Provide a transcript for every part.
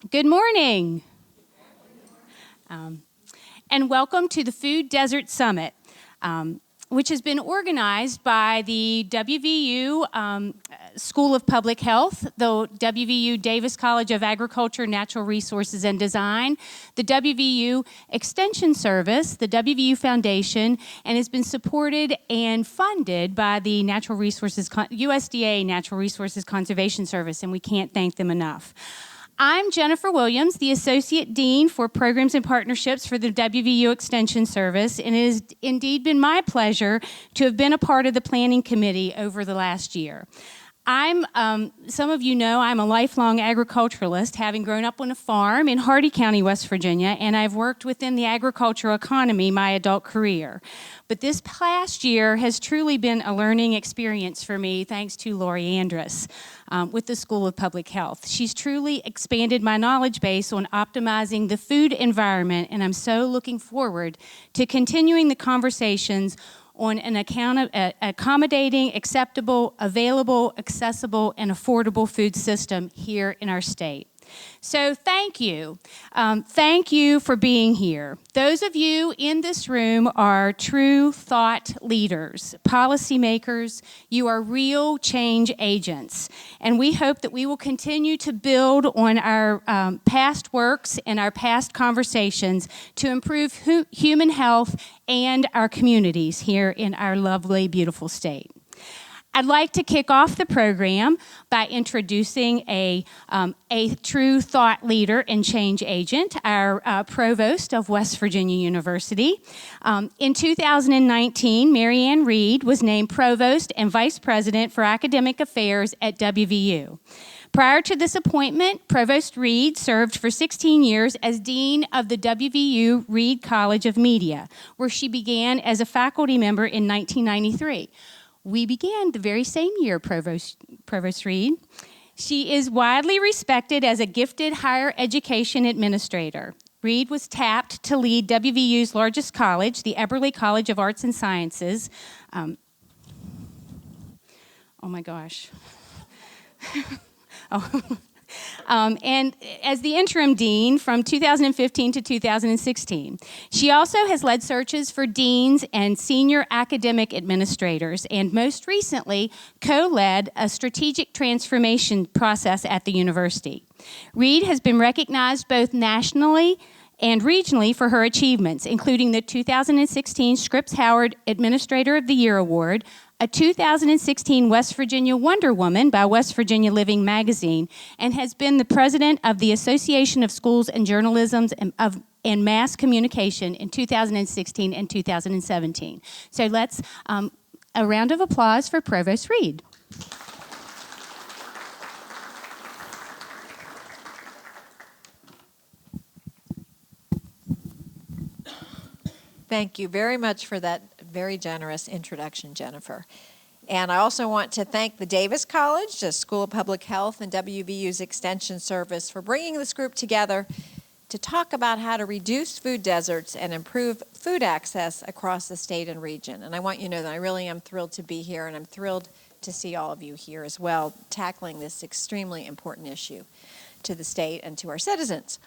Good morning, and welcome to the Food Desert Summit, which has been organized by the WVU School of Public Health, the WVU Davis College of Agriculture, Natural Resources, and Design, the WVU Extension Service, the WVU Foundation, and has been supported and funded by the USDA Natural Resources Conservation Service, and we can't thank them enough. I'm Jennifer Williams, the Associate Dean for Programs and Partnerships for the WVU Extension Service, and it has indeed been my pleasure to have been a part of the planning committee over the last year. Some of you know I'm a lifelong agriculturalist, having grown up on a farm in Hardy County, West Virginia, and I've worked within the agricultural economy my adult career. But this past year has truly been a learning experience for me, thanks to Lori Andrus with the School of Public Health. She's truly expanded my knowledge base on optimizing the food environment, and I'm so looking forward to continuing the conversations on an accommodating, acceptable, available, accessible, and affordable food system here in our state. So thank you. Thank you for being here. Those of you in this room are true thought leaders, policymakers. You are real change agents. And we hope that we will continue to build on our past works and our past conversations to improve human health and our communities here in our lovely, beautiful state. I'd like to kick off the program by introducing a true thought leader and change agent, our provost of West Virginia University. In 2019, Marianne Reed was named provost and vice president for academic affairs at WVU. Prior to this appointment, Provost Reed served for 16 years as dean of the WVU Reed College of Media, where she began as a faculty member in 1993. We began the very same year, Provost Reed. She is widely respected as a gifted higher education administrator. Reed was tapped to lead WVU's largest college, the Eberly College of Arts and Sciences. Oh my gosh. And as the interim dean from 2015 to 2016. She also has led searches for deans and senior academic administrators, and most recently co-led a strategic transformation process at the university. Reed has been recognized both nationally and regionally for her achievements, including the 2016 Scripps Howard Administrator of the Year Award, a 2016 West Virginia Wonder Woman by West Virginia Living Magazine, and has been the president of the Association of Schools and Journalism and Mass Communication in 2016 and 2017. So let's, a round of applause for Provost Reed. Thank you very much for that very generous introduction, Jennifer. And I also want to thank the Davis College, the School of Public Health, and WVU's Extension Service for bringing this group together to talk about how to reduce food deserts and improve food access across the state and region. And I want you to know that I really am thrilled to be here, and I'm thrilled to see all of you here as well, tackling this extremely important issue to the state and to our citizens.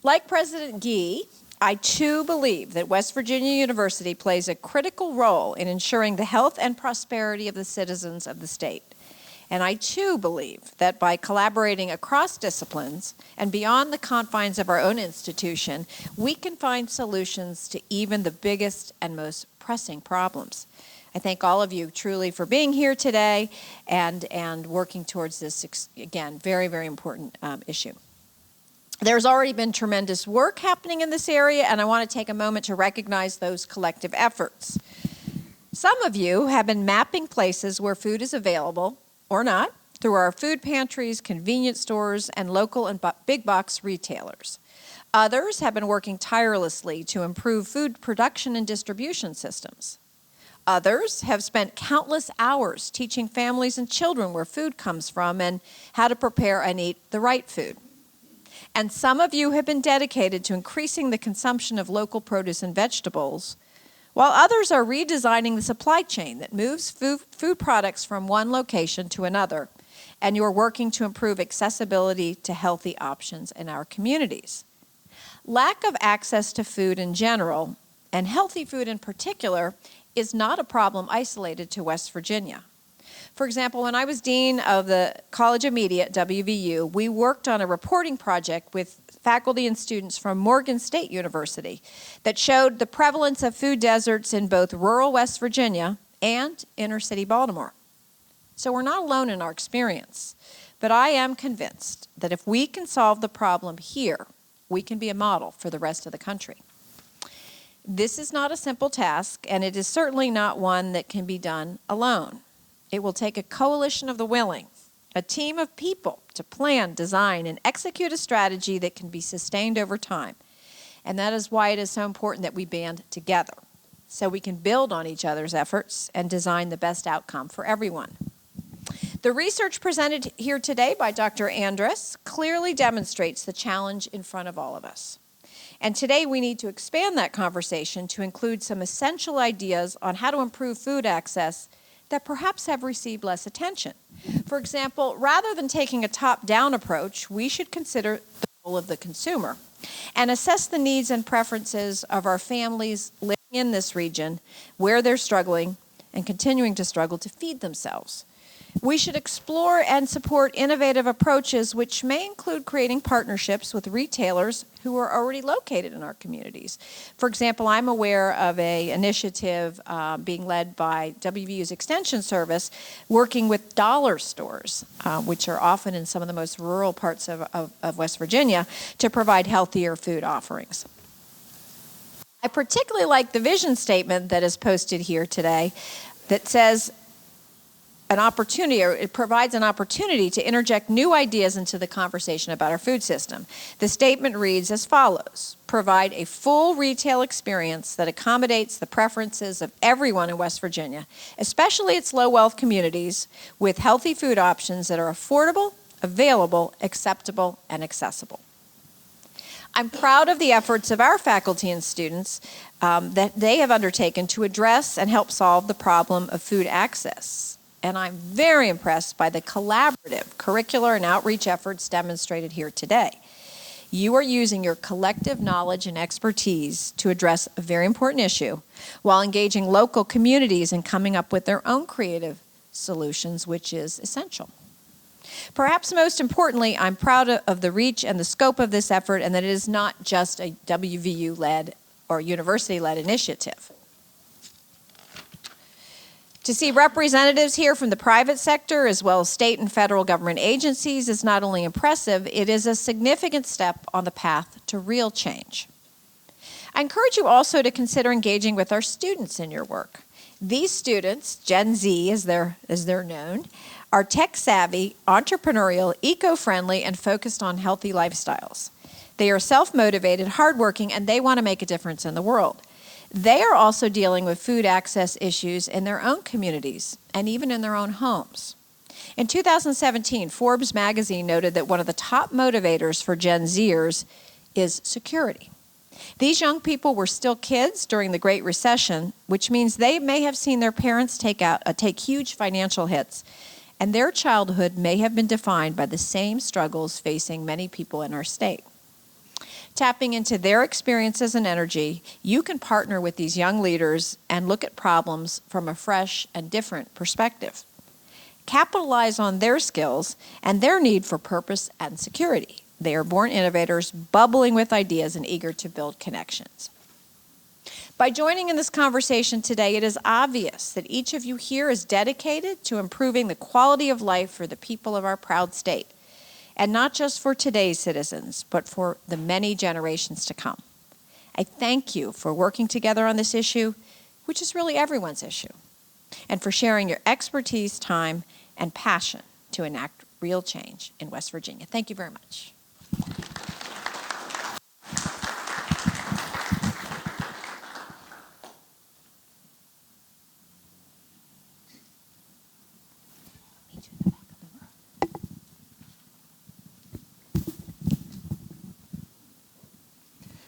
Like President Gee, I too believe that West Virginia University plays a critical role in ensuring the health and prosperity of the citizens of the state. And I too believe that by collaborating across disciplines and beyond the confines of our own institution, we can find solutions to even the biggest and most pressing problems. I thank all of you truly for being here today and working towards this, again, very, very important issue. There's already been tremendous work happening in this area, and I want to take a moment to recognize those collective efforts. Some of you have been mapping places where food is available or not through our food pantries, convenience stores, and local and big box retailers. Others have been working tirelessly to improve food production and distribution systems. Others have spent countless hours teaching families and children where food comes from and how to prepare and eat the right food. And some of you have been dedicated to increasing the consumption of local produce and vegetables, while others are redesigning the supply chain that moves food products from one location to another and you're working to improve accessibility to healthy options in our communities. Lack of access to food in general, and healthy food in particular, is not a problem isolated to West Virginia. For example, when I was dean of the College of Media at WVU, we worked on a reporting project with faculty and students from Morgan State University that showed the prevalence of food deserts in both rural West Virginia and inner city Baltimore. So we're not alone in our experience, but I am convinced that if we can solve the problem here, we can be a model for the rest of the country. This is not a simple task, and it is certainly not one that can be done alone. It will take a coalition of the willing, a team of people to plan, design, and execute a strategy that can be sustained over time. And that is why it is so important that we band together, so we can build on each other's efforts and design the best outcome for everyone. The research presented here today by Dr. Andrus clearly demonstrates the challenge in front of all of us. And today we need to expand that conversation to include some essential ideas on how to improve food access that perhaps have received less attention. For example, rather than taking a top-down approach, we should consider the role of the consumer and assess the needs and preferences of our families living in this region where they're struggling and continuing to struggle to feed themselves. We should explore and support innovative approaches which may include creating partnerships with retailers who are already located in our communities. For example, I'm aware of an initiative being led by WVU's Extension Service working with dollar stores, which are often in some of the most rural parts of West Virginia, to provide healthier food offerings. I particularly like the vision statement that is posted here today that says, it provides an opportunity to interject new ideas into the conversation about our food system. The statement reads as follows: provide a full retail experience that accommodates the preferences of everyone in West Virginia, especially its low-wealth communities, with healthy food options that are affordable, available, acceptable, and accessible. I'm proud of the efforts of our faculty and students that they have undertaken to address and help solve the problem of food access. And I'm very impressed by the collaborative curricular and outreach efforts demonstrated here today. You are using your collective knowledge and expertise to address a very important issue while engaging local communities and coming up with their own creative solutions, which is essential. Perhaps most importantly, I'm proud of the reach and the scope of this effort, and that it is not just a WVU-led or university-led initiative. To see representatives here from the private sector as well as state and federal government agencies is not only impressive, it is a significant step on the path to real change. I encourage you also to consider engaging with our students in your work. These students, Gen Z as they're known, are tech-savvy, entrepreneurial, eco-friendly, and focused on healthy lifestyles. They are self-motivated, hardworking, and they want to make a difference in the world. They are also dealing with food access issues in their own communities and even in their own homes. In 2017, Forbes magazine noted that one of the top motivators for Gen Zers is security. These young people were still kids during the Great Recession, which means they may have seen their parents take huge financial hits, and their childhood may have been defined by the same struggles facing many people in our state. Tapping into their experiences and energy, you can partner with these young leaders and look at problems from a fresh and different perspective. Capitalize on their skills and their need for purpose and security. They are born innovators, bubbling with ideas and eager to build connections. By joining in this conversation today, it is obvious that each of you here is dedicated to improving the quality of life for the people of our proud state. And not just for today's citizens, but for the many generations to come. I thank you for working together on this issue, which is really everyone's issue, and for sharing your expertise, time, and passion to enact real change in West Virginia. Thank you very much.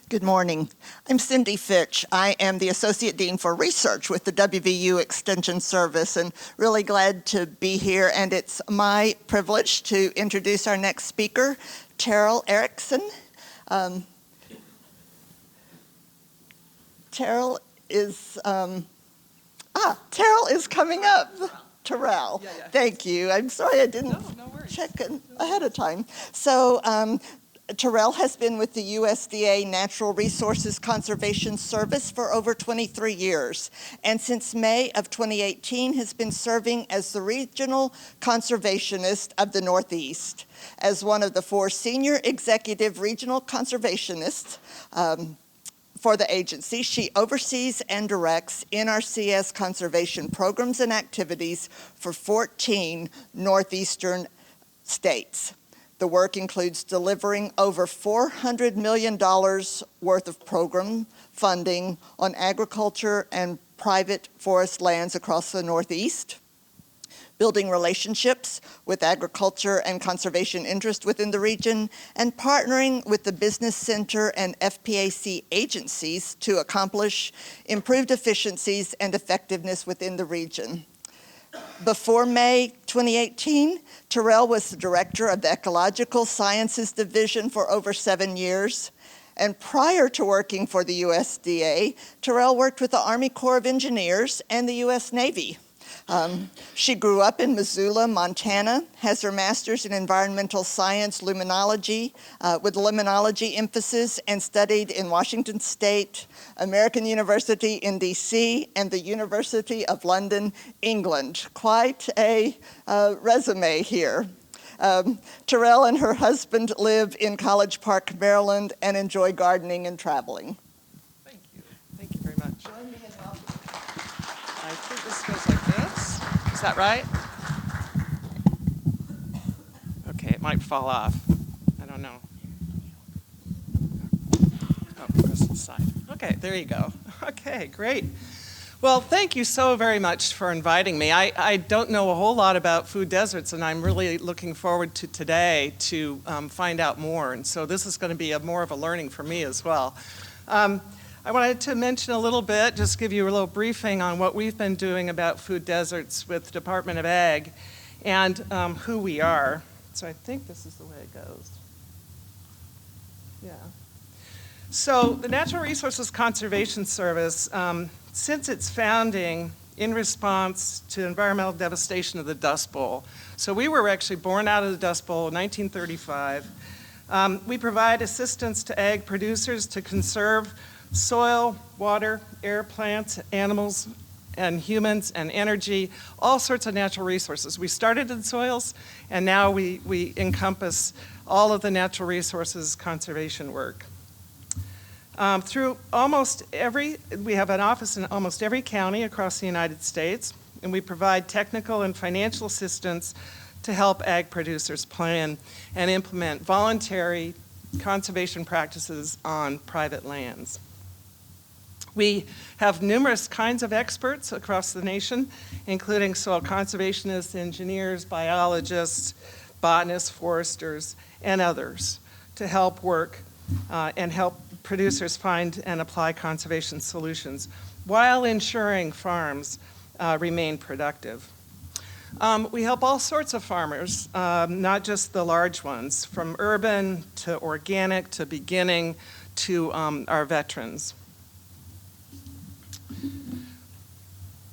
Good morning. I'm Cindy Fitch. I am the Associate Dean for Research with the WVU Extension Service, and really glad to be here. And it's my privilege to introduce our next speaker, Terrell Erickson. Terrell is coming up. Terrell. Yeah. Thank you. I'm sorry I didn't check ahead of time. So Terrell has been with the USDA Natural Resources Conservation Service for over 23 years, and since May of 2018 has been serving as the Regional Conservationist of the Northeast. As one of the 4 senior executive regional conservationists for the agency, she oversees and directs NRCS conservation programs and activities for 14 northeastern states. The work includes delivering over $400 million worth of program funding on agriculture and private forest lands across the Northeast, building relationships with agriculture and conservation interests within the region, and partnering with the Business Center and FPAC agencies to accomplish improved efficiencies and effectiveness within the region. Before May 2018, Terrell was the director of the Ecological Sciences Division for over 7 years. And prior to working for the USDA, Terrell worked with the Army Corps of Engineers and the U.S. Navy. She grew up in Missoula, Montana, has her master's in environmental science luminology with limnology emphasis, and studied in Washington State, American University in DC, and the University of London, England. Quite a resume here. Terrell and her husband live in College Park, Maryland, and enjoy gardening and traveling. Thank you. Thank you very much. I think this goes like this. Is that right? Okay, it might fall off. I don't know. Oh, press the side. Okay, there you go. Okay, great. Well, thank you so very much for inviting me. I don't know a whole lot about food deserts, and I'm really looking forward to today to find out more. And so this is going to be more of a learning for me as well. I wanted to mention a little bit, just give you a little briefing on what we've been doing about food deserts with the Department of Ag and who we are. So I think this is the way it goes. Yeah. So the Natural Resources Conservation Service, since its founding in response to environmental devastation of the Dust Bowl. So we were actually born out of the Dust Bowl in 1935. We provide assistance to ag producers to conserve soil, water, air, plants, animals, and humans, and energy, all sorts of natural resources. We started in soils, and now we encompass all of the natural resources conservation work. We have an office in almost every county across the United States, and we provide technical and financial assistance to help ag producers plan and implement voluntary conservation practices on private lands. We have numerous kinds of experts across the nation, including soil conservationists, engineers, biologists, botanists, foresters, and others to help work and help producers find and apply conservation solutions while ensuring farms remain productive. We help all sorts of farmers, not just the large ones, from urban to organic to beginning to our veterans.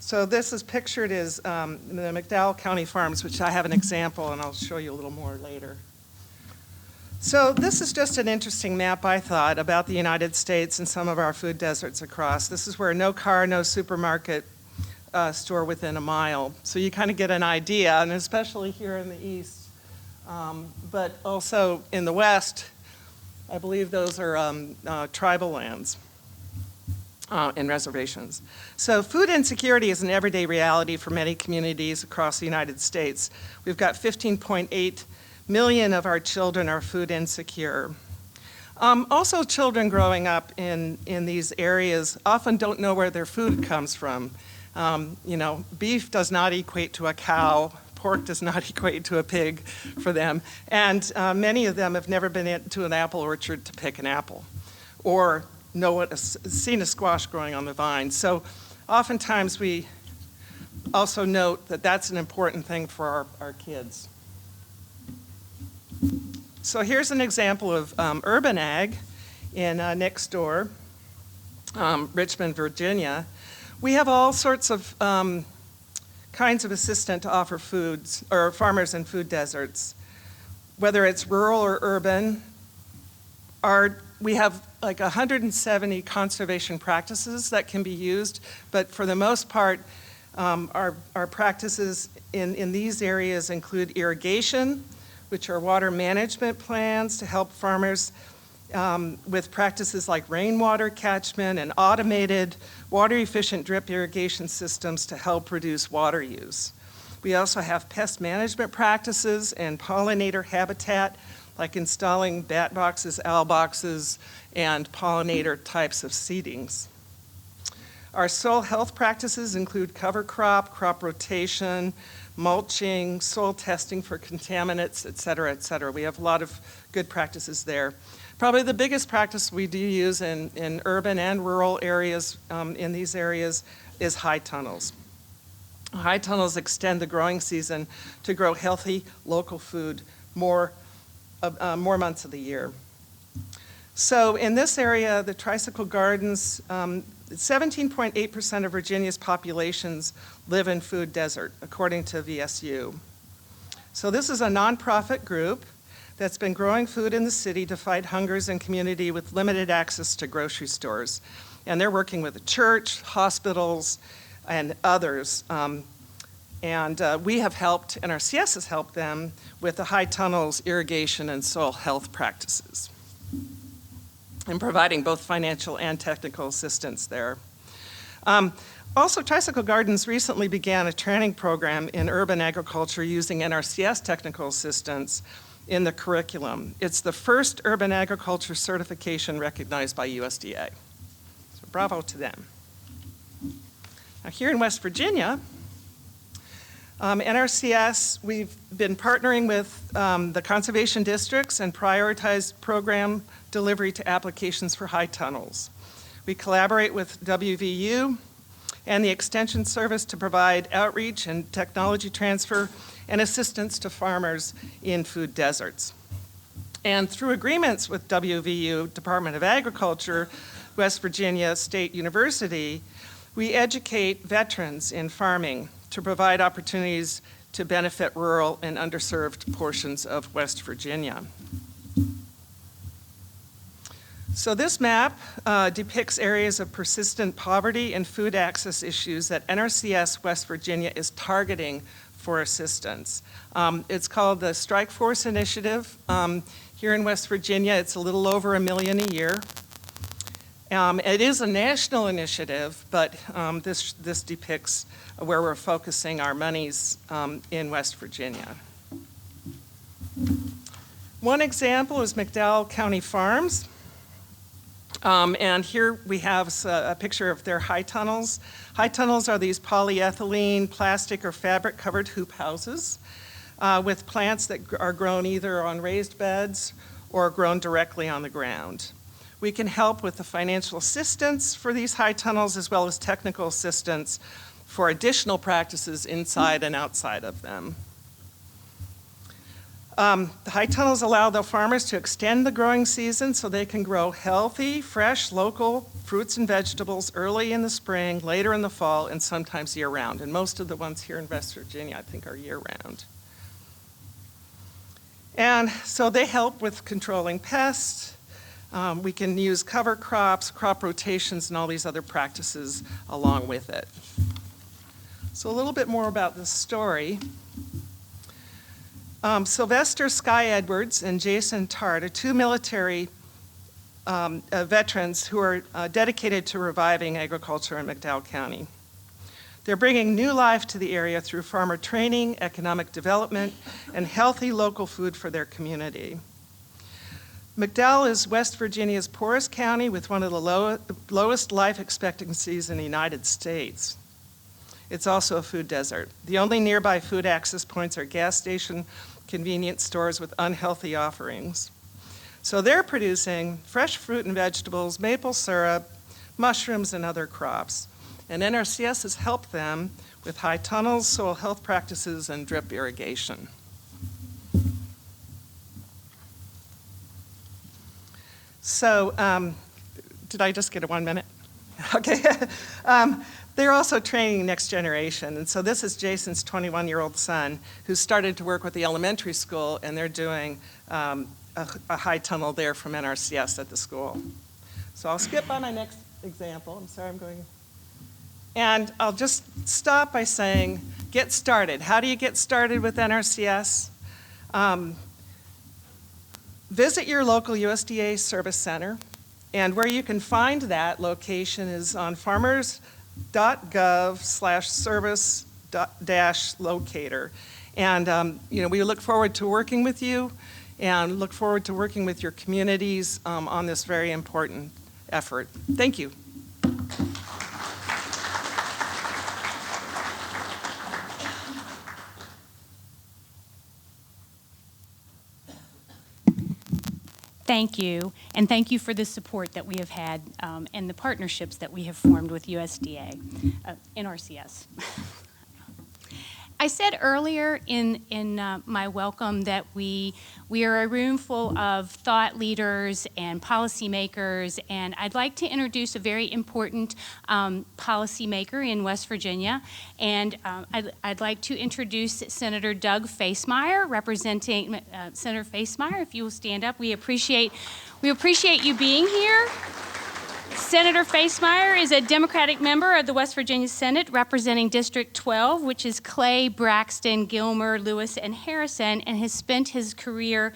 So this is pictured as the McDowell County Farms, which I have an example, and I'll show you a little more later. So this is just an interesting map, I thought, about the United States and some of our food deserts across. This is where no car, no supermarket store within a mile. So you kind of get an idea, and especially here in the east, but also in the west, I believe those are tribal lands. And reservations. So food insecurity is an everyday reality for many communities across the United States. We've got 15.8 million of our children are food insecure. Also, children growing up in these areas often don't know where their food comes from. Beef does not equate to a cow. Pork does not equate to a pig for them. And many of them have never been to an apple orchard to pick an apple. or seen a squash growing on the vine. So oftentimes we also note that that's an important thing for our kids. So here's an example of urban ag in next door, Richmond, Virginia. We have all sorts of kinds of assistance to offer farmers in food deserts. Whether it's rural or urban, we have like 170 conservation practices that can be used, but for the most part, our practices in these areas include irrigation, which are water management plans to help farmers with practices like rainwater catchment and automated water-efficient drip irrigation systems to help reduce water use. We also have pest management practices and pollinator habitat, like installing bat boxes, owl boxes, and pollinator types of seedings. Our soil health practices include cover crop rotation, mulching, soil testing for contaminants, et cetera, et cetera. We have a lot of good practices there. Probably the biggest practice we do use in urban and rural areas, in these areas, is high tunnels. High tunnels extend the growing season to grow healthy local food more months of the year. So in this area, the Tricycle Gardens, 17.8% of Virginia's populations live in food desert, according to VSU. So this is a nonprofit group that's been growing food in the city to fight hungers in community with limited access to grocery stores. And they're working with the church, hospitals, and others. We have helped, NRCS has helped them with the high tunnels, irrigation, and soil health practices, and providing both financial and technical assistance there. Also, Tricycle Gardens recently began a training program in urban agriculture using NRCS technical assistance in the curriculum. It's the first urban agriculture certification recognized by USDA. So bravo to them. Now here in West Virginia, NRCS, we've been partnering with the conservation districts and prioritized program delivery to applications for high tunnels. We collaborate with WVU and the Extension Service to provide outreach and technology transfer and assistance to farmers in food deserts. And through agreements with WVU, Department of Agriculture, West Virginia State University, we educate veterans in farming to provide opportunities to benefit rural and underserved portions of West Virginia. So this map depicts areas of persistent poverty and food access issues that NRCS West Virginia is targeting for assistance. It's called the Strike Force Initiative. Here in West Virginia, it's a little over $1 million a year. It is a national initiative, but this depicts where we're focusing our monies in West Virginia. One example is McDowell County Farms. And here we have a picture of their high tunnels. High tunnels are these polyethylene, plastic, or fabric-covered hoop houses with plants that are grown either on raised beds or grown directly on the ground. We can help with the financial assistance for these high tunnels as well as technical assistance for additional practices inside and outside of them. The high tunnels allow the farmers to extend the growing season so they can grow healthy, fresh, local fruits and vegetables early in the spring, later in the fall, and sometimes year-round. And most of the ones here in West Virginia, I think, are year-round. And so they help with controlling pests. We can use cover crops, crop rotations, and all these other practices along with it. So a little bit more about this story. Sylvester Sky Edwards and Jason Tart are two military veterans who are dedicated to reviving agriculture in McDowell County. They're bringing new life to the area through farmer training, economic development, and healthy local food for their community. McDowell is West Virginia's poorest county with one of the lowest life expectancies in the United States. It's also a food desert. The only nearby food access points are gas station, convenience stores with unhealthy offerings. So they're producing fresh fruit and vegetables, maple syrup, mushrooms, and other crops. And NRCS has helped them with high tunnels, soil health practices, and drip irrigation. So, did I just get a 1 minute? Okay. They're also training next generation. And so this is Jason's 21-year-old son who started to work with the elementary school, and they're doing a high tunnel there from NRCS at the school. So I'll skip on my next example. I'm sorry, I'm going. And I'll just stop by saying, get started. How do you get started with NRCS? Visit your local USDA service center, and where you can find that location is on farmers.gov/service-locator. And we look forward to working with you and look forward to working with your communities on this very important effort. Thank you. Thank you, and thank you for the support that we have had and the partnerships that we have formed with USDA, NRCS. I said earlier in my welcome that we are a room full of thought leaders and policymakers, and I'd like to introduce a very important policymaker in West Virginia, and I'd like to introduce Senator Doug Facemeyer, representing Senator Facemeyer. If you will stand up, we appreciate you being here. Senator Facemeyer is a Democratic member of the West Virginia Senate representing District 12, which is Clay, Braxton, Gilmer, Lewis, and Harrison, and has spent his career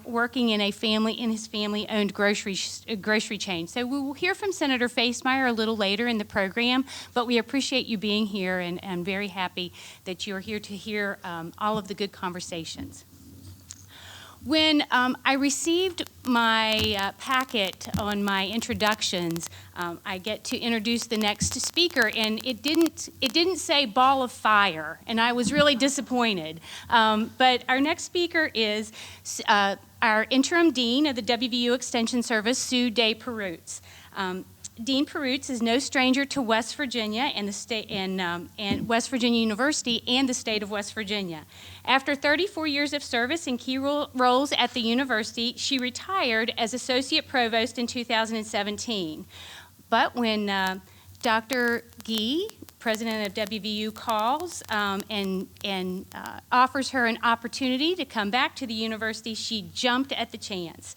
working in his family-owned grocery chain. So we will hear from Senator Facemeyer a little later in the program, but we appreciate you being here, and I'm very happy that you're here to hear all of the good conversations. When I received my packet on my introductions, I get to introduce the next speaker, and it didn't say ball of fire, and I was really disappointed. But our next speaker is our interim dean of the WVU Extension Service, Sue Day-Perutz. Dean Perutz is no stranger to West Virginia and the state and West Virginia University and the state of West Virginia. After 34 years of service in key roles at the university, she retired as associate provost in 2017. But when Dr. Gee, president of WVU, calls and offers her an opportunity to come back to the university, she jumped at the chance.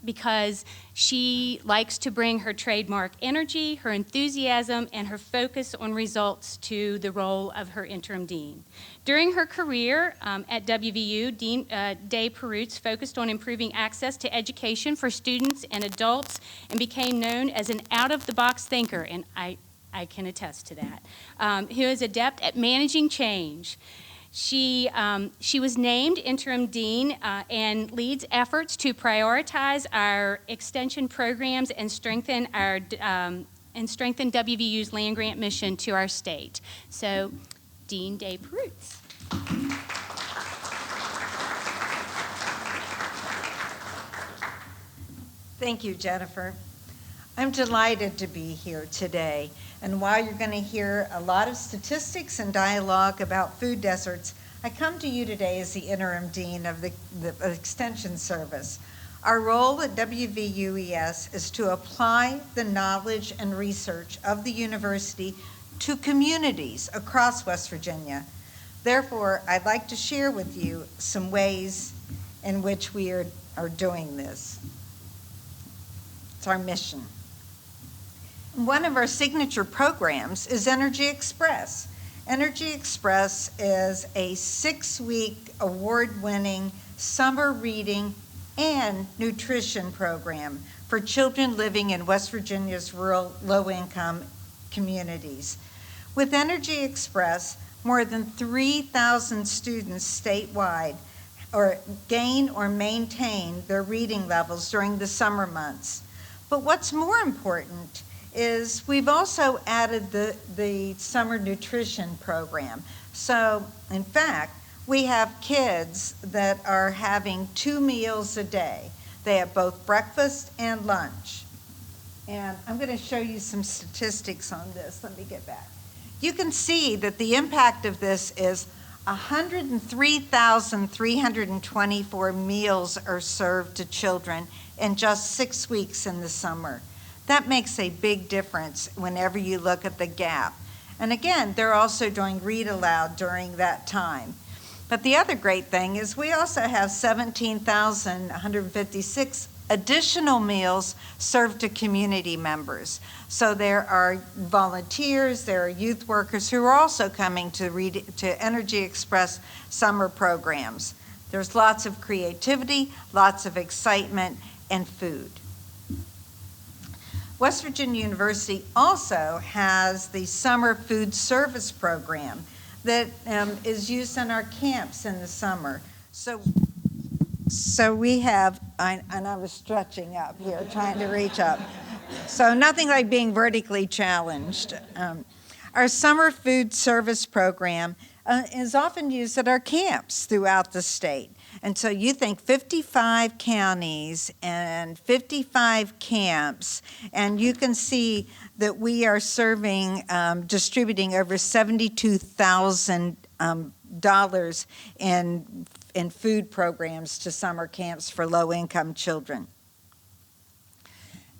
Because she likes to bring her trademark energy, her enthusiasm, and her focus on results to the role of her interim dean. During her career at WVU, Dean Day-Perutz focused on improving access to education for students and adults and became known as an out-of-the-box thinker, and I can attest to that, who is adept at managing change. She was named interim dean and leads efforts to prioritize our extension programs and strengthen WVU's land grant mission to our state. So, Dean Day-Perutz. Thank you, Jennifer. I'm delighted to be here today. And while you're going to hear a lot of statistics and dialogue about food deserts, I come to you today as the interim dean of the Extension Service. Our role at WVUES is to apply the knowledge and research of the university to communities across West Virginia. Therefore, I'd like to share with you some ways in which we are doing this. It's our mission. One of our signature programs is Energy Express. Energy Express is a 6-week award-winning summer reading and nutrition program for children living in West Virginia's rural low-income communities. With Energy Express, more than 3,000 students statewide gain or maintain their reading levels during the summer months. But what's more important is we've also added the summer nutrition program. So, in fact, we have kids that are having 2 meals a day. They have both breakfast and lunch. And I'm going to show you some statistics on this. Let me get back. You can see that the impact of this is 103,324 meals are served to children in just 6 weeks in the summer. That makes a big difference whenever you look at the gap. And again, they're also doing read aloud during that time. But the other great thing is we also have 17,156 additional meals served to community members. So there are volunteers, there are youth workers who are also coming to Energy Express summer programs. There's lots of creativity, lots of excitement, and food. West Virginia University also has the summer food service program that is used in our camps in the summer. So we have, and I was stretching up here, trying to reach up. So nothing like being vertically challenged. Our summer food service program is often used at our camps throughout the state. And so you think 55 counties and 55 camps, and you can see that we are serving, distributing over $72,000 in food programs to summer camps for low-income children.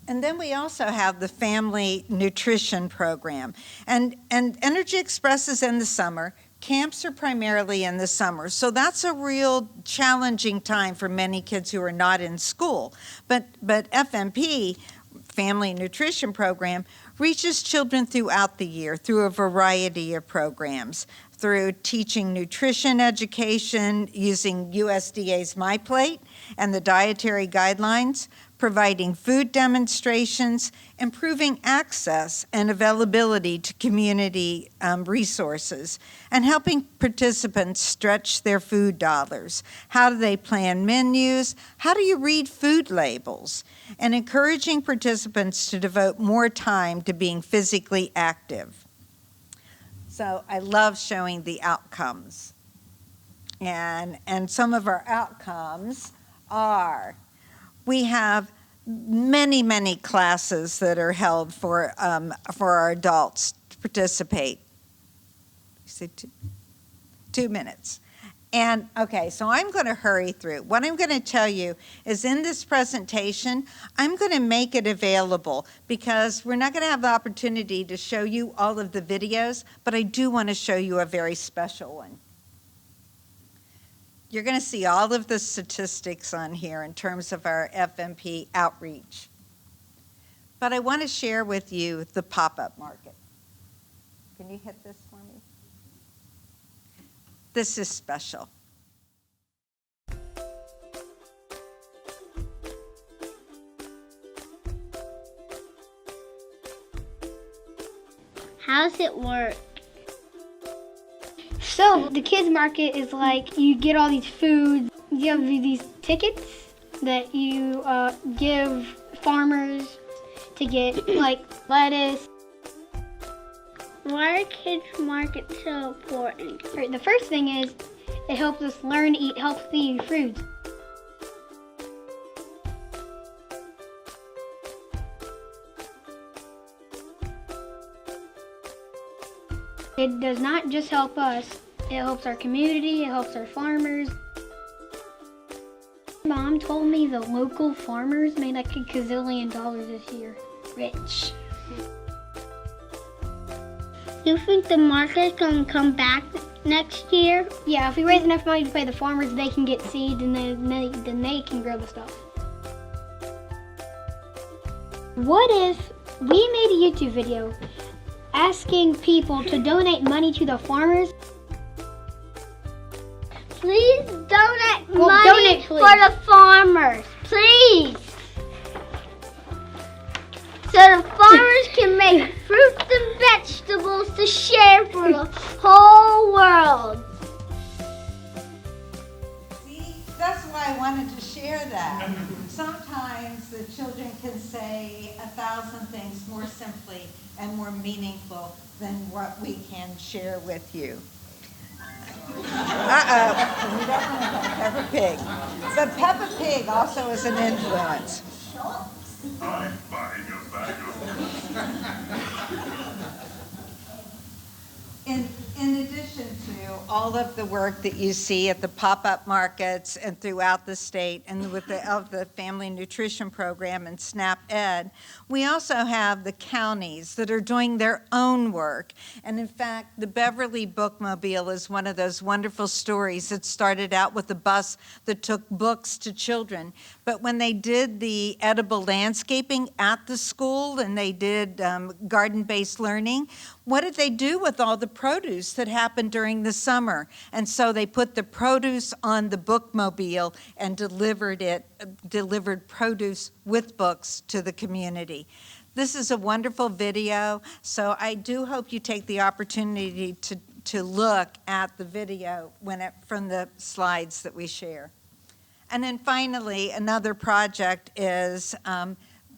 And then we also have the family nutrition program. And Energy Express is in the summer. Camps are primarily in the summer, so that's a real challenging time for many kids who are not in school. But FNP, Family Nutrition Program, reaches children throughout the year through a variety of programs, through teaching nutrition education using USDA's MyPlate and the dietary guidelines, providing food demonstrations, improving access and availability to community resources, and helping participants stretch their food dollars. How do they plan menus? How do you read food labels? And encouraging participants to devote more time to being physically active. So I love showing the outcomes. And some of our outcomes are, we have many classes that are held for our adults to participate. You say 2 minutes. And okay, so I'm going to hurry through. What I'm going to tell you is in this presentation, I'm going to make it available because we're not going to have the opportunity to show you all of the videos, but I do want to show you a very special one. You're going to see all of the statistics on here in terms of our FNP outreach. But I want to share with you the pop-up market. Can you hit this for me? This is special. How does it work? So the kids market is like you get all these foods. You have these tickets that you give farmers to get like lettuce. Why are kids markets so important? The first thing is it helps us learn to eat healthy foods. It does not just help us, it helps our community, it helps our farmers. Mom told me the local farmers made like $1 gazillion this year. Rich. You think the market's gonna come back next year? Yeah, if we raise enough money to pay the farmers, they can get seeds and then they can grow the stuff. What if we made a YouTube video asking people to donate money to the farmers? Please donate money for the farmers, please. So the farmers can make fruits and vegetables to share for the whole world. See, that's why I wanted to share that. Sometimes the children can say 1,000 things more simply and more meaningful than what we can share with you. Uh-oh, we definitely have Peppa Pig. But Peppa Pig also is an influence. I'm buying a bag of In addition to all of the work that you see at the pop-up markets and throughout the state and with the Family Nutrition Program and SNAP Ed, we also have the counties that are doing their own work. And in fact, the Beverly Bookmobile is one of those wonderful stories that started out with a bus that took books to children. But when they did the edible landscaping at the school and they did garden-based learning, what did they do with all the produce that happened during the summer? And so they put the produce on the bookmobile and delivered produce with books to the community. This is a wonderful video, so I do hope you take the opportunity to look at the video from the slides that we share. And then finally, another project is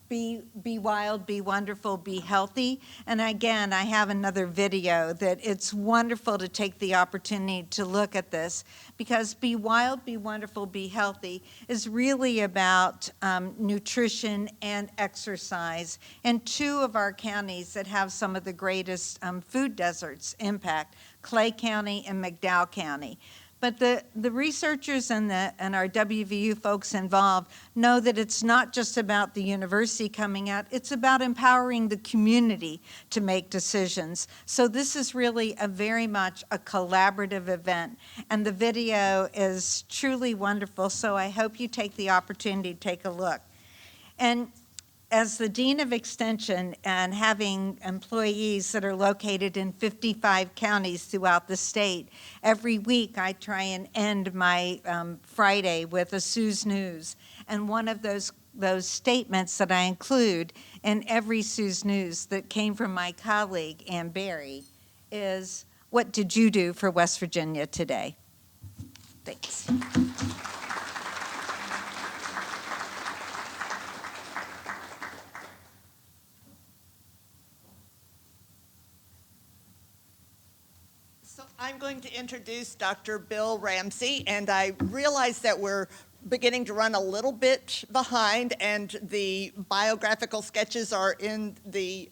be wild, be wonderful, be healthy. And again, I have another video that it's wonderful to take the opportunity to look at this, because be wild, be wonderful, be healthy is really about nutrition and exercise in two of our counties that have some of the greatest food deserts impact, Clay County and McDowell County. But the researchers and our WVU folks involved know that it's not just about the university coming out, it's about empowering the community to make decisions. So this is really very much a collaborative event. And the video is truly wonderful, so I hope you take the opportunity to take a look. And as the Dean of Extension and having employees that are located in 55 counties throughout the state, every week I try and end my Friday with a Sue's News. And one of those statements that I include in every Sue's News that came from my colleague, Ann Berry, is, what did you do for West Virginia today? Thanks. I'm going to introduce Dr. Bill Ramsey, and I realize that we're beginning to run a little bit behind, and the biographical sketches are in the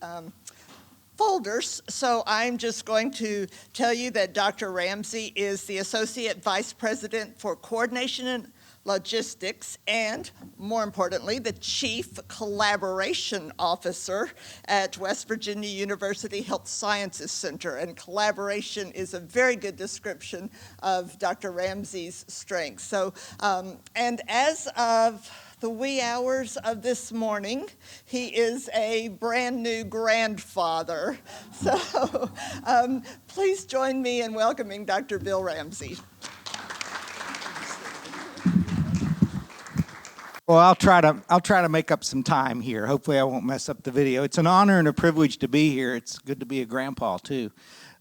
folders, so I'm just going to tell you that Dr. Ramsey is the Associate Vice President for Coordination and Logistics, and more importantly, the Chief Collaboration Officer at West Virginia University Health Sciences Center. And collaboration is a very good description of Dr. Ramsey's strengths. So, and as of the wee hours of this morning, he is a brand new grandfather. So please join me in welcoming Dr. Bill Ramsey. Well, I'll try to make up some time here. Hopefully I won't mess up the video. It's an honor and a privilege to be here. It's good to be a grandpa, too,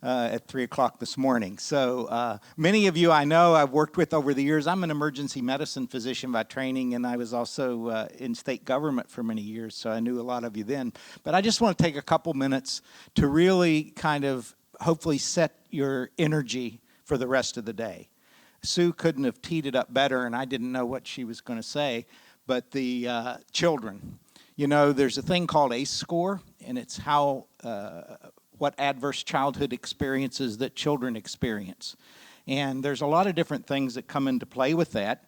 at 3 o'clock this morning. So many of you I know I've worked with over the years. I'm an emergency medicine physician by training, and I was also in state government for many years, so I knew a lot of you then. But I just want to take a couple minutes to really kind of hopefully set your energy for the rest of the day. Sue couldn't have teed it up better, and I didn't know what she was going to say. But the children, you know, there's a thing called ACE score, and it's how what adverse childhood experiences that children experience. And there's a lot of different things that come into play with that.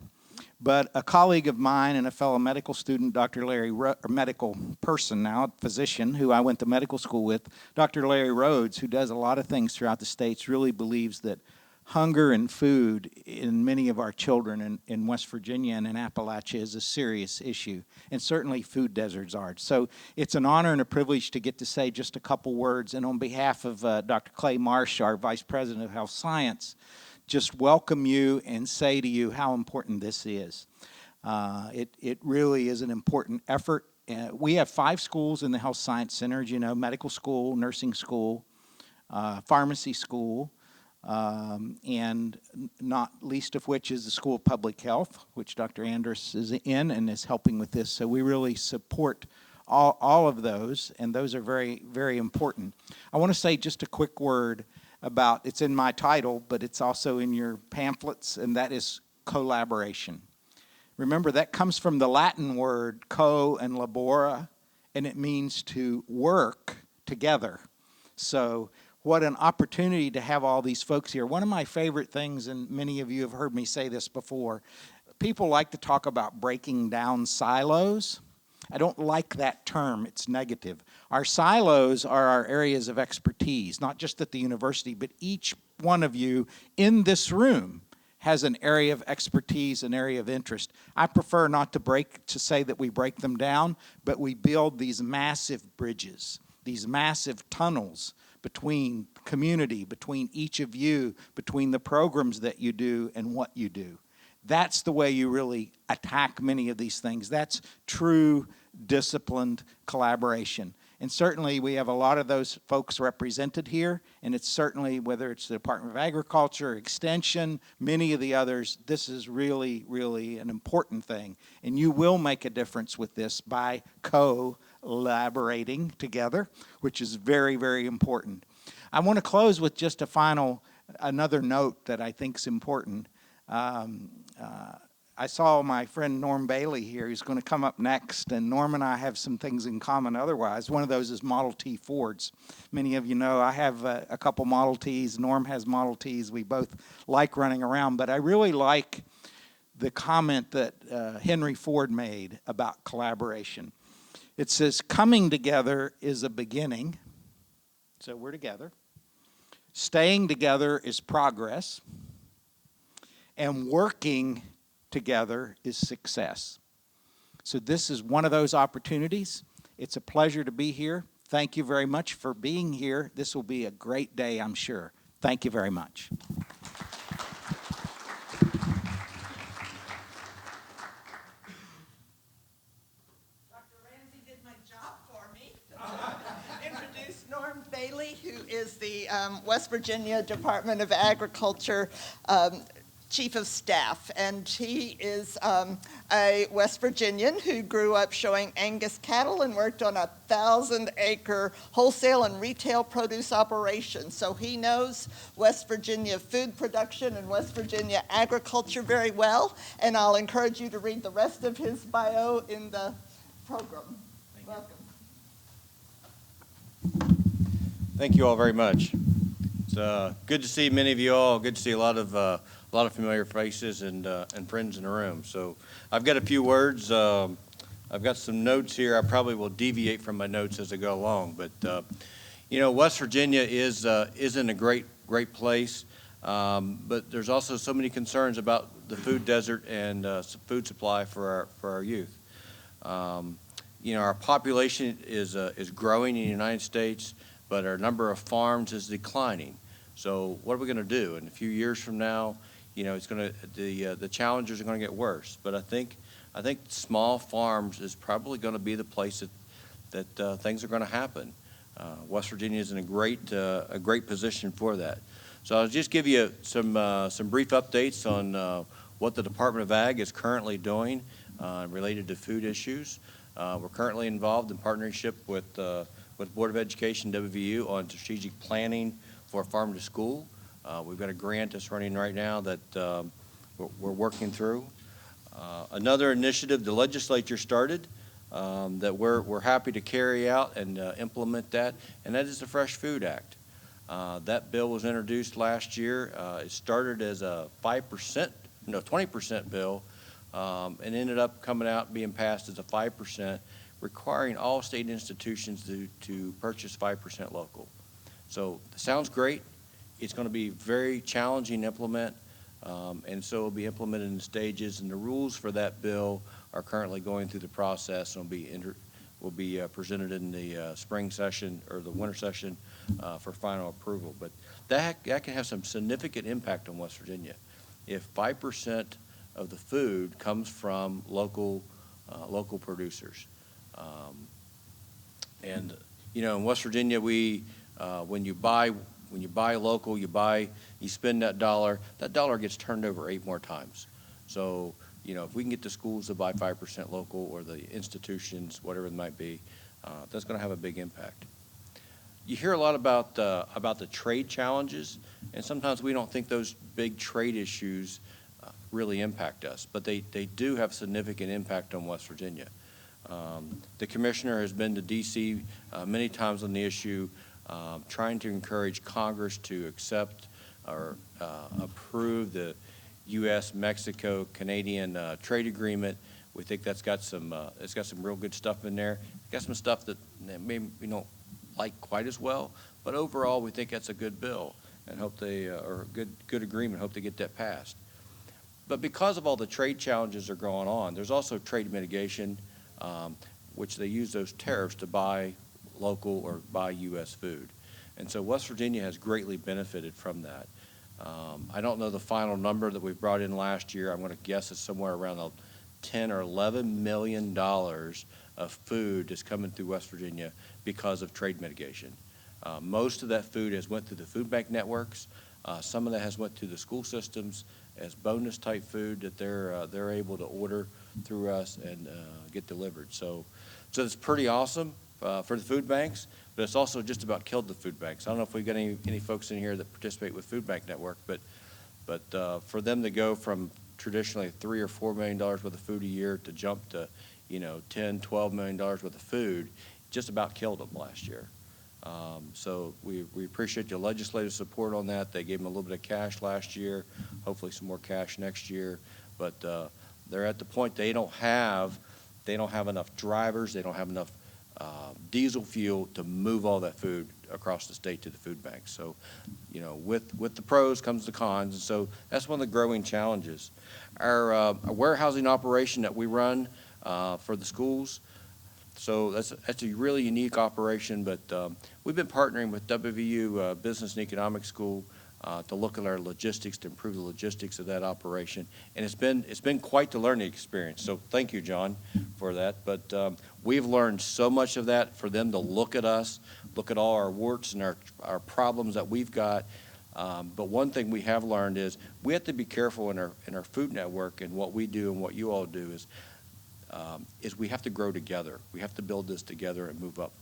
But a colleague of mine and a fellow medical student, Dr. Larry, medical person now, physician, who I went to medical school with, Dr. Larry Rhodes, who does a lot of things throughout the states, really believes that hunger and food in many of our children in West Virginia and in Appalachia is a serious issue, and certainly food deserts are. So it's an honor and a privilege to get to say just a couple words, and on behalf of Dr. Clay Marsh, our Vice President of Health Science, just welcome you and say to you how important this is. It really is an important effort. We have 5 schools in the Health Science Center, as you know, medical school, nursing school, pharmacy school, and not least of which is the School of Public Health, which Dr. Andrus is in and is helping with this. So we really support all of those, and those are very, very important. I want to say just a quick word about, it's in my title, but it's also in your pamphlets, and that is collaboration. Remember, that comes from the Latin word co and labora, and it means to work together. So what an opportunity to have all these folks here. One of my favorite things, and many of you have heard me say this before, people like to talk about breaking down silos. I don't like that term. It's negative. Our silos are our areas of expertise, not just at the university, but each one of you in this room has an area of expertise, an area of interest. I prefer not to say that we break them down, but we build these massive bridges, these massive tunnels between community, between each of you, between the programs that you do and what you do. That's the way you really attack many of these things. That's true disciplined collaboration. And certainly we have a lot of those folks represented here, and it's certainly, whether it's the Department of Agriculture, Extension, many of the others, this is really, really an important thing. And you will make a difference with this by collaborating together, which is very, very important. I want to close with just another note that I think is important. I saw my friend Norm Bailey here. He's going to come up next, and Norm and I have some things in common otherwise. One of those is Model T Fords. Many of you know I have a couple Model Ts. Norm has Model Ts. We both like running around, but I really like the comment that Henry Ford made about collaboration. It says, coming together is a beginning, so we're together. Staying together is progress, and working together is success. So this is one of those opportunities. It's a pleasure to be here. Thank you very much for being here. This will be a great day, I'm sure. Thank you very much. Dr. Ramsey did my job for me. Introduce Norm Bailey, who is the West Virginia Department of Agriculture Chief of Staff, and he is a West Virginian who grew up showing Angus cattle and worked on 1,000-acre wholesale and retail produce operation. So he knows West Virginia food production and West Virginia agriculture very well, and I'll encourage you to read the rest of his bio in the program. Welcome. Thank you all very much. It's good to see many of you all. Good to see a lot of familiar faces and friends in the room. So I've got a few words. I've got some notes here. I probably will deviate from my notes as I go along. But West Virginia is in a great place. But there's also so many concerns about the food desert and food supply for our youth. Our population is growing in the United States, but our number of farms is declining. So what are we going to do? In a few years from now, the challenges are going to get worse. But I think small farms is probably going to be the place that things are going to happen. West Virginia is in a great position for that. So I'll just give you some brief updates on what the Department of Ag is currently doing related to food issues. We're currently involved in partnership with Board of Education, WVU, on strategic planning for farm to school. We've got a grant that's running right now that we're working through. Another initiative the legislature started that we're happy to carry out and implement that, and that is the Fresh Food Act. That bill was introduced last year. It started as a 20% bill, and ended up coming out being passed as a 5%, requiring all state institutions to purchase 5% local. So it sounds great. It's going to be very challenging to implement, and so it will be implemented in stages, and the rules for that bill are currently going through the process and will be presented in the spring session or the winter session for final approval. But that can have some significant impact on West Virginia. If 5% of the food comes from local producers. In West Virginia, when you buy local, you spend that dollar gets turned over 8 more times. So, if we can get the schools to buy 5% local, or the institutions, whatever it might be, that's going to have a big impact. you hear a lot about the trade challenges, and sometimes we don't think those big trade issues really impact us, but they do have significant impact on West Virginia. The commissioner has been to D.C. Many times on the issue, trying to encourage Congress to accept or approve the U.S.-Mexico-Canadian trade agreement. We think that's got some it's got some real good stuff in there. It's got some stuff that maybe we don't like quite as well, but overall we think that's a good bill and hope they or a good agreement. Hope they get that passed. But because of all the trade challenges that are going on, there's also trade mitigation, which they use those tariffs to buy local or buy U.S. food. And so West Virginia has greatly benefited from that. I don't know the final number that we brought in last year. I'm going to guess it's somewhere around 10 or 11 million dollars of food that's coming through West Virginia because of trade mitigation. Most of that food has went through the food bank networks. Some of that has went through the school systems as bonus type food that they're able to order through us and get delivered. So it's pretty awesome for the food banks, but it's also just about killed the food banks. I don't know if we've got any folks in here that participate with Food Bank Network, but for them to go from traditionally $3 or $4 million worth of food a year to jump to, $10, $12 million worth of food, just about killed them last year. So we appreciate your legislative support on that. They gave them a little bit of cash last year, hopefully some more cash next year. But they're at the point they don't have enough drivers, they don't have enough diesel fuel to move all that food across the state to the food banks. So, with the pros comes the cons, and so that's one of the growing challenges. Our warehousing operation that we run for the schools, so that's a really unique operation, but we've been partnering with WVU Business and Economics School to look at our logistics, to improve the logistics of that operation, and it's been quite the learning experience. So thank you, John, for that. But we've learned so much of that for them to look at us, look at all our warts and our problems that we've got. But one thing we have learned is we have to be careful in our food network, and what we do and what you all do is we have to grow together. We have to build this together and move up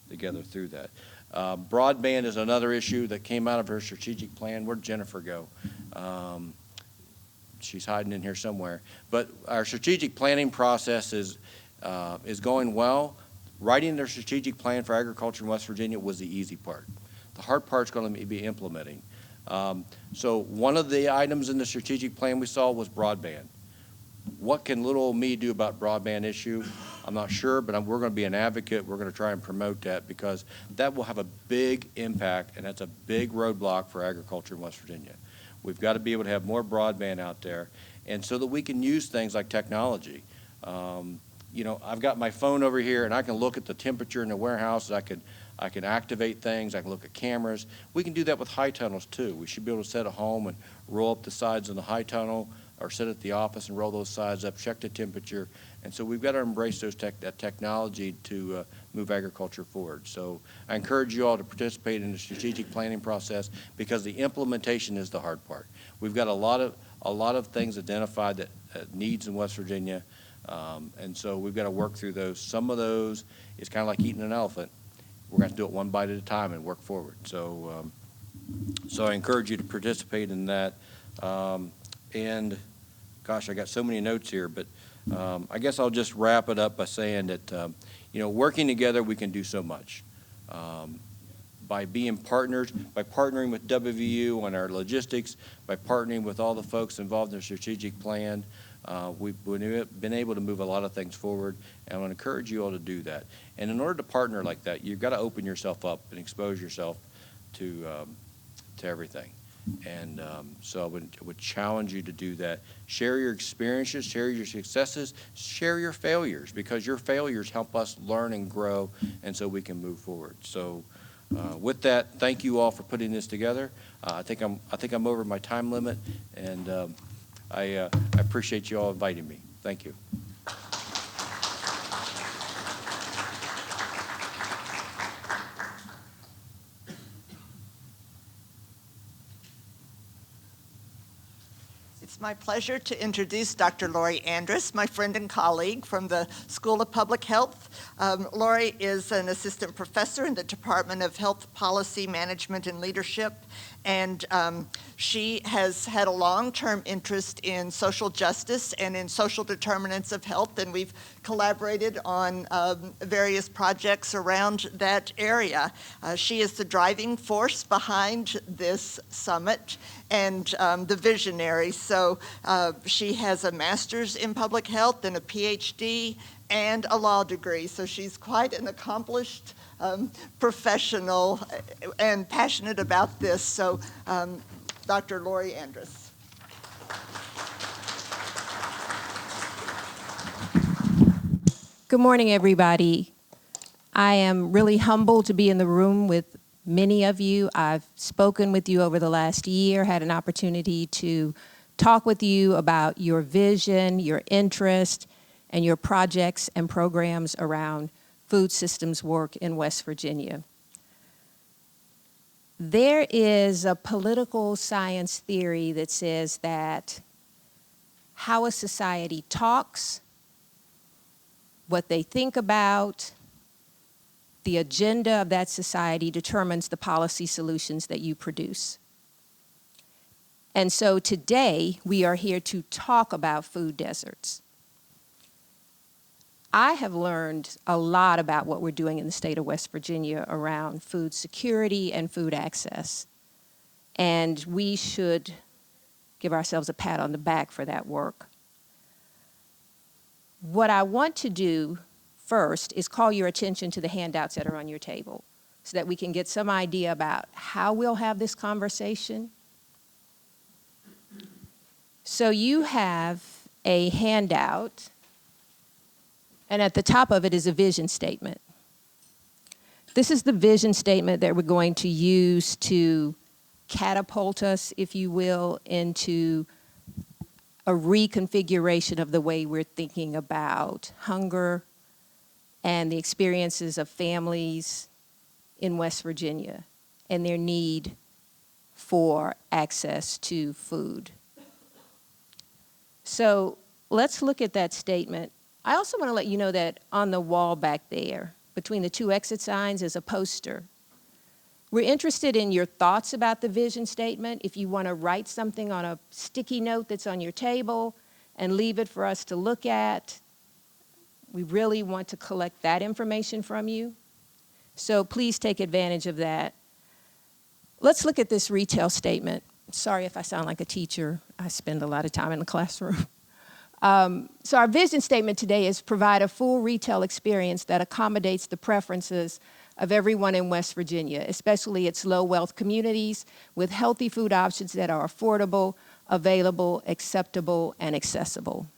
together through that. Broadband is another issue that came out of her strategic plan. Where'd Jennifer go? She's hiding in here somewhere. But our strategic planning process is going well. Writing their strategic plan for agriculture in West Virginia was the easy part. The hard part's going to be implementing. So one of the items in the strategic plan we saw was broadband. What can little old me do about broadband issue? I'm not sure, but we're going to be an advocate. We're going to try and promote that because that will have a big impact, and that's a big roadblock for agriculture in West Virginia. We've got to be able to have more broadband out there, and so that we can use things like technology. I've got my phone over here, and I can look at the temperature in the warehouse. I can activate things. I can look at cameras. We can do that with high tunnels too. We should be able to sit at home and roll up the sides of the high tunnel, or sit at the office and roll those sides up, check the temperature. And so we've got to embrace that technology to move agriculture forward. So I encourage you all to participate in the strategic planning process because the implementation is the hard part. We've got a lot of things identified that needs in West Virginia, and so we've got to work through those. Some of those is kind of like eating an elephant. We're going to do it one bite at a time and work forward. So I encourage you to participate in that. And gosh, I got so many notes here, but I guess I'll just wrap it up by saying that, working together, we can do so much. By being partners, by partnering with WVU on our logistics, by partnering with all the folks involved in the strategic plan, we've been able to move a lot of things forward, and I want to encourage you all to do that. And in order to partner like that, you've got to open yourself up and expose yourself to everything. And so I would challenge you to do that. Share your experiences, share your successes, share your failures, because your failures help us learn and grow, and so we can move forward. So with that, thank you all for putting this together. I think I'm over my time limit, and I appreciate you all inviting me. Thank you. It's my pleasure to introduce Dr. Lori Andrus, my friend and colleague from the School of Public Health. Lori is an assistant professor in the Department of Health Policy Management and Leadership, and she has had a long-term interest in social justice and in social determinants of health, and we've collaborated on various projects around that area. She is the driving force behind this summit and the visionary. So she has a master's in public health and a PhD and a law degree. So she's quite an accomplished professional and passionate about this. So Dr. Lori Andrus. Good morning, everybody. I am really humbled to be in the room with many of you. I've spoken with you over the last year, had an opportunity to talk with you about your vision, your interest, and your projects and programs around food systems work in West Virginia. There is a political science theory that says that how a society talks, what they think about, the agenda of that society determines the policy solutions that you produce. And so today, we are here to talk about food deserts. I have learned a lot about what we're doing in the state of West Virginia around food security and food access. And we should give ourselves a pat on the back for that work. What I want to do first is call your attention to the handouts that are on your table so that we can get some idea about how we'll have this conversation. So you have a handout, and at the top of it is a vision statement. This is the vision statement that we're going to use to catapult us, if you will, into a reconfiguration of the way we're thinking about hunger and the experiences of families in West Virginia and their need for access to food. So let's look at that statement. I also want to let you know that on the wall back there, between the two exit signs, is a poster. We're interested in your thoughts about the vision statement. If you want to write something on a sticky note that's on your table and leave it for us to look at, we really want to collect that information from you. So please take advantage of that. Let's look at this retail statement. Sorry if I sound like a teacher. I spend a lot of time in the classroom. So our vision statement today is provide a full retail experience that accommodates the preferences of everyone in West Virginia, especially its low-wealth communities, with healthy food options that are affordable, available, acceptable, and accessible.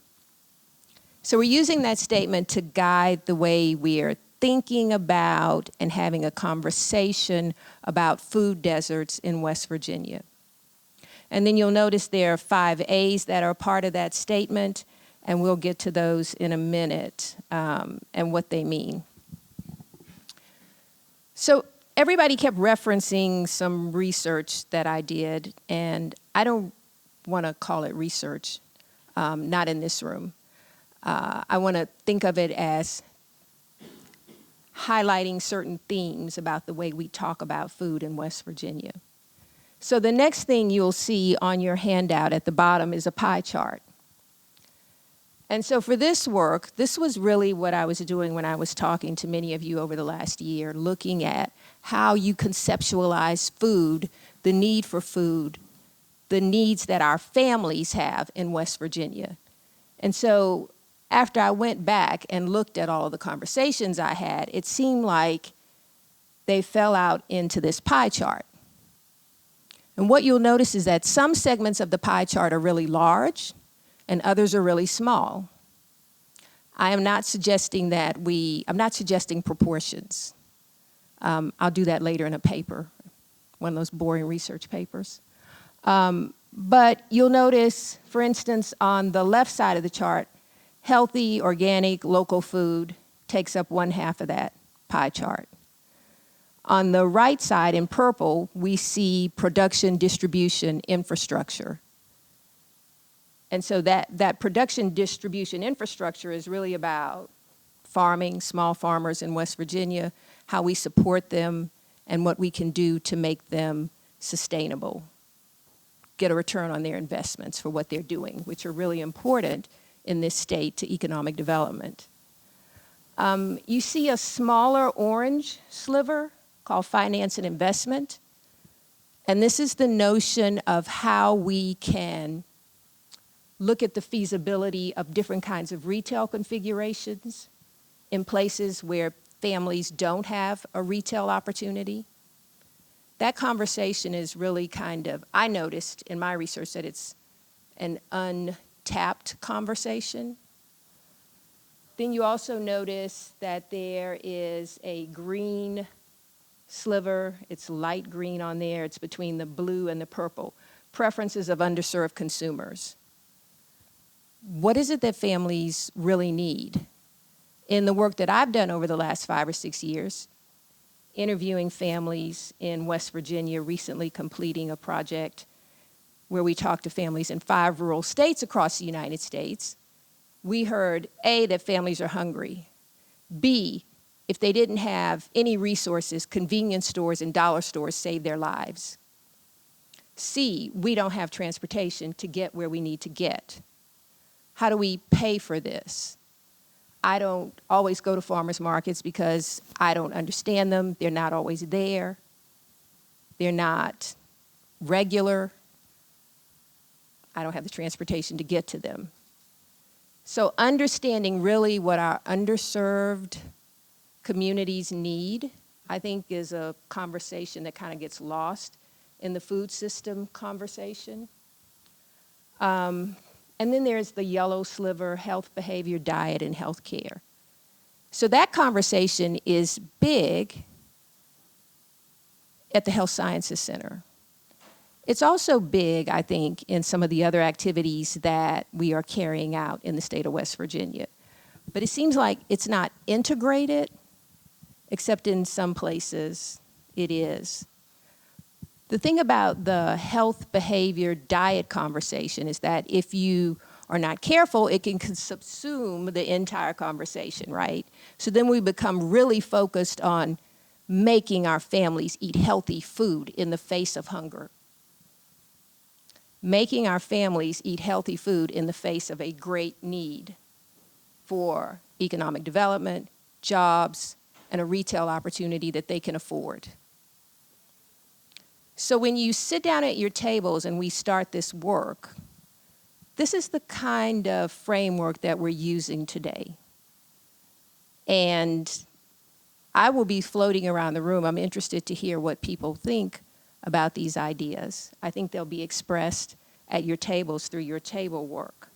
So we're using that statement to guide the way we are thinking about and having a conversation about food deserts in West Virginia. And then you'll notice there are 5 A's that are part of that statement, and we'll get to those in a minute and what they mean. So everybody kept referencing some research that I did, and I don't want to call it research, not in this room. I want to think of it as highlighting certain themes about the way we talk about food in West Virginia. So the next thing you'll see on your handout at the bottom is a pie chart. And so for this work, this was really what I was doing when I was talking to many of you over the last year, looking at how you conceptualize food, the need for food, the needs that our families have in West Virginia. And so after I went back and looked at all of the conversations I had, it seemed like they fell out into this pie chart. And what you'll notice is that some segments of the pie chart are really large and others are really small. I am not suggesting that I'm not suggesting proportions. I'll do that later in a paper, one of those boring research papers. But you'll notice, for instance, on the left side of the chart, healthy, organic, local food takes up 1/2 of that pie chart. On the right side, in purple, we see production, distribution, infrastructure. And so that production distribution infrastructure is really about farming, small farmers in West Virginia, how we support them, and what we can do to make them sustainable, get a return on their investments for what they're doing, which are really important in this state to economic development. You see a smaller orange sliver called finance and investment. And this is the notion of how we can look at the feasibility of different kinds of retail configurations in places where families don't have a retail opportunity. That conversation is really kind of, I noticed in my research that it's an untapped conversation. Then you also notice that there is a green sliver. It's light green on there. It's between the blue and the purple. Preferences of underserved consumers. What is it that families really need? In the work that I've done over the last 5 or 6 years, interviewing families in West Virginia, recently completing a project where we talked to families in 5 rural states across the United States, we heard, A, that families are hungry. B, if they didn't have any resources, convenience stores and dollar stores saved their lives. C, we don't have transportation to get where we need to get. How do we pay for this? I don't always go to farmers markets because I don't understand them. They're not always there. They're not regular. I don't have the transportation to get to them. So understanding really what our underserved communities need, I think, is a conversation that kind of gets lost in the food system conversation. And then there's the yellow sliver, health, behavior, diet, and health care. So that conversation is big at the Health Sciences Center. It's also big, I think, in some of the other activities that we are carrying out in the state of West Virginia. But it seems like it's not integrated, except in some places it is. The thing about the health, behavior, diet conversation is that if you are not careful, it can subsume the entire conversation, right? So then we become really focused on making our families eat healthy food in the face of hunger. Making our families eat healthy food in the face of a great need for economic development, jobs, and a retail opportunity that they can afford. So when you sit down at your tables and we start this work, this is the kind of framework that we're using today. And I will be floating around the room. I'm interested to hear what people think about these ideas. I think they'll be expressed at your tables through your table work.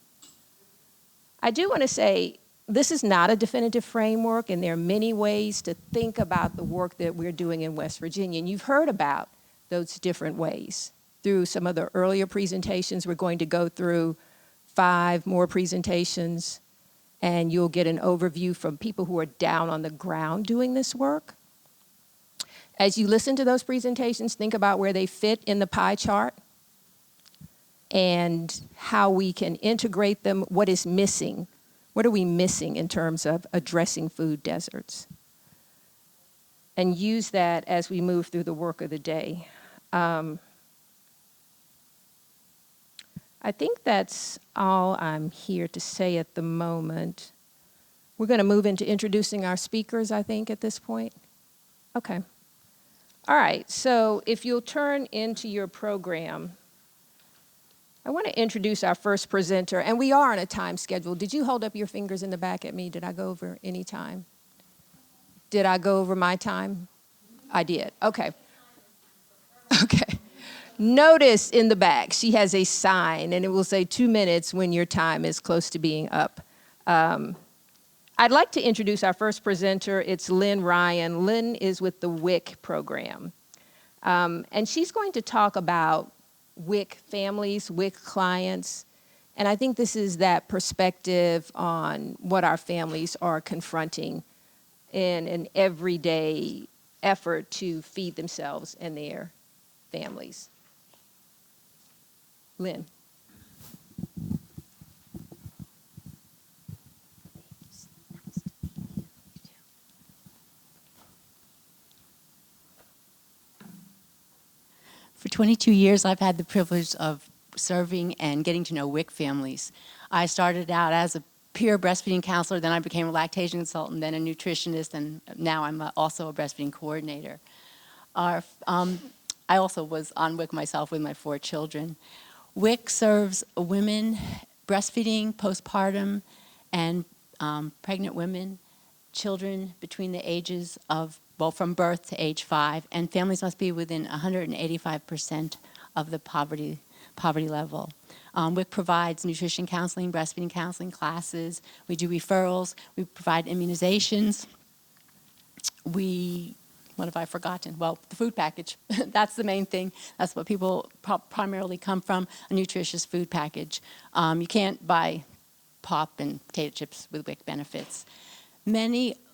I do want to say this is not a definitive framework, and there are many ways to think about the work that we're doing in West Virginia. And you've heard about those different ways through some of the earlier presentations. We're going to go through 5 more presentations, and you'll get an overview from people who are down on the ground doing this work. As you listen to those presentations, think about where they fit in the pie chart and how we can integrate them. What is missing? What are we missing in terms of addressing food deserts? And use that as we move through the work of the day. I think that's all I'm here to say at the moment. We're going to move into introducing our speakers, I think, at this point. Okay. All right, so if you'll turn into your program, I want to introduce our first presenter, and we are on a time schedule. Did you hold up your fingers in the back at me? Did I go over any time? Did I go over my time? I did. Okay. Okay. Notice in the back, she has a sign, and it will say 2 minutes when your time is close to being up. I'd like to introduce our first presenter. It's Lynn Ryan. Lynn is with the WIC program. And she's going to talk about WIC families, WIC clients. And I think this is that perspective on what our families are confronting in an everyday effort to feed themselves and their families. Lynn. For 22 years, I've had the privilege of serving and getting to know WIC families. I started out as a peer breastfeeding counselor, then I became a lactation consultant, then a nutritionist, and now I'm also a breastfeeding coordinator. I also was on WIC myself with my 4 children. WIC serves women breastfeeding, postpartum, and pregnant women, children between the ages of, well, from birth to age 5, and families must be within 185% of the poverty level. WIC provides nutrition counseling, breastfeeding counseling classes. We do referrals. We provide immunizations. What have I forgotten? Well, the food package. That's the main thing. That's what people primarily come from, a nutritious food package. You can't buy pop and potato chips with WIC benefits.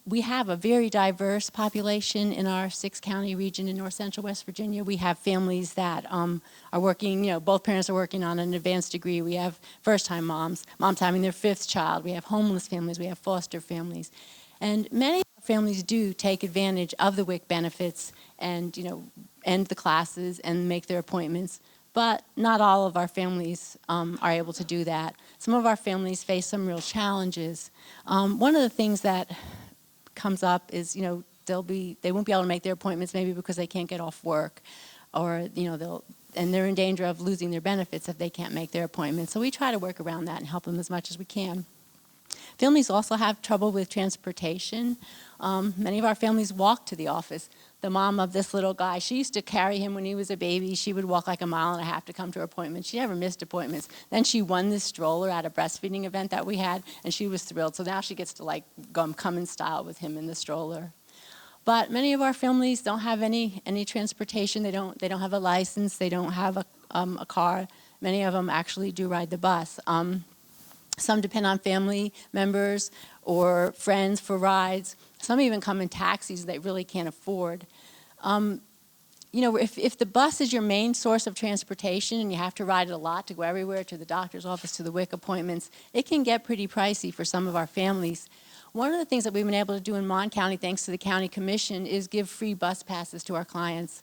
We have a very diverse population in our 6-county region in north central West Virginia. We have families that are working, both parents are working on an advanced degree. We have first-time moms having their 5th child. We have homeless families. We have foster families. And many families do take advantage of the WIC benefits and, end the classes and make their appointments. But not all of our families are able to do that. Some of our families face some real challenges. One of the things that comes up is, they won't be able to make their appointments maybe because they can't get off work, or they're in danger of losing their benefits if they can't make their appointments. So we try to work around that and help them as much as we can. Families also have trouble with transportation. Many of our families walk to the office. The mom of this little guy, she used to carry him when he was a baby. She would walk like 1.5 miles to come to her appointment. She never missed appointments. Then she won this stroller at a breastfeeding event that we had, and she was thrilled. So now she gets to come in style with him in the stroller. But many of our families don't have any transportation. They don't have a license. They don't have a car. Many of them actually do ride the bus. Some depend on family members or friends for rides. Some even come in taxis they really can't afford. If the bus is your main source of transportation and you have to ride it a lot to go everywhere, to the doctor's office, to the WIC appointments, it can get pretty pricey for some of our families. One of the things that we've been able to do in Mon County, thanks to the county commission, is give free bus passes to our clients.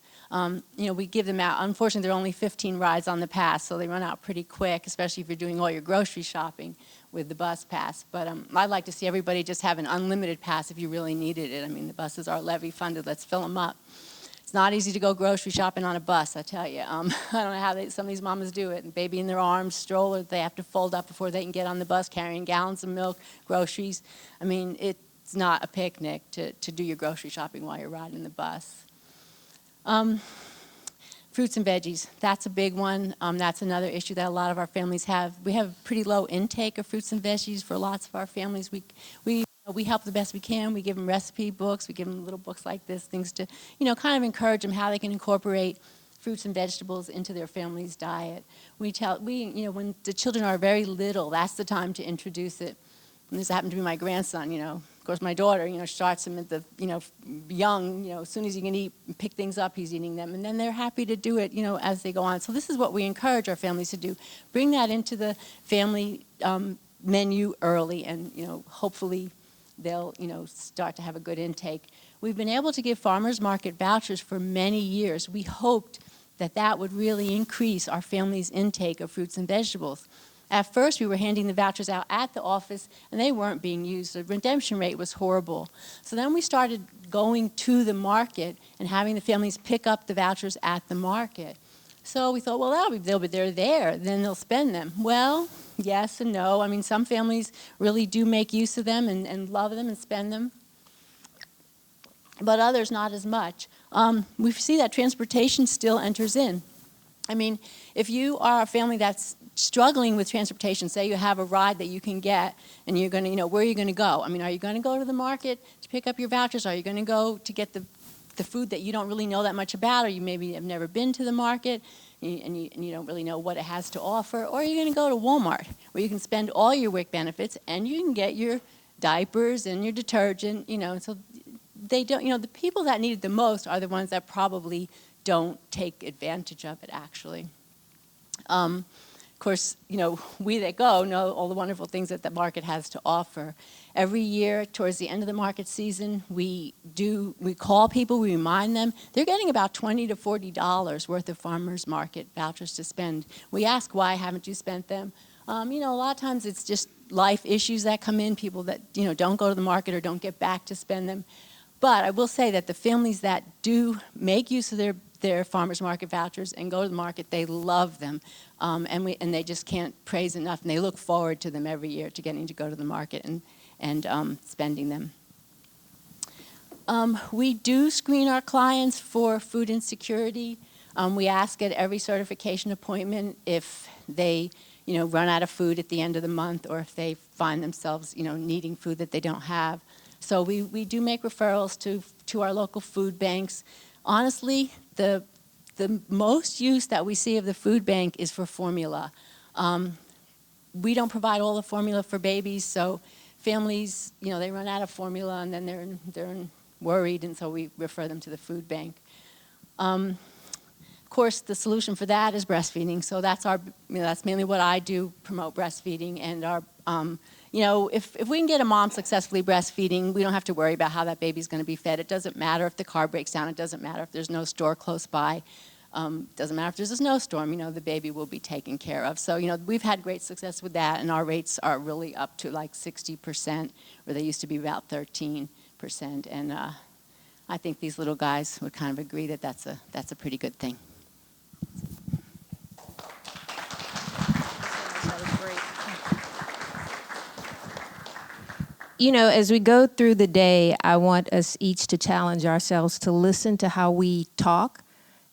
We give them out. Unfortunately, there are only 15 rides on the pass, so they run out pretty quick, especially if you're doing all your grocery shopping with the bus pass. But I'd like to see everybody just have an unlimited pass if you really needed it. I mean, the buses are levy funded. Let's fill them up. It's not easy to go grocery shopping on a bus, I tell you. I don't know how some of these mamas do it. And baby in their arms, stroller, they have to fold up before they can get on the bus, carrying gallons of milk, groceries. I mean, it's not a picnic to do your grocery shopping while you're riding the bus. Fruits and veggies, that's a big one. That's another issue that a lot of our families have. We have pretty low intake of fruits and veggies for lots of our families. We help the best we can. We give them recipe books. We give them little books like this, things to, kind of encourage them how they can incorporate fruits and vegetables into their family's diet. When the children are very little, that's the time to introduce it. And this happened to be my grandson, Of course, my daughter, starts him at the, young, as soon as he can eat, pick things up, he's eating them. And then they're happy to do it, as they go on. So this is what we encourage our families to do. Bring that into the family menu early, and, hopefully they'll, start to have a good intake. We've been able to give farmers market vouchers for many years. We hoped that would really increase our family's intake of fruits and vegetables. At first, we were handing the vouchers out at the office, and they weren't being used. The redemption rate was horrible. So then we started going to the market and having the families pick up the vouchers at the market. So we thought, well, they're there, then they'll spend them. Well, yes and no. I mean, some families really do make use of them and love them and spend them, but others not as much. We see that transportation still enters in. I mean, if you are a family that's struggling with transportation, say you have a ride that you can get and you're going to, where are you going to go? I mean, are you going to go to the market to pick up your vouchers? Are you going to go to get the food that you don't really know that much about, or you maybe have never been to the market and you don't really know what it has to offer? Or are you going to go to Walmart where you can spend all your WIC benefits and you can get your diapers and your detergent, so they don't, the people that need it the most are the ones that probably don't take advantage of it, actually. course, we that go know all the wonderful things that the market has to offer. Every year, towards the end of the market season, we call people, we remind them, they're getting about $20 to $40 worth of farmers market vouchers to spend. We ask, why haven't you spent them? A lot of times it's just life issues that come in, people that, don't go to the market or don't get back to spend them. But I will say that the families that do make use of their farmers market vouchers and go to the market, they love them. And they just can't praise enough. And they look forward to them every year, to getting to go to the market and spending them. We do screen our clients for food insecurity. We ask at every certification appointment if they run out of food at the end of the month, or if they find themselves needing food that they don't have. So we do make referrals to our local food banks. Honestly, the most use that we see of the food bank is for formula. We don't provide all the formula for babies, so families, they run out of formula and then they're worried, and so we refer them to the food bank. Of course, the solution for that is breastfeeding. So that's that's mainly what I do, promote breastfeeding. And if we can get a mom successfully breastfeeding, we don't have to worry about how that baby's going to be fed. It doesn't matter if the car breaks down. It doesn't matter if there's no store close by. It doesn't matter if there's a snowstorm. The baby will be taken care of. So we've had great success with that, and our rates are really up to like 60%, where they used to be about 13%. And I think these little guys would kind of agree that that's a pretty good thing. As we go through the day, I want us each to challenge ourselves to listen to how we talk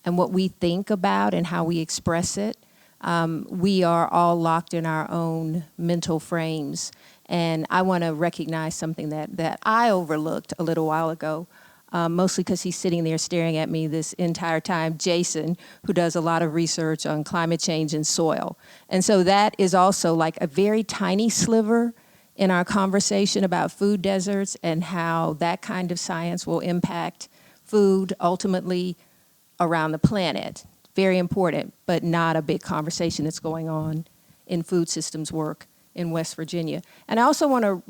and what we think about and how we express it. We are all locked in our own mental frames. And I want to recognize something that I overlooked a little while ago, mostly because he's sitting there staring at me this entire time, Jason, who does a lot of research on climate change and soil. And so that is also like a very tiny sliver in our conversation about food deserts and how that kind of science will impact food ultimately around the planet. Very important, but not a big conversation that's going on in food systems work in West Virginia. And I also want to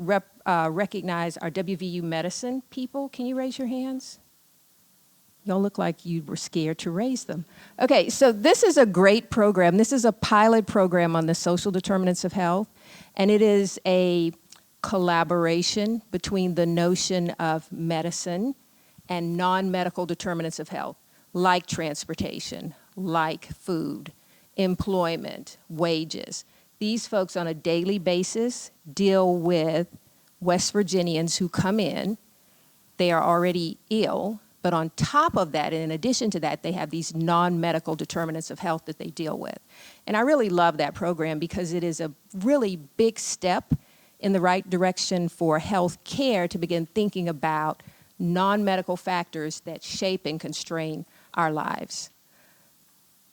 recognize our WVU medicine people. Can you raise your hands? Y'all look like you were scared to raise them. Okay, so this is a great program. This is a pilot program on the social determinants of health, and it is a collaboration between the notion of medicine and non-medical determinants of health, like transportation, like food, employment, wages. These folks on a daily basis deal with West Virginians who come in. They are already ill, but on top of that, and in addition to that, they have these non-medical determinants of health that they deal with. And I really love that program because it is a really big step in the right direction for health care to begin thinking about non-medical factors that shape and constrain our lives.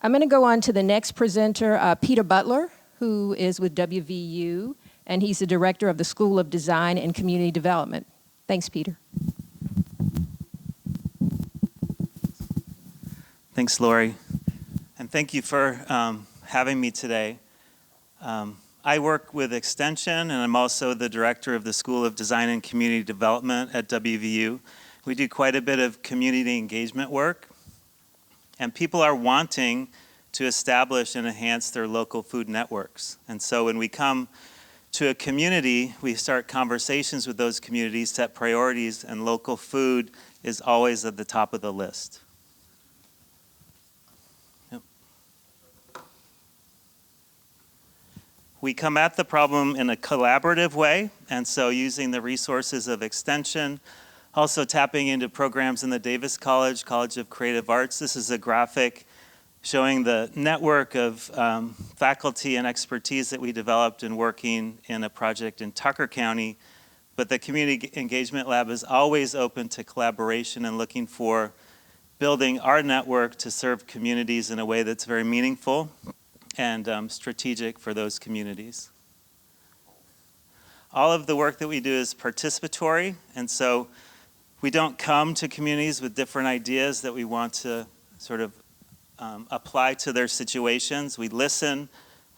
I'm going to go on to the next presenter, Peter Butler, who is with WVU, and he's the director of the School of Design and Community Development. Thanks, Peter. Thanks, Lori. And thank you for having me today. I work with Extension, and I'm also the director of the School of Design and Community Development at WVU. We do quite a bit of community engagement work, and people are wanting to establish and enhance their local food networks. And so when we come to a community, we start conversations with those communities, set priorities, and local food is always at the top of the list. We come at the problem in a collaborative way, and so using the resources of Extension, also tapping into programs in the Davis College of Creative Arts. This is a graphic showing the network of faculty and expertise that we developed in working in a project in Tucker County. But the Community Engagement Lab is always open to collaboration and looking for building our network to serve communities in a way that's very meaningful and strategic for those communities. All of the work that we do is participatory, and so we don't come to communities with different ideas that we want to sort of apply to their situations. We listen,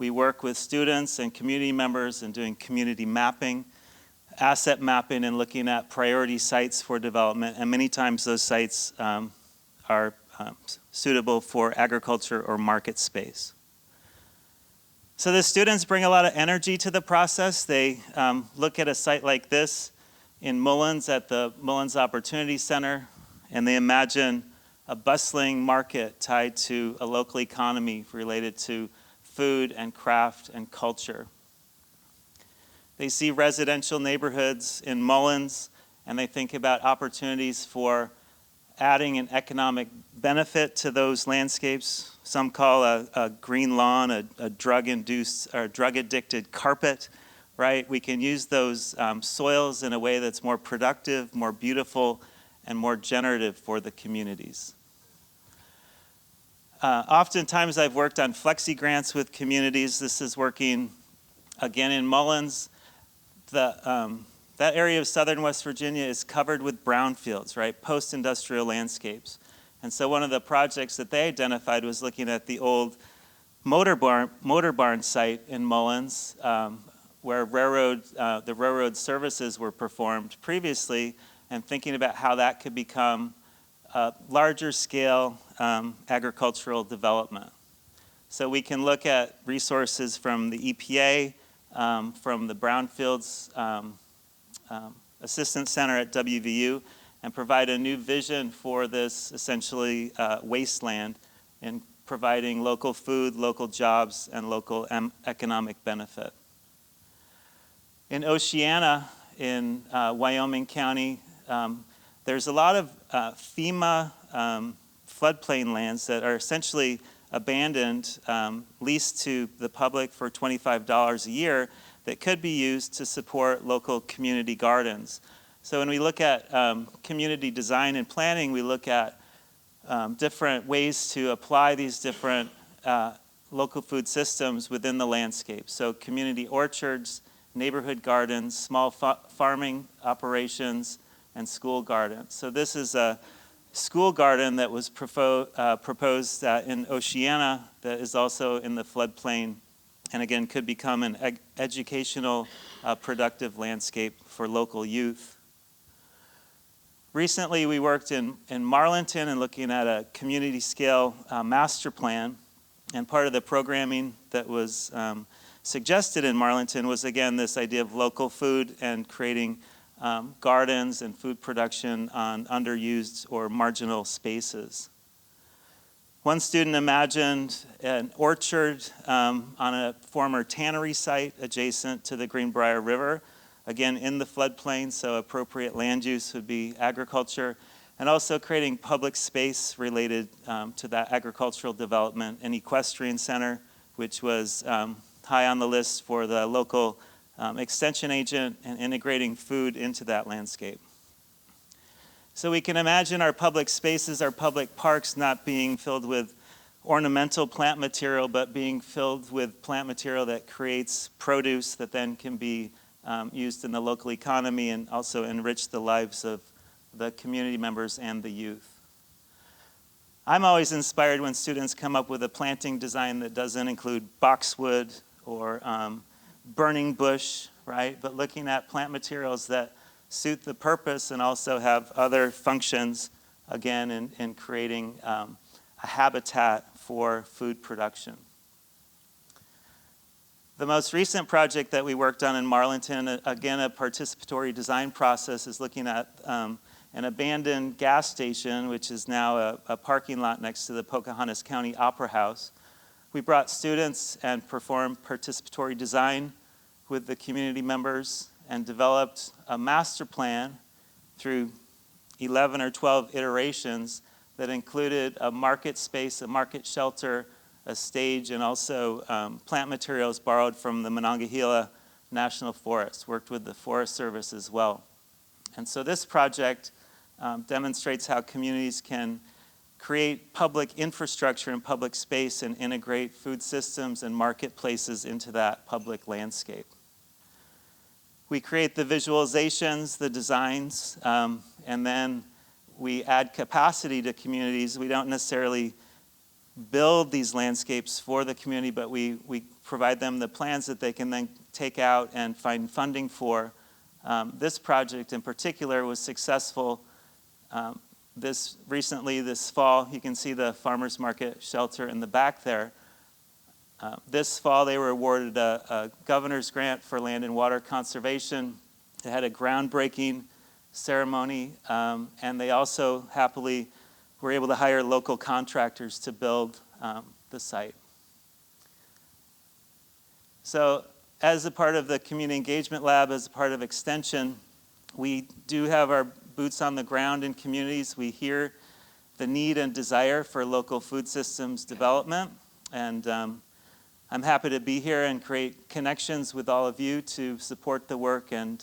We work with students and community members in doing community mapping, asset mapping, and looking at priority sites for development. And many times those sites are suitable for agriculture or market space. So the students bring a lot of energy to the process. They look at a site like this in Mullins at the Mullins Opportunity Center, and they imagine a bustling market tied to a local economy related to food and craft and culture. They see residential neighborhoods in Mullins, and they think about opportunities for adding an economic benefit to those landscapes. Some call a green lawn a drug-induced or drug-addicted carpet, right? We can use those soils in a way that's more productive, more beautiful, and more generative for the communities. Oftentimes I've worked on flexi grants with communities. This is working again in Mullins. That area of southern West Virginia is covered with brownfields, right? Post-industrial landscapes. And so one of the projects that they identified was looking at the old motor barn site in Mullins, where the railroad services were performed previously, and thinking about how that could become a larger scale agricultural development. So we can look at resources from the EPA, from the Brownfields Assistance Center at WVU, and provide a new vision for this essentially wasteland in providing local food, local jobs, and local economic benefit. In Oceana, in Wyoming County, there's a lot of FEMA floodplain lands that are essentially abandoned, leased to the public for $25 a year, that could be used to support local community gardens. So when we look at community design and planning, we look at different ways to apply these different local food systems within the landscape. So community orchards, neighborhood gardens, small farming operations, and school gardens. So this is a school garden that was proposed in Oceana that is also in the floodplain, and again could become an educational, productive landscape for local youth. Recently we worked in Marlinton and looking at a community scale master plan, and part of the programming that was suggested in Marlinton was again this idea of local food and creating gardens and food production on underused or marginal spaces. One student imagined an orchard on a former tannery site adjacent to the Greenbrier River, again in the floodplain, so appropriate land use would be agriculture, and also creating public space related to that agricultural development, an equestrian center, which was high on the list for the local extension agent, and integrating food into that landscape. So we can imagine our public spaces, our public parks not being filled with ornamental plant material, but being filled with plant material that creates produce that then can be used in the local economy and also enrich the lives of the community members and the youth. I'm always inspired when students come up with a planting design that doesn't include boxwood or burning bush, right? But looking at plant materials that suit the purpose and also have other functions, again, in creating a habitat for food production. The most recent project that we worked on in Marlinton, again, a participatory design process, is looking at an abandoned gas station, which is now a parking lot next to the Pocahontas County Opera House. We brought students and performed participatory design with the community members and developed a master plan through 11 or 12 iterations that included a market space, a market shelter, a stage, and also plant materials borrowed from the Monongahela National Forest. Worked with the Forest Service as well. And so this project demonstrates how communities can create public infrastructure and public space and integrate food systems and marketplaces into that public landscape. We create the visualizations, the designs, and then we add capacity to communities. We don't necessarily build these landscapes for the community, but we provide them the plans that they can then take out and find funding for. This project in particular was successful this fall. You can see the farmers market shelter in the back there. This fall they were awarded a governor's grant for land and water conservation. They had a groundbreaking ceremony, and they also happily were able to hire local contractors to build the site. So as a part of the Community Engagement Lab, as a part of Extension, we do have our boots on the ground in communities. We hear the need and desire for local food systems development, and I'm happy to be here and create connections with all of you to support the work and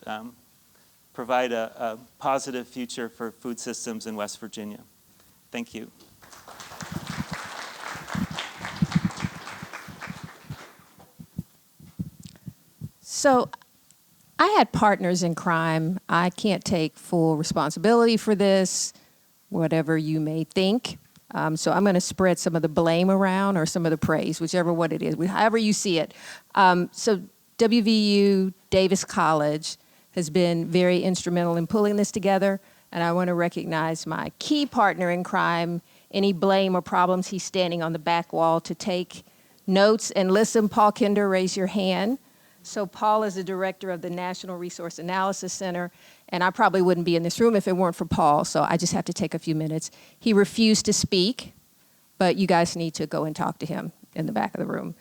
provide a positive future for food systems in West Virginia. Thank you. So I had partners in crime. I can't take full responsibility for this, whatever you may think. So I'm going to spread some of the blame around or some of the praise, whichever one it is, however you see it. So WVU Davis College has been very instrumental in pulling this together, and I want to recognize my key partner in crime. Any blame or problems, he's standing on the back wall to take notes and listen. Paul Kinder, raise your hand. So Paul is the director of the National Resource Analysis Center, and I probably wouldn't be in this room if it weren't for Paul, so I just have to take a few minutes. He refused to speak, but you guys need to go and talk to him in the back of the room.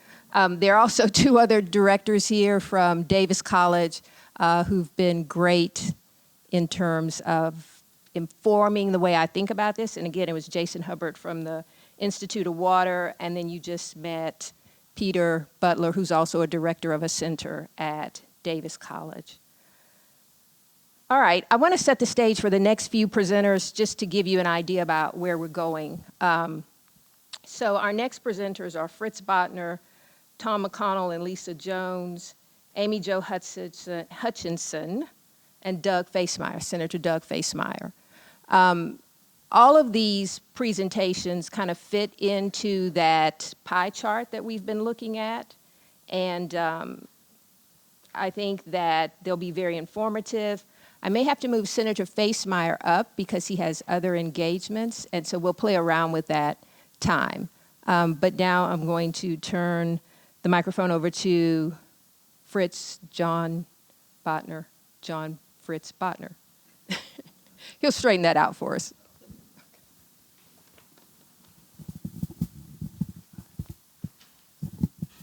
There are also two other directors here from Davis College who've been great in terms of informing the way I think about this. And again, it was Jason Hubbard from the Institute of Water, and then you just met Peter Butler, who's also a director of a center at Davis College. All right, I want to set the stage for the next few presenters just to give you an idea about where we're going. So our next presenters are Fritz Botner, Tom McConnell and Lisa Jones, Amy Jo Hutchinson, and Doug Facemeyer, Senator Doug Facemeyer. All of these presentations kind of fit into that pie chart that we've been looking at, and I think that they'll be very informative. I may have to move Senator Facemeyer up because he has other engagements, and so we'll play around with that time. But now I'm going to turn the microphone over to Fritz John Fritz Botner. He'll straighten that out for us.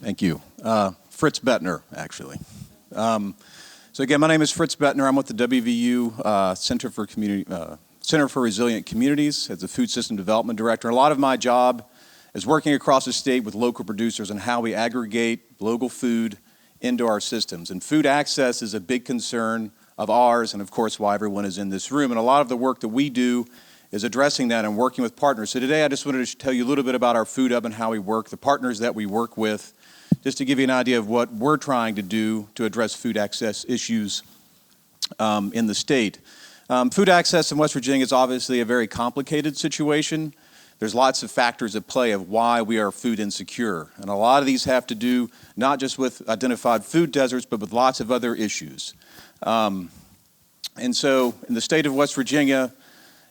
Thank you. Fritz Bettner, actually. So again, my name is Fritz Bettner. I'm with the WVU Center for Resilient Communities as the Food System Development Director. And a lot of my job is working across the state with local producers on how we aggregate local food into our systems. And food access is a big concern of ours, and of course why everyone is in this room. And a lot of the work that we do is addressing that and working with partners. So today I just wanted to tell you a little bit about our Food Hub and how we work, the partners that we work with, just to give you an idea of what we're trying to do to address food access issues in the state. Food access in West Virginia is obviously a very complicated situation. There's lots of factors at play of why we are food insecure. And a lot of these have to do not just with identified food deserts, but with lots of other issues. And so in the state of West Virginia,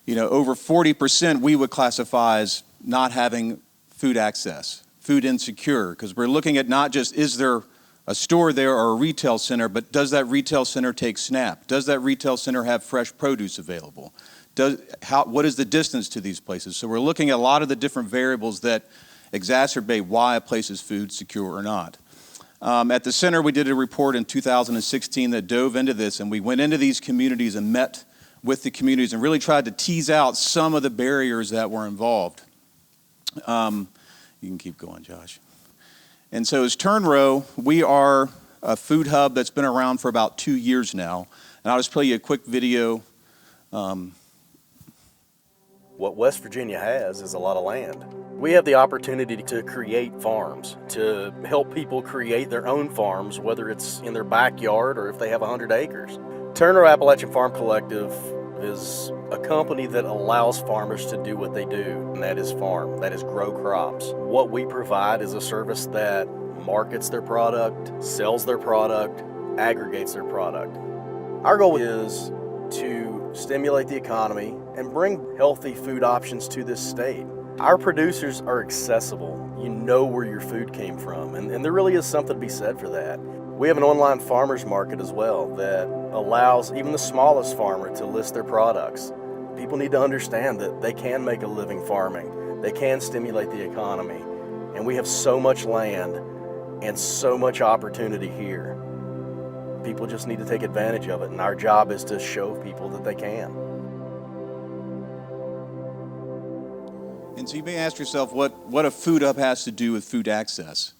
over 40% we would classify as not having food access, food insecure, because we're looking at not just is there a store there or a retail center, but does that retail center take SNAP? Does that retail center have fresh produce available? What is the distance to these places? So we're looking at a lot of the different variables that exacerbate why a place is food secure or not. At the center, we did a report in 2016 that dove into this, and we went into these communities and met with the communities and really tried to tease out some of the barriers that were involved. You can keep going, Josh. And so as Turn Row, we are a food hub that's been around for about 2 years now. And I'll just play you a quick video. What West Virginia has is a lot of land. We have the opportunity to create farms, to help people create their own farms, whether it's in their backyard or if they have 100 acres. Turner Appalachian Farm Collective is a company that allows farmers to do what they do, and that is farm, that is grow crops. What we provide is a service that markets their product, sells their product, aggregates their product. Our goal is to stimulate the economy and bring healthy food options to this state. Our producers are accessible. You know where your food came from, and there really is something to be said for that. We have an online farmers market as well that allows even the smallest farmer to list their products. People need to understand that they can make a living farming. They can stimulate the economy. And we have so much land and so much opportunity here. People just need to take advantage of it, and our job is to show people that they can. And so you may ask yourself what a food hub has to do with food access.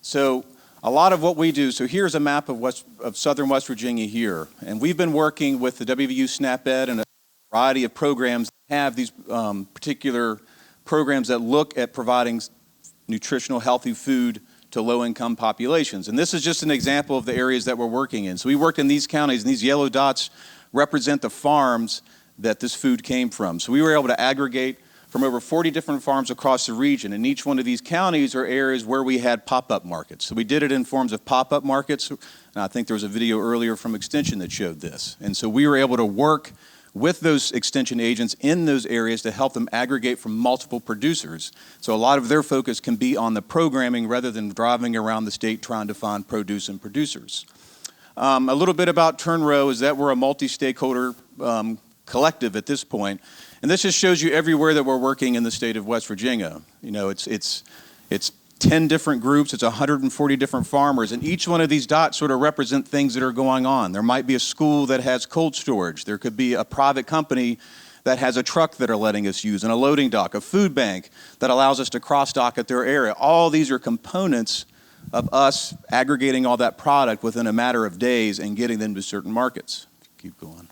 So a lot of what we do, so here's a map of southern West Virginia here, and we've been working with the WVU SNAP-Ed and a variety of programs that have these particular programs that look at providing nutritional, healthy food to low-income populations. And this is just an example of the areas that we're working in. So we worked in these counties, and these yellow dots represent the farms that this food came from. So we were able to aggregate from over 40 different farms across the region. And each one of these counties are areas where we had pop-up markets. So we did it in forms of pop-up markets. And I think there was a video earlier from Extension that showed this. And so we were able to work with those Extension agents in those areas to help them aggregate from multiple producers. So a lot of their focus can be on the programming rather than driving around the state trying to find produce and producers. A little bit about Turn Row is that we're a multi-stakeholder collective at this point. And this just shows you everywhere that we're working in the state of West Virginia. You know, it's 10 different groups, it's 140 different farmers, and each one of these dots sort of represent things that are going on. There might be a school that has cold storage. There could be a private company that has a truck that are letting us use, and a loading dock, a food bank that allows us to cross-dock at their area. All these are components of us aggregating all that product within a matter of days and getting them to certain markets. Keep going.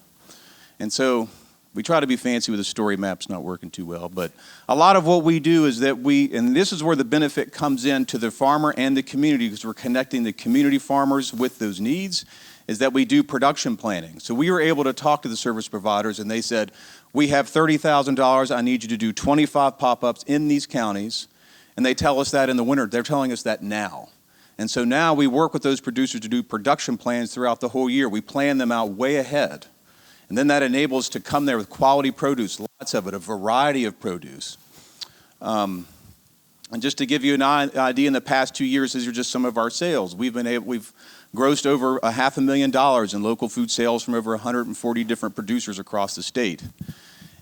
And so we try to be fancy with the story maps, not working too well, but a lot of what we do is that and this is where the benefit comes in to the farmer and the community, because we're connecting the community farmers with those needs, is that we do production planning. So we were able to talk to the service providers, and they said, we have $30,000, I need you to do 25 pop-ups in these counties, and they tell us that in the winter. They're telling us that now. And so now we work with those producers to do production plans throughout the whole year. We plan them out way ahead. And then that enables us to come there with quality produce, lots of it, a variety of produce. And just to give you an idea, in the past 2 years, these are just some of our sales. We've grossed over $500,000 in local food sales from over 140 different producers across the state.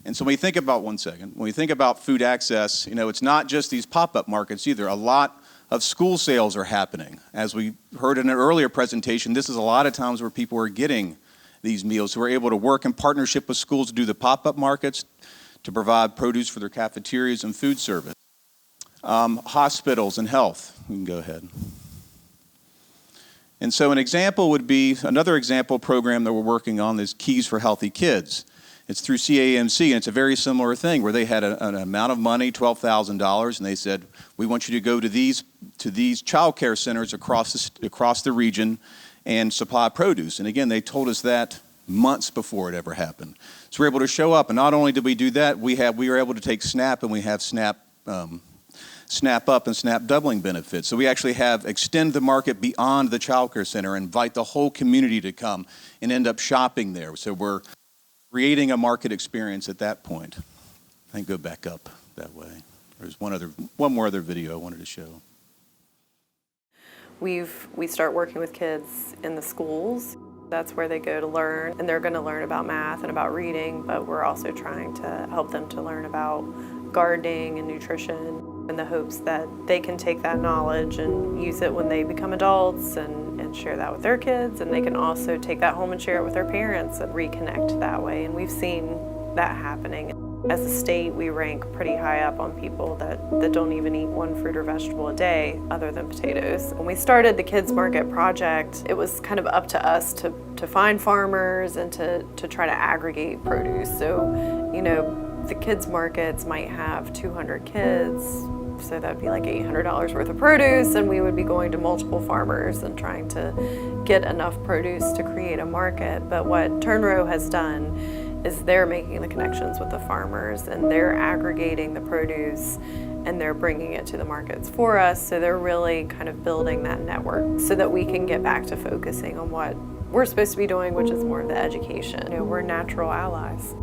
And so when you think about, when you think about food access, you know, it's not just these pop-up markets either. A lot of school sales are happening. As we heard in an earlier presentation, this is a lot of times where people are getting these meals. So we're able to work in partnership with schools to do the pop-up markets, to provide produce for their cafeterias and food service. Hospitals and health. You can go ahead. And so an example would be, another example program that we're working on is Keys for Healthy Kids. It's through CAMC, and it's a very similar thing where they had an amount of money, $12,000, and they said, we want you to go to these child care centers across the region and supply produce. And again, they told us that months before it ever happened. So we're able to show up, and not only did we do that, we were able to take SNAP, and we have SNAP Up and SNAP doubling benefits. So we actually have extend the market beyond the child care center, invite the whole community to come and end up shopping there. So we're creating a market experience at that point. I think go back up that way. There's one more other video I wanted to show. We start working with kids in the schools. That's where they go to learn, and they're going to learn about math and about reading, but we're also trying to help them to learn about gardening and nutrition in the hopes that they can take that knowledge and use it when they become adults and share that with their kids, and they can also take that home and share it with their parents and reconnect that way, and we've seen that happening. As a state, we rank pretty high up on people that don't even eat one fruit or vegetable a day other than potatoes. When we started the Kids Market project, it was kind of up to us to find farmers and to try to aggregate produce. So, you know, the kids markets might have 200 kids, so that'd be like $800 worth of produce, and we would be going to multiple farmers and trying to get enough produce to create a market. But what Turn Row has done is they're making the connections with the farmers, and they're aggregating the produce, and they're bringing it to the markets for us. So they're really kind of building that network so that we can get back to focusing on what we're supposed to be doing, which is more of the education. You know, we're natural allies.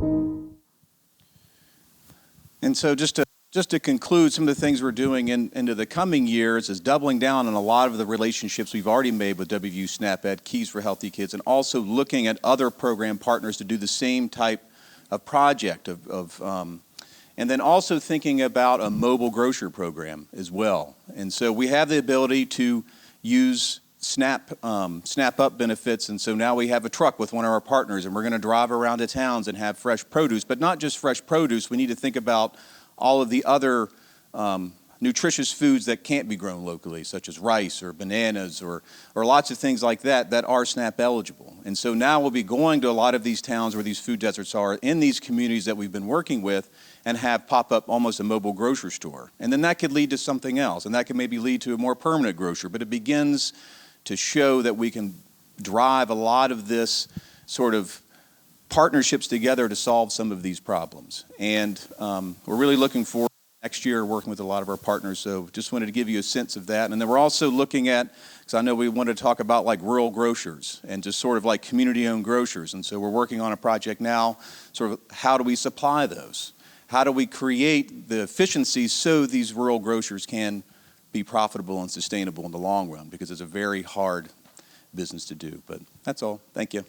And so just to conclude, some of the things we're doing into the coming years is doubling down on a lot of the relationships we've already made with WVU SNAP Ed, Keys for Healthy Kids, and also looking at other program partners to do the same type of project and then also thinking about a mobile grocer program as well. And so we have the ability to use SNAP Up benefits, and so now we have a truck with one of our partners, and we're going to drive around to towns and have fresh produce. But not just fresh produce, we need to think about all of the other nutritious foods that can't be grown locally, such as rice or bananas or lots of things like that that are SNAP eligible. And so now we'll be going to a lot of these towns where these food deserts are in these communities that we've been working with and have pop up almost a mobile grocery store. And then that could lead to something else, and that could maybe lead to a more permanent grocer. But it begins to show that we can drive a lot of this sort of partnerships together to solve some of these problems. And we're really looking forward to next year working with a lot of our partners. So just wanted to give you a sense of that. And then we're also looking at, because I know we wanted to talk about like rural grocers and just sort of like community-owned grocers. And so we're working on a project now, sort of how do we supply those? How do we create the efficiencies so these rural grocers can be profitable and sustainable in the long run? Because it's a very hard business to do. But that's all. Thank you.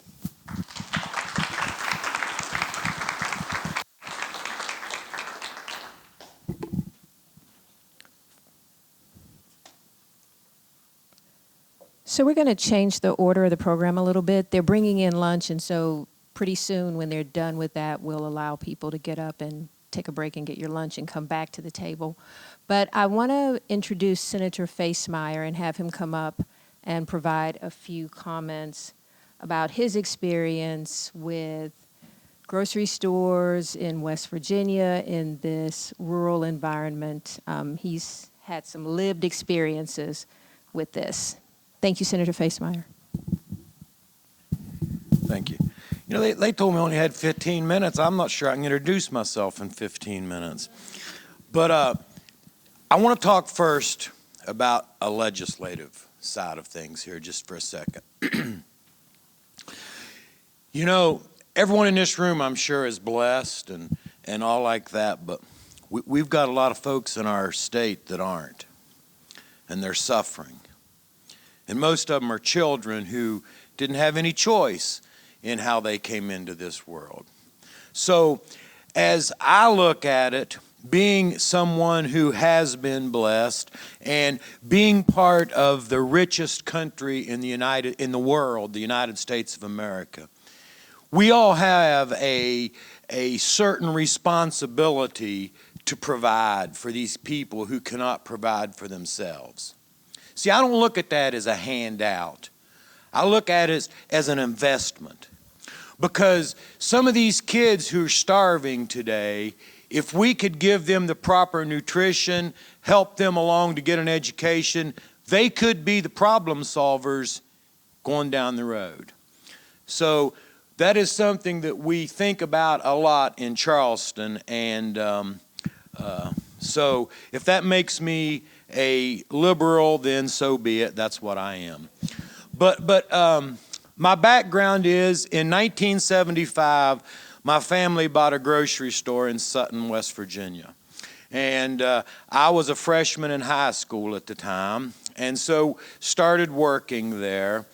So we're going to change the order of the program a little bit. They're bringing in lunch, and so pretty soon when they're done with that, we'll allow people to get up and take a break and get your lunch and come back to the table. But I want to introduce Senator Facemeyer and have him come up and provide a few comments about his experience with grocery stores in West Virginia in this rural environment. He's had some lived experiences with this. Thank you, Senator Facemeyer. Thank you. You know, they told me I only had 15 minutes. I'm not sure I can introduce myself in 15 minutes. But I want to talk first about a legislative side of things here just for a second. You know, everyone in this room, I'm sure, is blessed and all like that, but we've got a lot of folks in our state that aren't, and they're suffering. And most of them are children who didn't have any choice in how they came into this world. So as I look at it, being someone who has been blessed and being part of the richest country in the world, the United States of America, we all have a certain responsibility to provide for these people who cannot provide for themselves. See, I don't look at that as a handout. I look at it as an investment. Because some of these kids who are starving today, if we could give them the proper nutrition, help them along to get an education, they could be the problem solvers going down the road. So that is something that we think about a lot in Charleston. And so if that makes me a liberal, then so be it. That's what I am. But my background is in 1975, my family bought a grocery store in Sutton, West Virginia. And I was a freshman in high school at the time, and so started working there.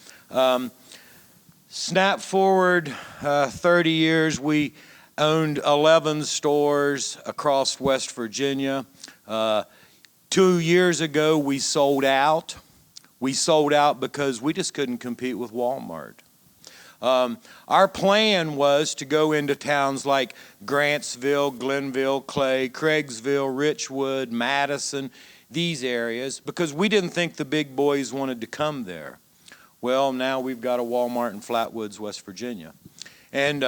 Snap forward 30 years, we owned 11 stores across West Virginia. 2 years ago, we sold out. We sold out because we just couldn't compete with Walmart. Our plan was to go into towns like Grantsville, Glenville, Clay, Craigsville, Richwood, Madison, these areas, because we didn't think the big boys wanted to come there. Well, now we've got a Walmart in Flatwoods, West Virginia. And,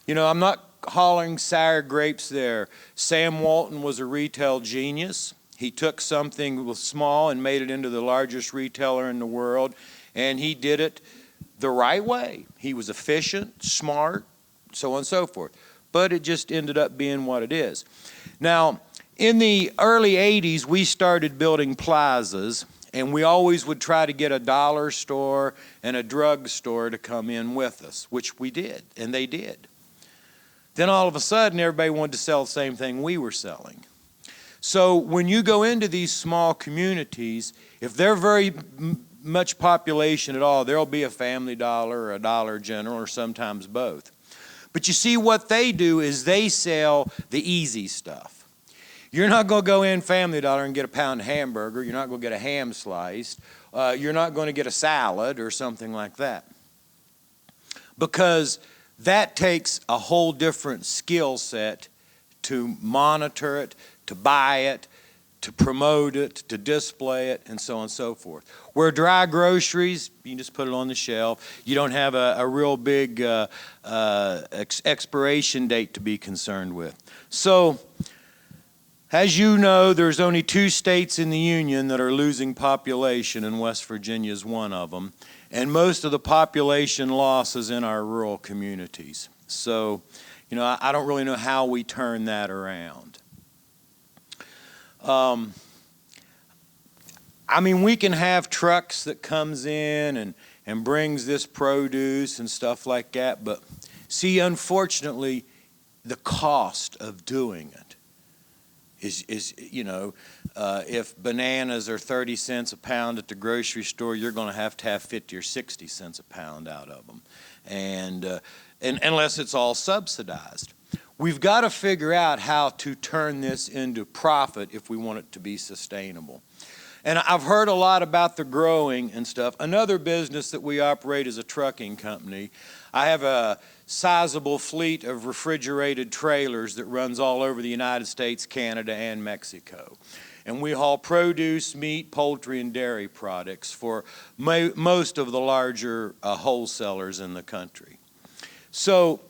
you know, I'm not hollering sour grapes there. Sam Walton was a retail genius. He took something that was small and made it into the largest retailer in the world, and he did it the right way. He was efficient, smart, so on and so forth. but it just ended up being what it is. Now, in the early 80s, we started building plazas, and we always would try to get a dollar store and a drug store to come in with us, which we did, and they did. Then all of a sudden, everybody wanted to sell the same thing we were selling. So when you go into these small communities, if they're very much population at all, there'll be a Family Dollar or a Dollar General or sometimes both. But you see, what they do is they sell the easy stuff. You're not going to go in Family Dollar and get a pound of hamburger. You're not going to get a ham sliced. You're not going to get a salad or something like that. Because that takes a whole different skill set to monitor it, to buy it, to promote it, to display it, and so on and so forth. Where dry groceries, you can just put it on the shelf. You don't have a real big expiration date to be concerned with. So, as you know, there's only 2 states in the Union that are losing population, and West Virginia is one of them. And most of the population loss is in our rural communities. So, you know, I don't really know how we turn that around. I mean, we can have trucks that comes in and brings this produce and stuff like that, but see, unfortunately, the cost of doing it is you know, if bananas are 30 cents a pound at the grocery store, you're going to have 50 or 60 cents a pound out of them, and unless it's all subsidized. We've got to figure out how to turn this into profit if we want it to be sustainable. And I've heard a lot about the growing and stuff. Another business that we operate is a trucking company. I have a sizable fleet of refrigerated trailers that runs all over the United States, Canada, and Mexico. And we haul produce, meat, poultry, and dairy products for most of the larger wholesalers in the country. So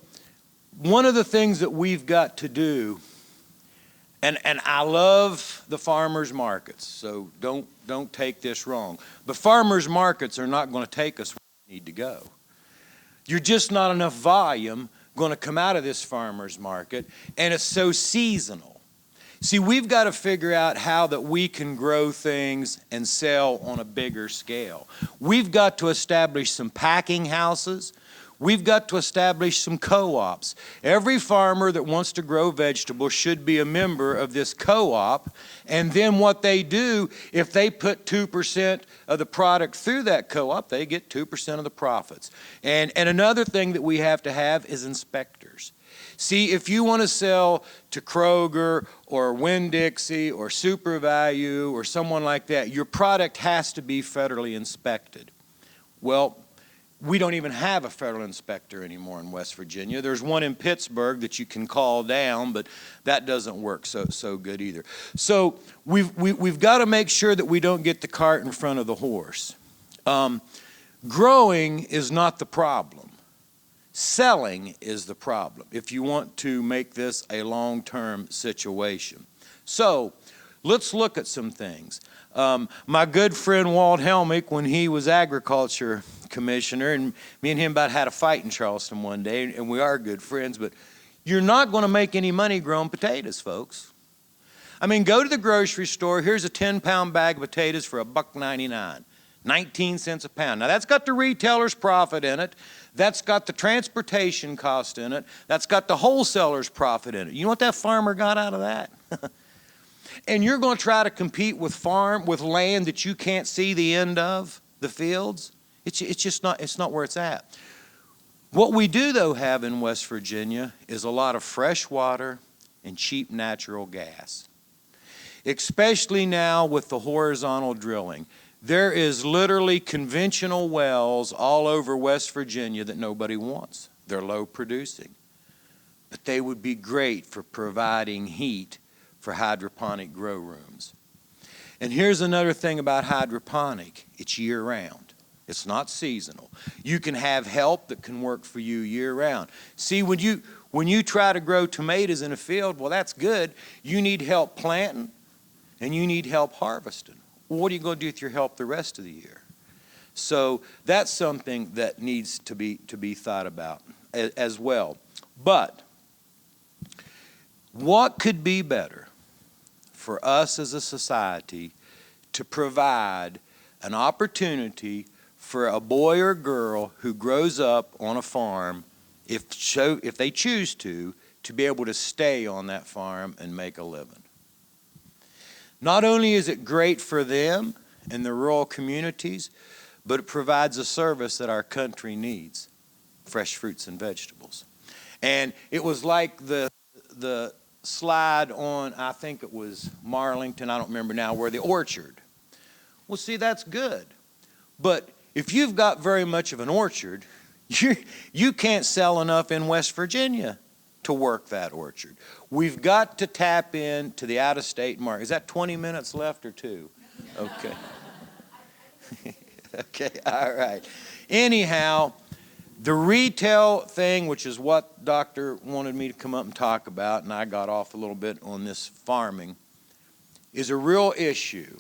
one of the things that we've got to do, and I love the farmers markets, so don't take this wrong, but farmers markets are not going to take us where we need to go. You're just not enough volume going to come out of this farmers market, and it's so seasonal. See, we've got to figure out how that we can grow things and sell on a bigger scale. We've got to establish some packing houses. We've got to establish some co-ops. Every farmer that wants to grow vegetables should be a member of this co-op. And then what they do, if they put 2% of the product through that co-op, they get 2% of the profits. And another thing that we have to have is inspectors. See, if you want to sell to Kroger or Winn-Dixie or Super Value or someone like that, your product has to be federally inspected. Well, we don't even have a federal inspector anymore in West Virginia. There's one in Pittsburgh that you can call down, but that doesn't work so good either. So we've got to make sure that we don't get the cart in front of the horse. Growing is not the problem. Selling is the problem if you want to make this a long-term situation. So let's look at some things. My good friend Walt Helmick, when he was agriculture commissioner, and me and him about had a fight in Charleston one day, and we are good friends, but you're not going to make any money growing potatoes, folks. I mean, go to the grocery store, here's a 10-pound bag of potatoes for $1.99, 19 cents a pound. Now that's got the retailer's profit in it, that's got the transportation cost in it, that's got the wholesaler's profit in it. You know what that farmer got out of that? And you're going to try to compete with land that you can't see the end of, the fields? It's just not, it's not where it's at. What we do, though, have in West Virginia is a lot of fresh water and cheap natural gas. Especially now with the horizontal drilling. There is literally conventional wells all over West Virginia that nobody wants. They're low producing. But they would be great for providing heat for hydroponic grow rooms. And here's another thing about hydroponic. It's year-round. It's not seasonal. You can have help that can work for you year-round. See, when you try to grow tomatoes in a field, well, that's good. You need help planting, and you need help harvesting. Well, what are you going to do with your help the rest of the year? So that's something that needs to be thought about as well. But What could be better for us as a society to provide an opportunity for a boy or girl who grows up on a farm, if they choose to be able to stay on that farm and make a living? Not only is it great for them and the rural communities, but it provides a service that our country needs, fresh fruits and vegetables. And it was like the slide on, I think it was Marlington, I don't remember now, where the orchard. Well, see, that's good. But if you've got very much of an orchard, you can't sell enough in West Virginia to work that orchard. We've got to tap into the out-of-state market. Is that 20 minutes left or 2? Okay. Okay, all right. Anyhow, the retail thing, which is what Doctor wanted me to come up and talk about, and I got off a little bit on this farming, is a real issue.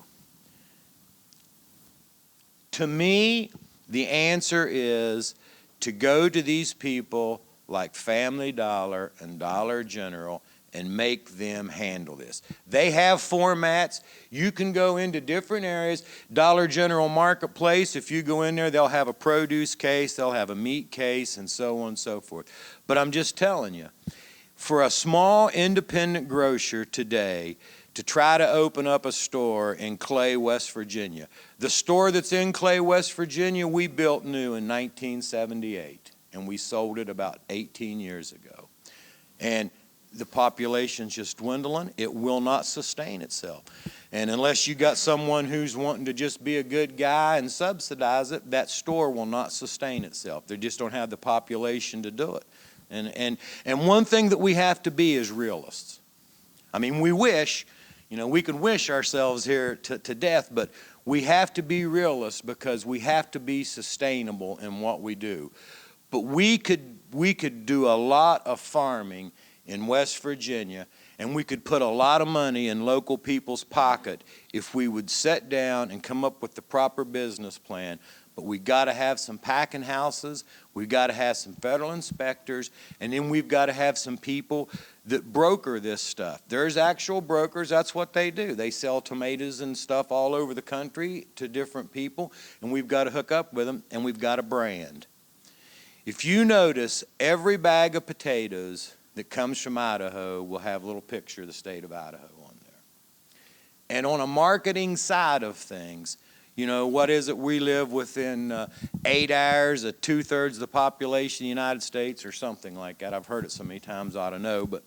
To me, the answer is to go to these people like Family Dollar and Dollar General and make them handle this. They have formats. You can go into different areas. Dollar General Marketplace, if you go in there, they'll have a produce case, they'll have a meat case, and so on and so forth. But I'm just telling you, for a small independent grocer today to try to open up a store in Clay, West Virginia, the store that's in Clay, West Virginia, we built new in 1978, and we sold it about 18 years ago. And the population's just dwindling. It will not sustain itself. And unless you got someone who's wanting to just be a good guy and subsidize it, that store will not sustain itself. They just don't have the population to do it. And one thing that we have to be is realists. I mean, we wish, we can wish ourselves here to death, but we have to be realists because we have to be sustainable in what we do. But we could do a lot of farming in West Virginia, and we could put a lot of money in local people's pocket if we would sit down and come up with the proper business plan. But we got to have some packing houses, we've got to have some federal inspectors, and then we've got to have some people that broker this stuff. There's actual brokers, that's what they do. They sell tomatoes and stuff all over the country to different people, and we've got to hook up with them, and we've got a brand. If you notice, every bag of potatoes that comes from Idaho will have a little picture of the state of Idaho on there. And on a marketing side of things, what is it? We live within 8 hours of 2/3 of the population of the United States or something like that. I've heard it so many times I ought to know, but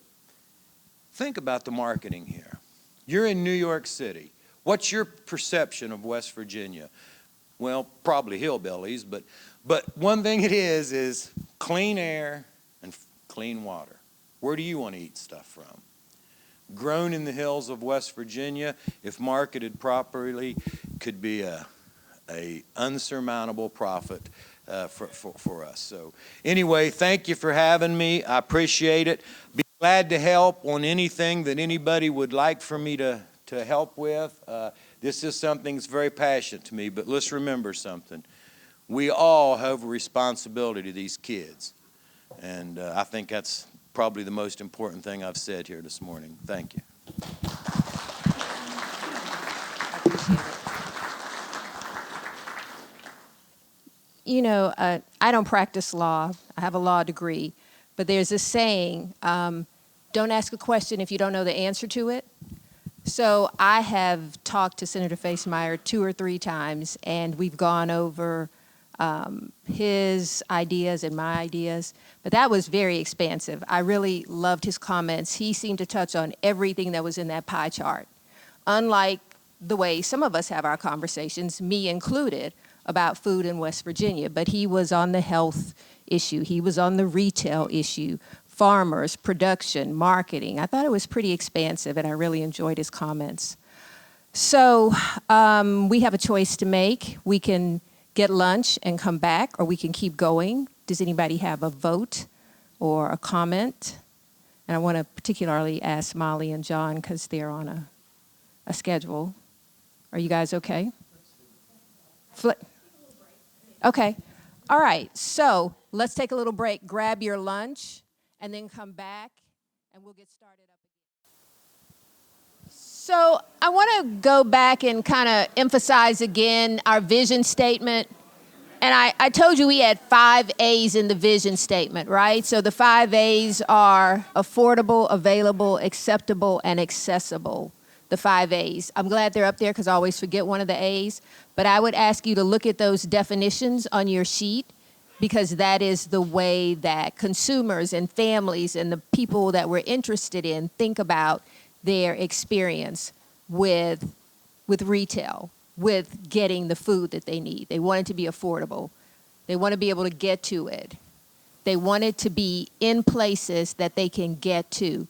think about the marketing here. You're in New York City. What's your perception of West Virginia? Well, probably hillbillies, but one thing it is clean air and clean water. Where do you want to eat stuff from? Grown in the hills of West Virginia, if marketed properly, could be a unsurmountable profit for us. So anyway, thank you for having me. I appreciate it. Be glad to help on anything that anybody would like for me to help with. This is something that's very passionate to me, but let's remember something. We all have a responsibility to these kids, and I think that's probably the most important thing I've said here this morning. Thank you. I appreciate it. I don't practice law. I have a law degree, but there's this saying, don't ask a question if you don't know the answer to it. So I have talked to Senator Facemeyer 2 or 3 times, and we've gone over his ideas and my ideas, but that was very expansive. I really loved his comments. He seemed to touch on everything that was in that pie chart, unlike the way some of us have our conversations, me included, about food in West Virginia. But he was on the health issue. He was on the retail issue, farmers, production, marketing. I thought it was pretty expansive, and I really enjoyed his comments. So we have a choice to make. We can get lunch and come back, or we can keep going. Does anybody have a vote or a comment? And I want to particularly ask Molly and John because they're on a schedule. Are you guys okay? Okay. All right. So let's take a little break, grab your lunch, and then come back, and we'll get started up again. So I want to go back and kind of emphasize again our vision statement. And I told you we had 5 A's in the vision statement, right? So the 5 A's are affordable, available, acceptable, and accessible. The 5 A's. I'm glad they're up there because I always forget one of the A's. But I would ask you to look at those definitions on your sheet because that is the way that consumers and families and the people that we're interested in think about their experience with retail, with getting the food that they need. They want it to be affordable. They want to be able to get to it. They want it to be in places that they can get to.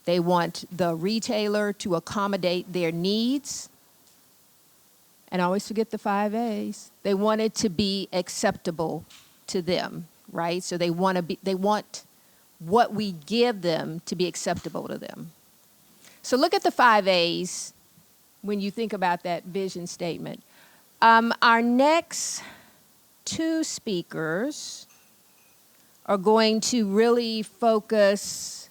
They want the retailer to accommodate their needs. And I always forget the 5 A's. They want it to be acceptable to them, right? So they want what we give them to be acceptable to them. So look at the 5 A's when you think about that vision statement. Our next 2 speakers are going to really focus,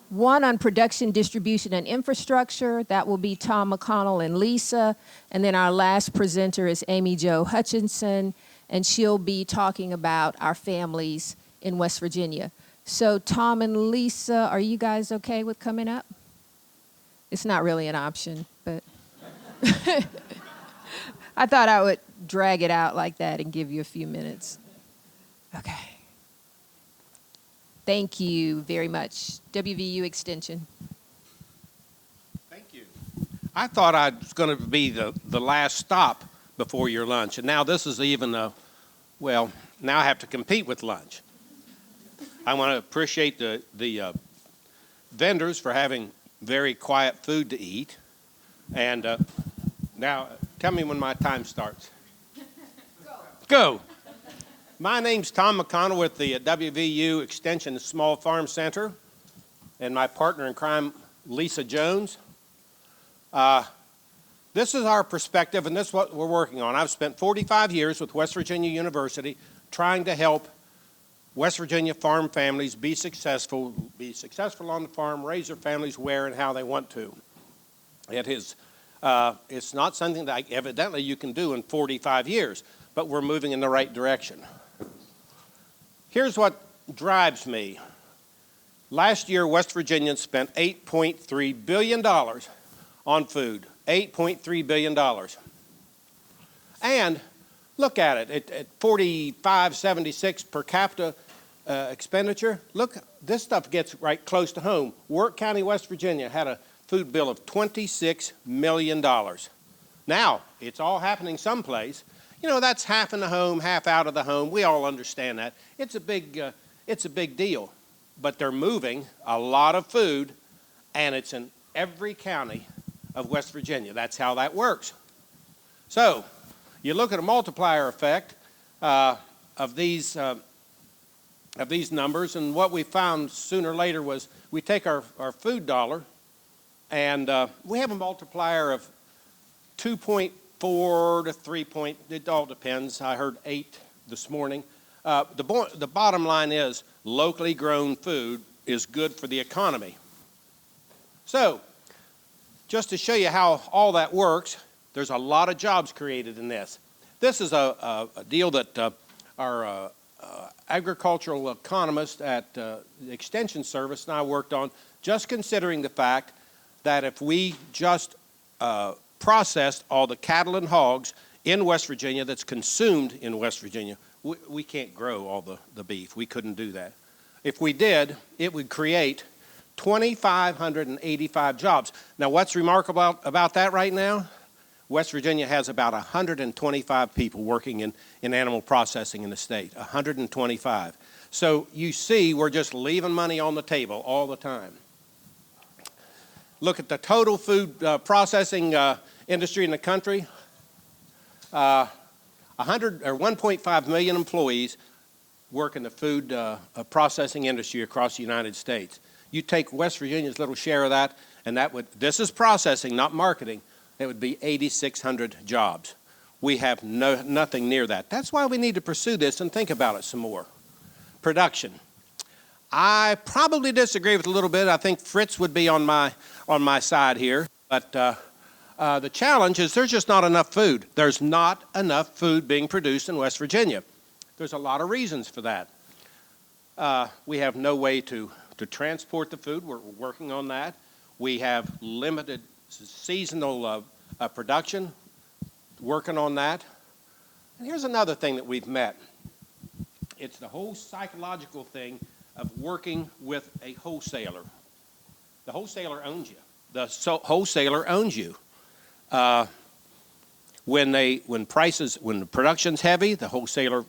one on production, distribution, and infrastructure. That will be Tom McConnell and Lisa. And then our last presenter is Amy Jo Hutchinson, and she'll be talking about our families in West Virginia. So Tom and Lisa, are you guys okay with coming up? It's not really an option, but I thought I would drag it out like that and give you a few minutes. Okay. Thank you very much. WVU Extension. Thank you. I thought I was going to be the last stop before your lunch, and now this is even well, now I have to compete with lunch. I want to appreciate the vendors for having very quiet food to eat. And now, tell me when my time starts. Go. My name's Tom McConnell with the WVU Extension Small Farm Center, and my partner in crime, Lisa Jones. This is our perspective, and this is what we're working on. I've spent 45 years with West Virginia University trying to help West Virginia farm families be successful on the farm, raise their families where and how they want to. It's not something that evidently you can do in 45 years, but we're moving in the right direction. Here's what drives me. Last year, West Virginians spent $8.3 billion on food, $8.3 billion. And look at it, at $45.76 per capita expenditure. Look, this stuff gets right close to home. Work County, West Virginia had a food bill of $26 million. Now, it's all happening someplace. You know, that's half in the home, half out of the home. We all understand that. It's a big deal. But they're moving a lot of food, and it's in every county of West Virginia. That's how that works. So, you look at a multiplier effect of these numbers, and what we found sooner or later was we take our food dollar, and we have a multiplier of 2.4 to 3 point, it all depends. I heard 8 this morning. The bottom line is locally grown food is good for the economy. So, just to show you how all that works, there's a lot of jobs created in this. This is a deal that our agricultural economist at the Extension Service and I worked on, just considering the fact that if we just processed all the cattle and hogs in West Virginia that's consumed in West Virginia, we can't grow all the beef. We couldn't do that. If we did, it would create 2,585 jobs. Now, what's remarkable about that right now? West Virginia has about 125 people working in animal processing in the state, 125. So you see, we're just leaving money on the table all the time. Look at the total food processing industry in the country. 1.5 million employees work in the food processing industry across the United States. You take West Virginia's little share of that, and this is processing, not marketing. It would be 8,600 jobs. We have nothing near that. That's why we need to pursue this and think about it some more. Production. I probably disagree with a little bit. I think Fritz would be on my side here. But the challenge is there's just not enough food. There's not enough food being produced in West Virginia. There's a lot of reasons for that. We have no way to transport the food. We're working on that. We have limited seasonal production, working on that. And here's another thing that we've met. It's the whole psychological thing of working with a wholesaler. The wholesaler owns you. The wholesaler owns you. When the production's heavy, the wholesaler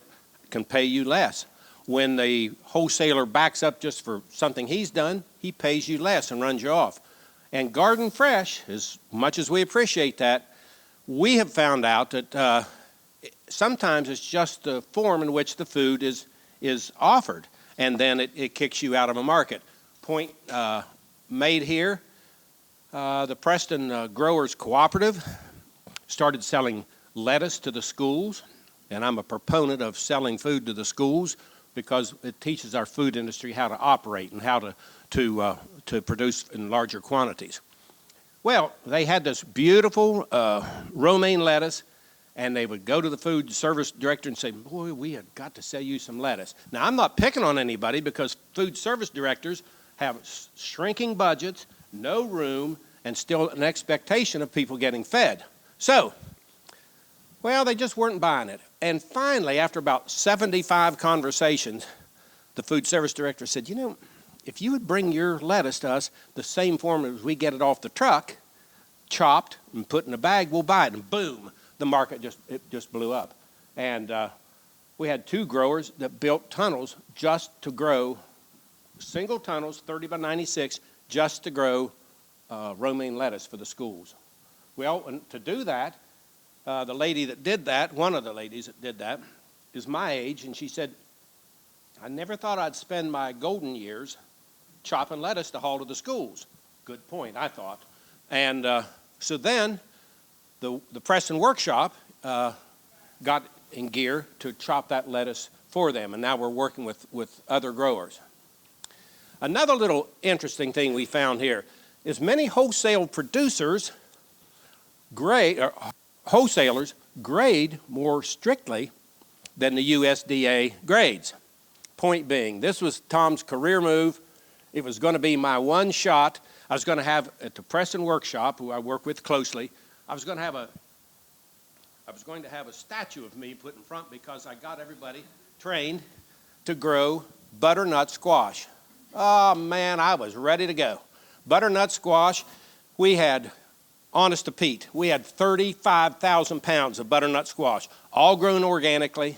can pay you less. When the wholesaler backs up just for something he's done, he pays you less and runs you off. And Garden Fresh, as much as we appreciate that, we have found out that sometimes it's just the form in which the food is offered, and then it kicks you out of a market. Point made here, the Preston Growers Cooperative started selling lettuce to the schools, and I'm a proponent of selling food to the schools because it teaches our food industry how to operate and how to produce in larger quantities. Well, they had this beautiful romaine lettuce, and they would go to the food service director and say, boy, we have got to sell you some lettuce. Now, I'm not picking on anybody because food service directors have shrinking budgets, no room, and still an expectation of people getting fed. So, well, they just weren't buying it. And finally, after about 75 conversations, the food service director said, you know, if you would bring your lettuce to us the same form as we get it off the truck, chopped and put in a bag, we'll buy it. And boom, the market just blew up. And we had 2 growers that built tunnels just to grow, single tunnels, 30 by 96, just to grow romaine lettuce for the schools. Well, and to do that, the lady that did that, one of the ladies that did that, is my age, and she said, I never thought I'd spend my golden years chopping lettuce to haul to the schools. Good point, I thought. And so then the Preston Workshop got in gear to chop that lettuce for them, and now we're working with other growers. Another little interesting thing we found here is many wholesale producers wholesalers grade more strictly than the USDA grades. Point being, this was Tom's career move. It was going to be my one shot. I was going to have at the Preston Workshop, who I work with closely, I was going to have a statue of me put in front because I got everybody trained to grow butternut squash. Oh man, I was ready to go. Butternut squash, we had, honest to Pete, we had 35,000 pounds of butternut squash, all grown organically,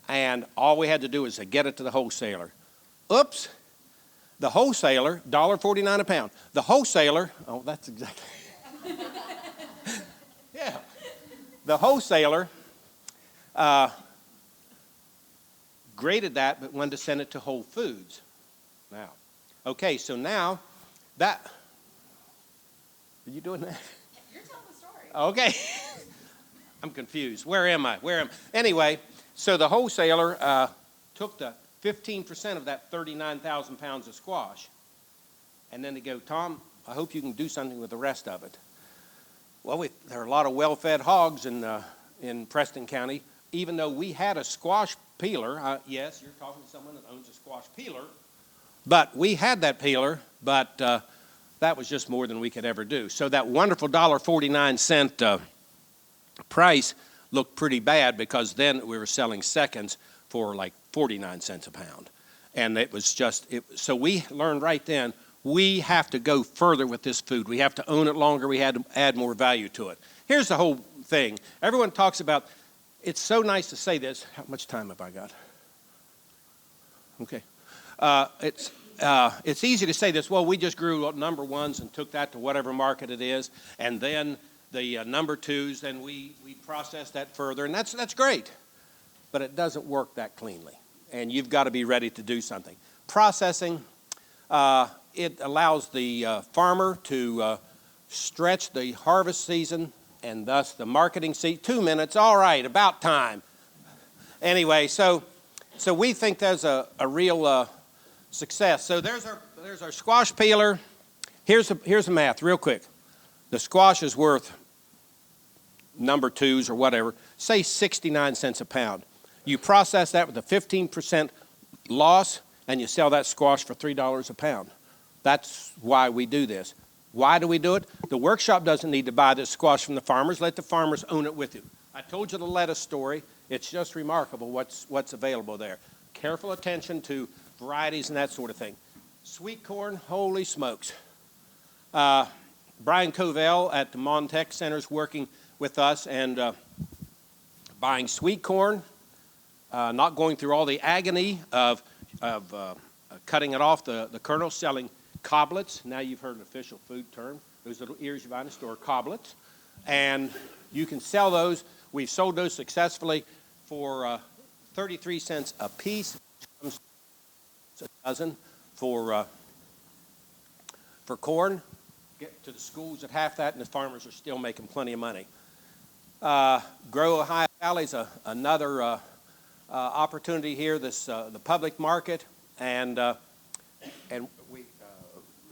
and all we had to do was to get it to the wholesaler. Oops, the wholesaler, $1.49 a pound. The wholesaler, oh, that's exactly, yeah. The wholesaler graded that, but wanted to send it to Whole Foods. Now, okay, so now that, are you doing that? You're telling the story. Okay. I'm confused. Where am I? Anyway, so the wholesaler took the 15% of that 39,000 pounds of squash, and then they go, Tom, I hope you can do something with the rest of it. Well, there are a lot of well-fed hogs in Preston County. Even though we had a squash peeler, yes, you're talking to someone that owns a squash peeler, but we had that peeler, but that was just more than we could ever do. So that wonderful $1.49 price looked pretty bad because then we were selling seconds for like 49 cents a pound. And it was just, so we learned right then, we have to go further with this food. We have to own it longer. We had to add more value to it. Here's the whole thing. Everyone talks about, it's so nice to say this. How much time have I got? Okay. It's easy to say this, well, we just grew number ones and took that to whatever market it is, and then the number twos, then we process that further, and that's great. But it doesn't work that cleanly, and you've got to be ready to do something. Processing, it allows the farmer to stretch the harvest season and thus the marketing season. 2 minutes, all right, about time. Anyway, so we think there's a real success. So there's our squash peeler. Here's the math real quick. The squash is worth number twos or whatever, say 69 cents a pound. You process that with a 15% loss, and you sell that squash for $3 a pound. That's why we do this. Why do we do it? The workshop doesn't need to buy this squash from the farmers. Let the farmers own it with you. I told you the lettuce story. It's just remarkable what's available there. Careful attention to varieties and that sort of thing. Sweet corn, holy smokes. Brian Covell at the Montech Center is working with us and buying sweet corn, not going through all the agony of cutting it off the kernel, selling coblets. Now you've heard an official food term. Those little ears you buy in the store, coblets. And you can sell those. We've sold those successfully for 33 cents a piece, a dozen for corn. Get to the schools at half that, and the farmers are still making plenty of money. Grow Ohio Valley is another opportunity here. The public market, and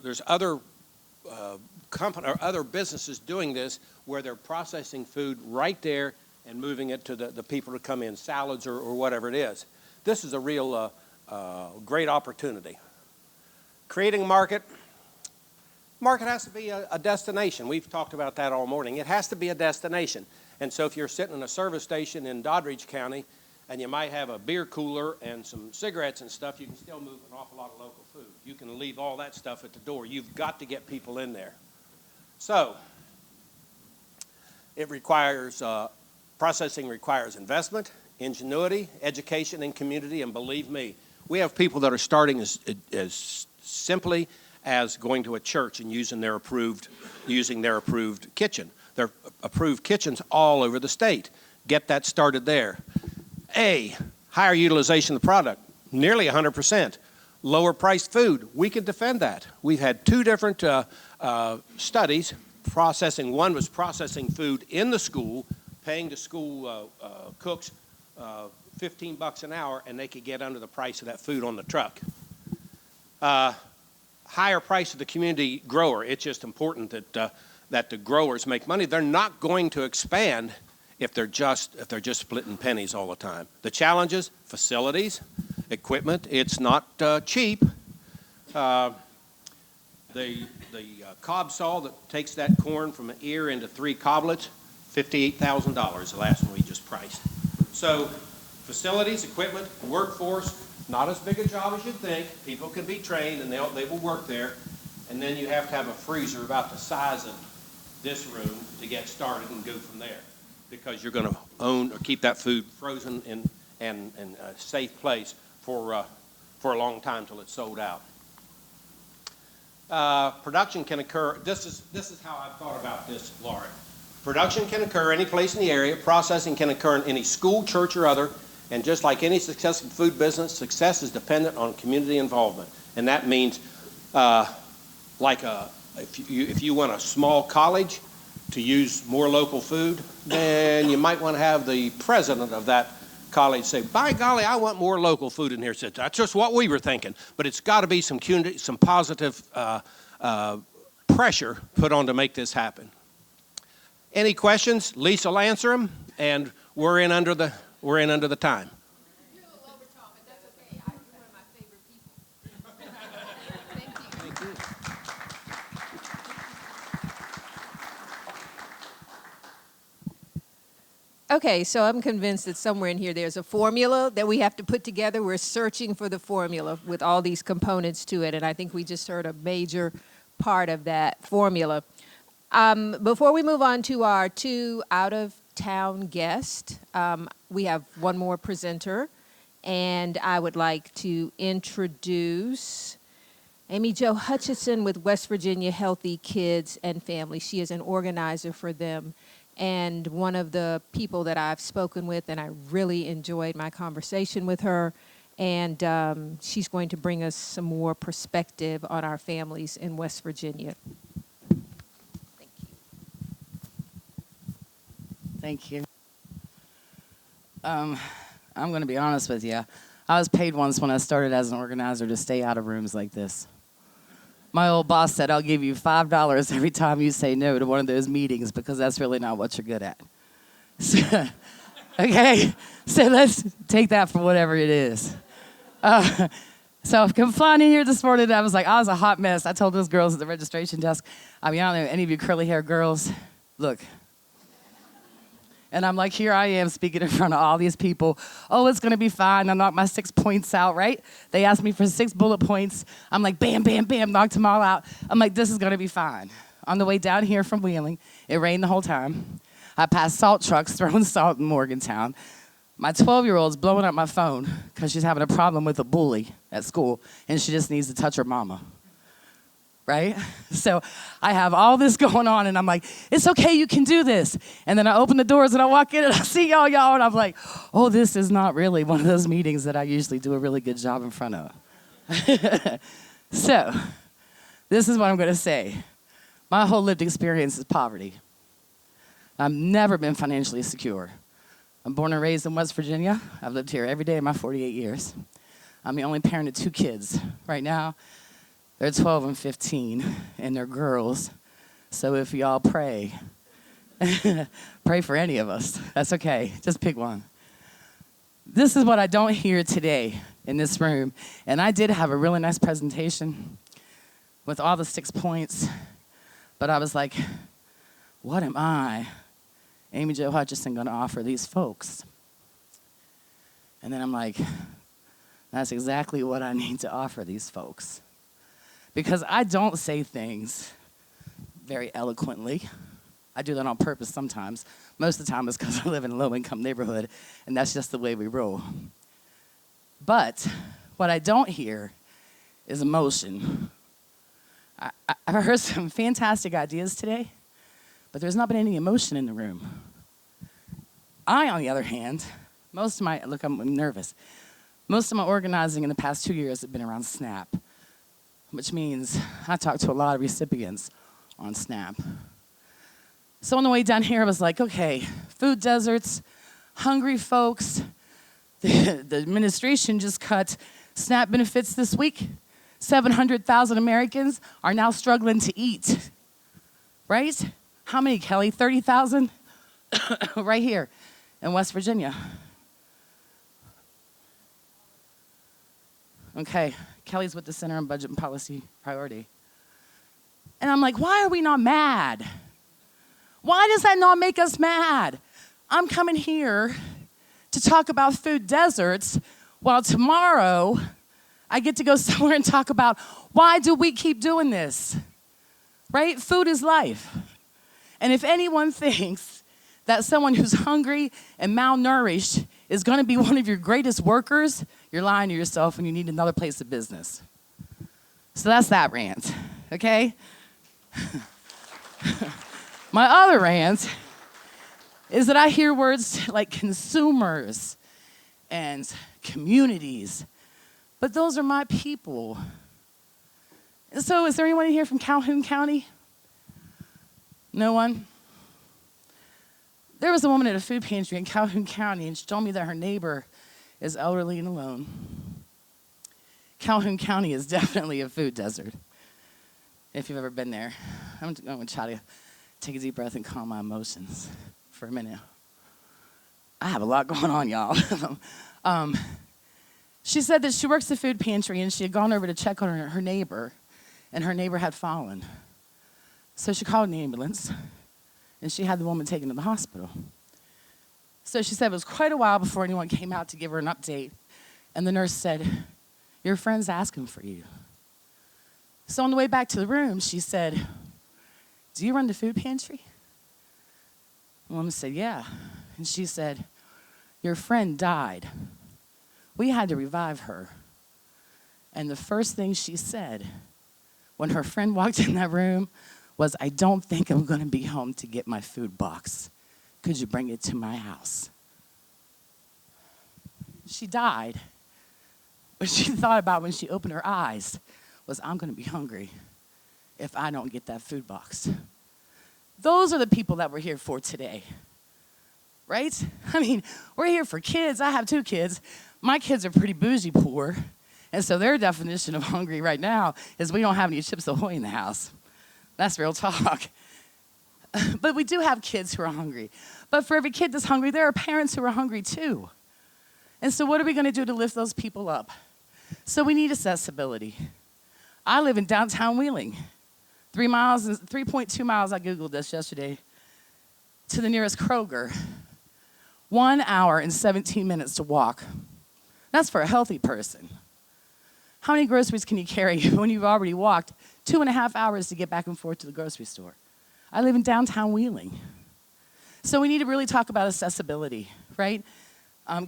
there's other other businesses doing this where they're processing food right there and moving it to the people to come in, salads or whatever it is. This is a real great opportunity. Creating a market. Market has to be a destination. We've talked about that all morning. It has to be a destination. And so if you're sitting in a service station in Doddridge County and you might have a beer cooler and some cigarettes and stuff, you can still move an awful lot of local food. You can leave all that stuff at the door. You've got to get people in there. So it requires, processing requires investment, ingenuity, education, and community. And believe me, we have people that are starting as simply as going to a church and using their approved kitchen. There are approved kitchens all over the state. Get that started there. Higher utilization of the product, nearly 100%. Lower priced food, we can defend that. We've had two different studies processing. One was processing food in the school, paying the school cooks $15 an hour, and they could get under the price of that food on the truck. Higher price of the community grower. It's just important that the growers make money. They're not going to expand if they're just splitting pennies all the time. The challenges: facilities, equipment. It's not cheap. The cob saw that takes that corn from an ear into 3 coblets, $58,000. The last one we just priced. So, facilities, equipment, workforce. Not as big a job as you'd think. People can be trained and they will work there. And then you have to have a freezer about the size of this room to get started and go from there. Because you're going to own or keep that food frozen in a safe place for a long time till it's sold out. Production can occur. This is how I've thought about this, Laura. Production can occur any place in the area. Processing can occur in any school, church, or other. And just like any successful food business, success is dependent on community involvement. And that means, if you want a small college to use more local food, then you might want to have the president of that college say, by golly, I want more local food in here. That's just what we were thinking. But it's got to be some positive pressure put on to make this happen. Any questions? Lisa will answer them, and we're in under the time. Okay, so I'm convinced that somewhere in here there's a formula that we have to put together. We're searching for the formula with all these components to it, and I think we just heard a major part of that formula. Before we move on to our 2 out-of-town guests, we have one more presenter, and I would like to introduce Amy Jo Hutchison with West Virginia Healthy Kids and Families. She is an organizer for them and one of the people that I've spoken with, and I really enjoyed my conversation with her. And she's going to bring us some more perspective on our families in West Virginia. Thank you. I'm going to be honest with you. I was paid once when I started as an organizer to stay out of rooms like this. My old boss said, I'll give you $5 every time you say no to one of those meetings because that's really not what you're good at. So, okay, so let's take that for whatever it is. So I've come flying in here this morning, I was a hot mess. I told those girls at the registration desk, I don't know any of you curly hair girls, look. And I'm like, here I am speaking in front of all these people. Oh, it's gonna be fine. I knocked my 6 points out, right? They asked me for 6 bullet points. I'm like, bam, bam, bam, knocked them all out. I'm like, this is gonna be fine. On the way down here from Wheeling, it rained the whole time. I passed salt trucks throwing salt in Morgantown. My 12-year-old's blowing up my phone because she's having a problem with a bully at school, and she just needs to touch her mama. Right? So I have all this going on, and I'm like, it's okay, you can do this. And then I open the doors, and I walk in, and I see y'all, and I'm like, oh, this is not really one of those meetings that I usually do a really good job in front of. So this is what I'm going to say. My whole lived experience is poverty. I've never been financially secure. I'm born and raised in West Virginia. I've lived here every day of my 48 years. I'm the only parent of 2 kids. Right now, they're 12 and 15, and they're girls. So if y'all pray, pray for any of us. That's okay. Just pick one. This is what I don't hear today in this room. And I did have a really nice presentation with all the 6 points. But I was like, what am I, Amy Jo Hutchison, going to offer these folks? And then I'm like, that's exactly what I need to offer these folks. Because I don't say things very eloquently. I do that on purpose sometimes. Most of the time it's because I live in a low-income neighborhood, and that's just the way we roll. But what I don't hear is emotion. I've heard some fantastic ideas today, but there's not been any emotion in the room. On the other hand, I'm nervous. Most of my organizing in the past 2 years have been around SNAP, which means I talked to a lot of recipients on SNAP. So on the way down here, I was like, okay, food deserts, hungry folks. The administration just cut SNAP benefits this week. 700,000 Americans are now struggling to eat, right? How many, Kelly? 30,000? Right here in West Virginia. Okay, Kelly's with the Center on Budget and Policy Priority. And I'm like, why are we not mad? Why does that not make us mad? I'm coming here to talk about food deserts while tomorrow I get to go somewhere and talk about why do we keep doing this, right? Food is life. And if anyone thinks that someone who's hungry and malnourished is going to be one of your greatest workers, you're lying to yourself and you need another place of business. So that's that rant, okay? My other rant is that I hear words like consumers and communities, but those are my people. So is there anyone in here from Calhoun County? No one? There was a woman at a food pantry in Calhoun County, and she told me that her neighbor is elderly and alone. Calhoun County is definitely a food desert, if you've ever been there. I'm going to try to take a deep breath and calm my emotions for a minute. I have a lot going on, y'all. She said that she works the food pantry, and she had gone over to check on her neighbor, and her neighbor had fallen. So she called an ambulance, and she had the woman taken to the hospital. So she said it was quite a while before anyone came out to give her an update. And the nurse said, your friend's asking for you. So on the way back to the room, she said, do you run the food pantry? The woman said, yeah. And she said, your friend died. We had to revive her. And the first thing she said when her friend walked in that room was, I don't think I'm going to be home to get my food box. Could you bring it to my house? She died. What she thought about when she opened her eyes was, I'm going to be hungry if I don't get that food box. Those are the people that we're here for today, right? I mean, we're here for kids. I have 2 kids. My kids are pretty bougie poor, and so their definition of hungry right now is we don't have any Chips Ahoy in the house. That's real talk. But we do have kids who are hungry. But for every kid that's hungry, there are parents who are hungry too. And so what are we going to do to lift those people up? So we need accessibility. I live in downtown Wheeling. 3.2 miles, I Googled this yesterday, to the nearest Kroger. 1 hour and 17 minutes to walk. That's for a healthy person. How many groceries can you carry when you've already walked 2.5 hours to get back and forth to the grocery store? I live in downtown Wheeling. So we need to really talk about accessibility, right?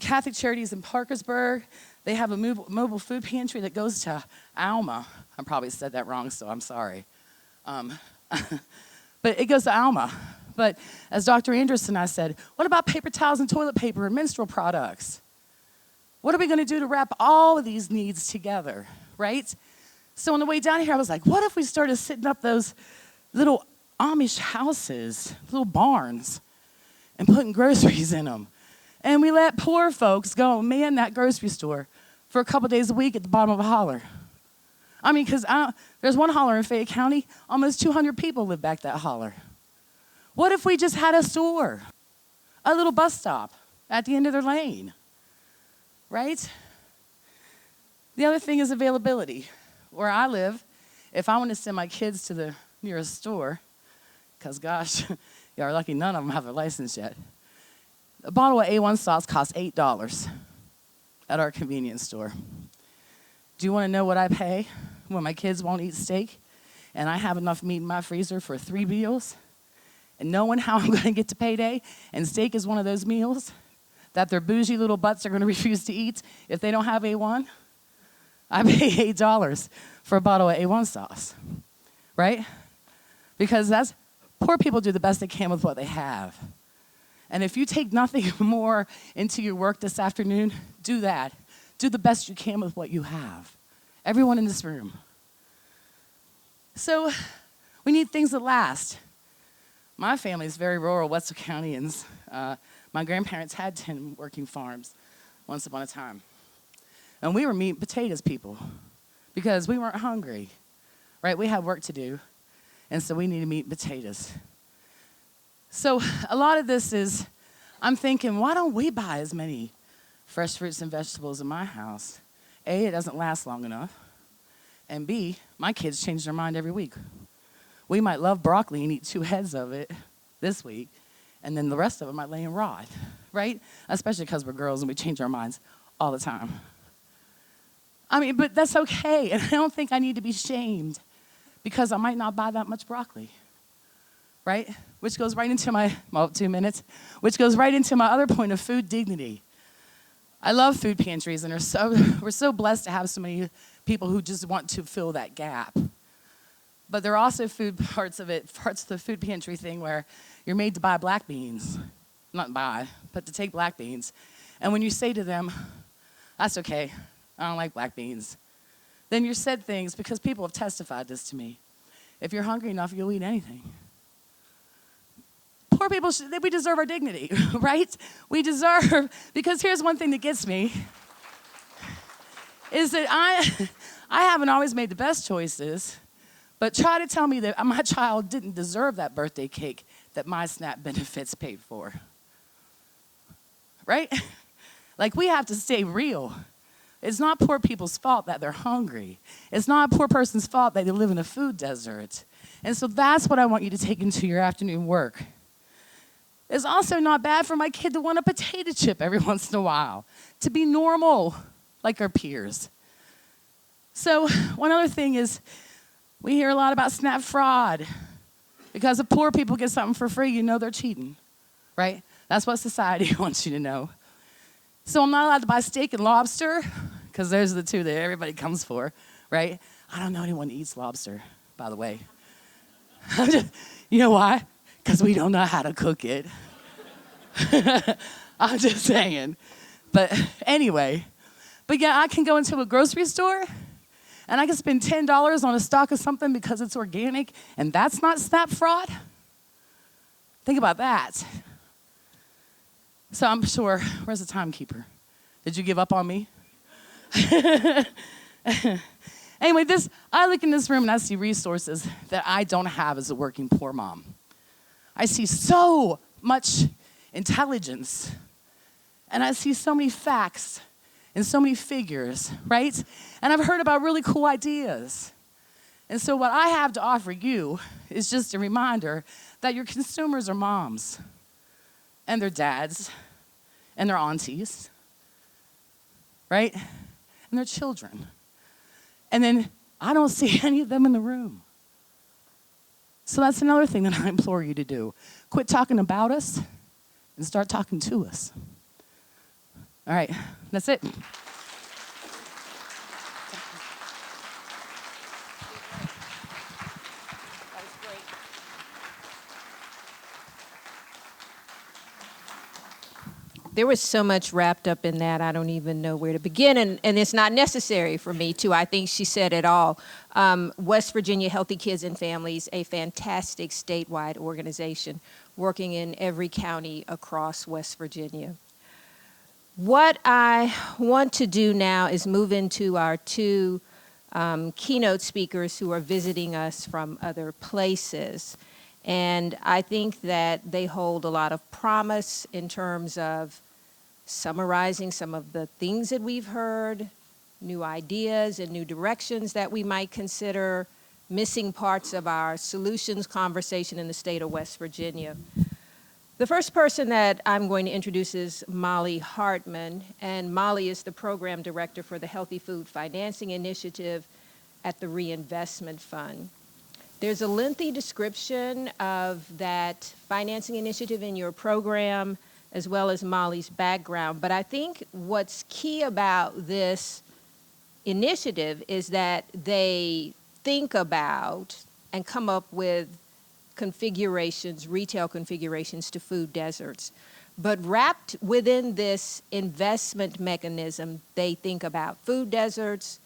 Catholic Charities in Parkersburg, they have a mobile food pantry that goes to Alma. I probably said that wrong, so I'm sorry. But it goes to Alma. But as Dr. Anderson and I said, what about paper towels and toilet paper and menstrual products? What are we going to do to wrap all of these needs together, right? So on the way down here, I was like, what if we started setting up those little Amish houses, little barns, and putting groceries in them? And we let poor folks go man that grocery store for a couple days a week at the bottom of a holler. I mean, because there's one holler in Fayette County, almost 200 people live back that holler. What if we just had a store, a little bus stop at the end of their lane, right? The other thing is availability. Where I live, if I want to send my kids to the nearest store, because gosh, y'all are lucky none of them have a license yet, a bottle of A1 sauce costs $8 at our convenience store. Do you want to know what I pay when my kids won't eat steak and I have enough meat in my freezer for 3 meals? And knowing how I'm going to get to payday, and steak is one of those meals that their bougie little butts are going to refuse to eat if they don't have A1, I pay $8 for a bottle of A1 sauce, right? Because poor people do the best they can with what they have. And if you take nothing more into your work this afternoon, do that. Do the best you can with what you have. Everyone in this room. So we need things that last. My family is very rural, Wetzel Countyans. My grandparents had 10 working farms once upon a time. And we were meat and potatoes people because we weren't hungry, right? We had work to do, and so we needed meat and potatoes. So a lot of this is, I'm thinking, why don't we buy as many fresh fruits and vegetables in my house? A, it doesn't last long enough. And B, my kids change their mind every week. We might love broccoli and eat 2 heads of it this week, and then the rest of it might lay in rot, right? Especially because we're girls and we change our minds all the time. I mean, but that's okay, and I don't think I need to be shamed because I might not buy that much broccoli, right? Which goes right into my, 2 minutes, which goes right into my other point of food dignity. I love food pantries, and we're so blessed to have so many people who just want to fill that gap. But there are also parts of the food pantry thing where you're made to buy black beans. Not buy, but to take black beans. And when you say to them, that's okay, I don't like black beans, then you're said things, because people have testified this to me. If you're hungry enough, you'll eat anything. Poor people, we deserve our dignity, right? We deserve, because here's one thing that gets me, is that I haven't always made the best choices, but try to tell me that my child didn't deserve that birthday cake that my SNAP benefits paid for, right? Like, we have to stay real. It's not poor people's fault that they're hungry. It's not a poor person's fault that they live in a food desert. And so that's what I want you to take into your afternoon work. It's also not bad for my kid to want a potato chip every once in a while, to be normal like our peers. So one other thing is, we hear a lot about SNAP fraud. Because if poor people get something for free, you know they're cheating, right? That's what society wants you to know. So I'm not allowed to buy steak and lobster, because those are the two that everybody comes for, right? I don't know anyone who eats lobster, by the way. You know why? Because we don't know how to cook it. I'm just saying. But anyway, but yeah, I can go into a grocery store and I can spend $10 on a stock of something because it's organic, and that's not SNAP fraud? Think about that. So I'm sure, where's the timekeeper? Did you give up on me? Anyway, I look in this room and I see resources that I don't have as a working poor mom. I see so much intelligence, and I see so many facts and so many figures, right? And I've heard about really cool ideas. And so what I have to offer you is just a reminder that your consumers are moms and their dads and their aunties, right? And their children. And then I don't see any of them in the room. So that's another thing that I implore you to do. Quit talking about us and start talking to us. All right, that's it. There was so much wrapped up in that, I don't even know where to begin, and it's not necessary for me to. I think she said it all. West Virginia Healthy Kids and Families, a fantastic statewide organization working in every county across West Virginia. What I want to do now is move into our two keynote speakers who are visiting us from other places. And I think that they hold a lot of promise in terms of summarizing some of the things that we've heard, new ideas and new directions that we might consider, missing parts of our solutions conversation in the state of West Virginia. The first person that I'm going to introduce is Molly Hartman, and Molly is the program director for the Healthy Food Financing Initiative at the Reinvestment Fund. There's a lengthy description of that financing initiative in your program, as well as Molly's background. But I think what's key about this initiative is that they think about and come up with configurations, retail configurations to food deserts. But wrapped within this investment mechanism, they think about food deserts,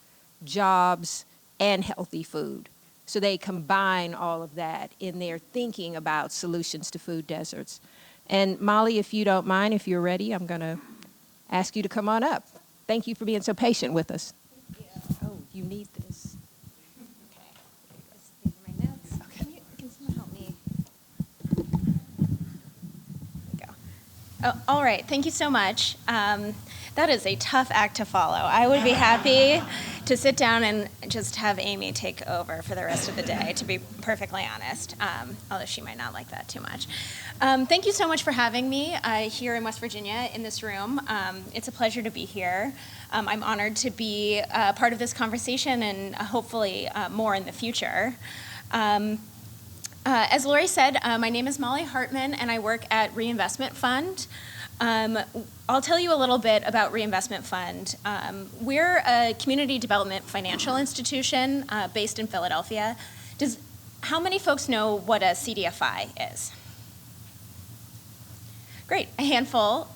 jobs, and healthy food. So they combine all of that in their thinking about solutions to food deserts. And Molly, if you don't mind, if you're ready, I'm going to ask you to come on up. Thank you for being so patient with us. Oh, you need this. These are my notes. Okay. Can someone help me? There we go. Oh, all right. Thank you so much. That is a tough act to follow. I would be happy to sit down and just have Amy take over for the rest of the day, to be perfectly honest, although she might not like that too much. Thank you so much for having me here in West Virginia in this room. It's a pleasure to be here. I'm honored to be part of this conversation and hopefully more in the future. As Lori said, my name is Molly Hartman and I work at Reinvestment Fund. I'll tell you a little bit about Reinvestment Fund. We're a community development financial institution based in Philadelphia. How many folks know what a CDFI is? Great, a handful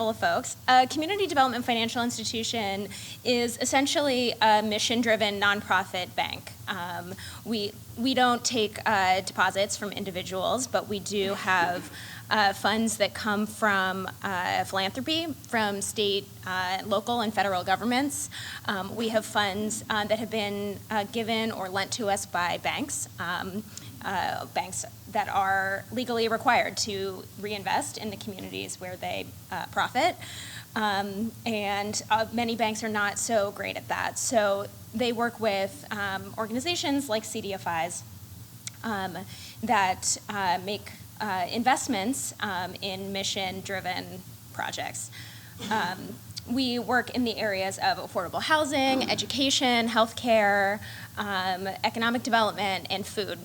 of folks. A community development financial institution is essentially a mission-driven nonprofit bank. We don't take deposits from individuals, but we do have funds that come from philanthropy, from state, local, and federal governments. We have funds that have been given or lent to us by banks, banks that are legally required to reinvest in the communities where they profit. And many banks are not so great at that. So they work with organizations like CDFIs that make investments in mission-driven projects. We work in the areas of affordable housing, education, healthcare, economic development, and food.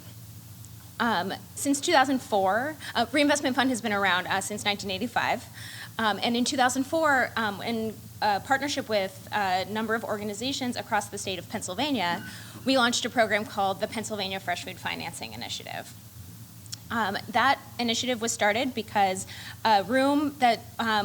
Since 2004, Reinvestment Fund has been around since 1985. And in 2004, in partnership with a number of organizations across the state of Pennsylvania, we launched a program called the Pennsylvania Fresh Food Financing Initiative. That initiative was started because a room that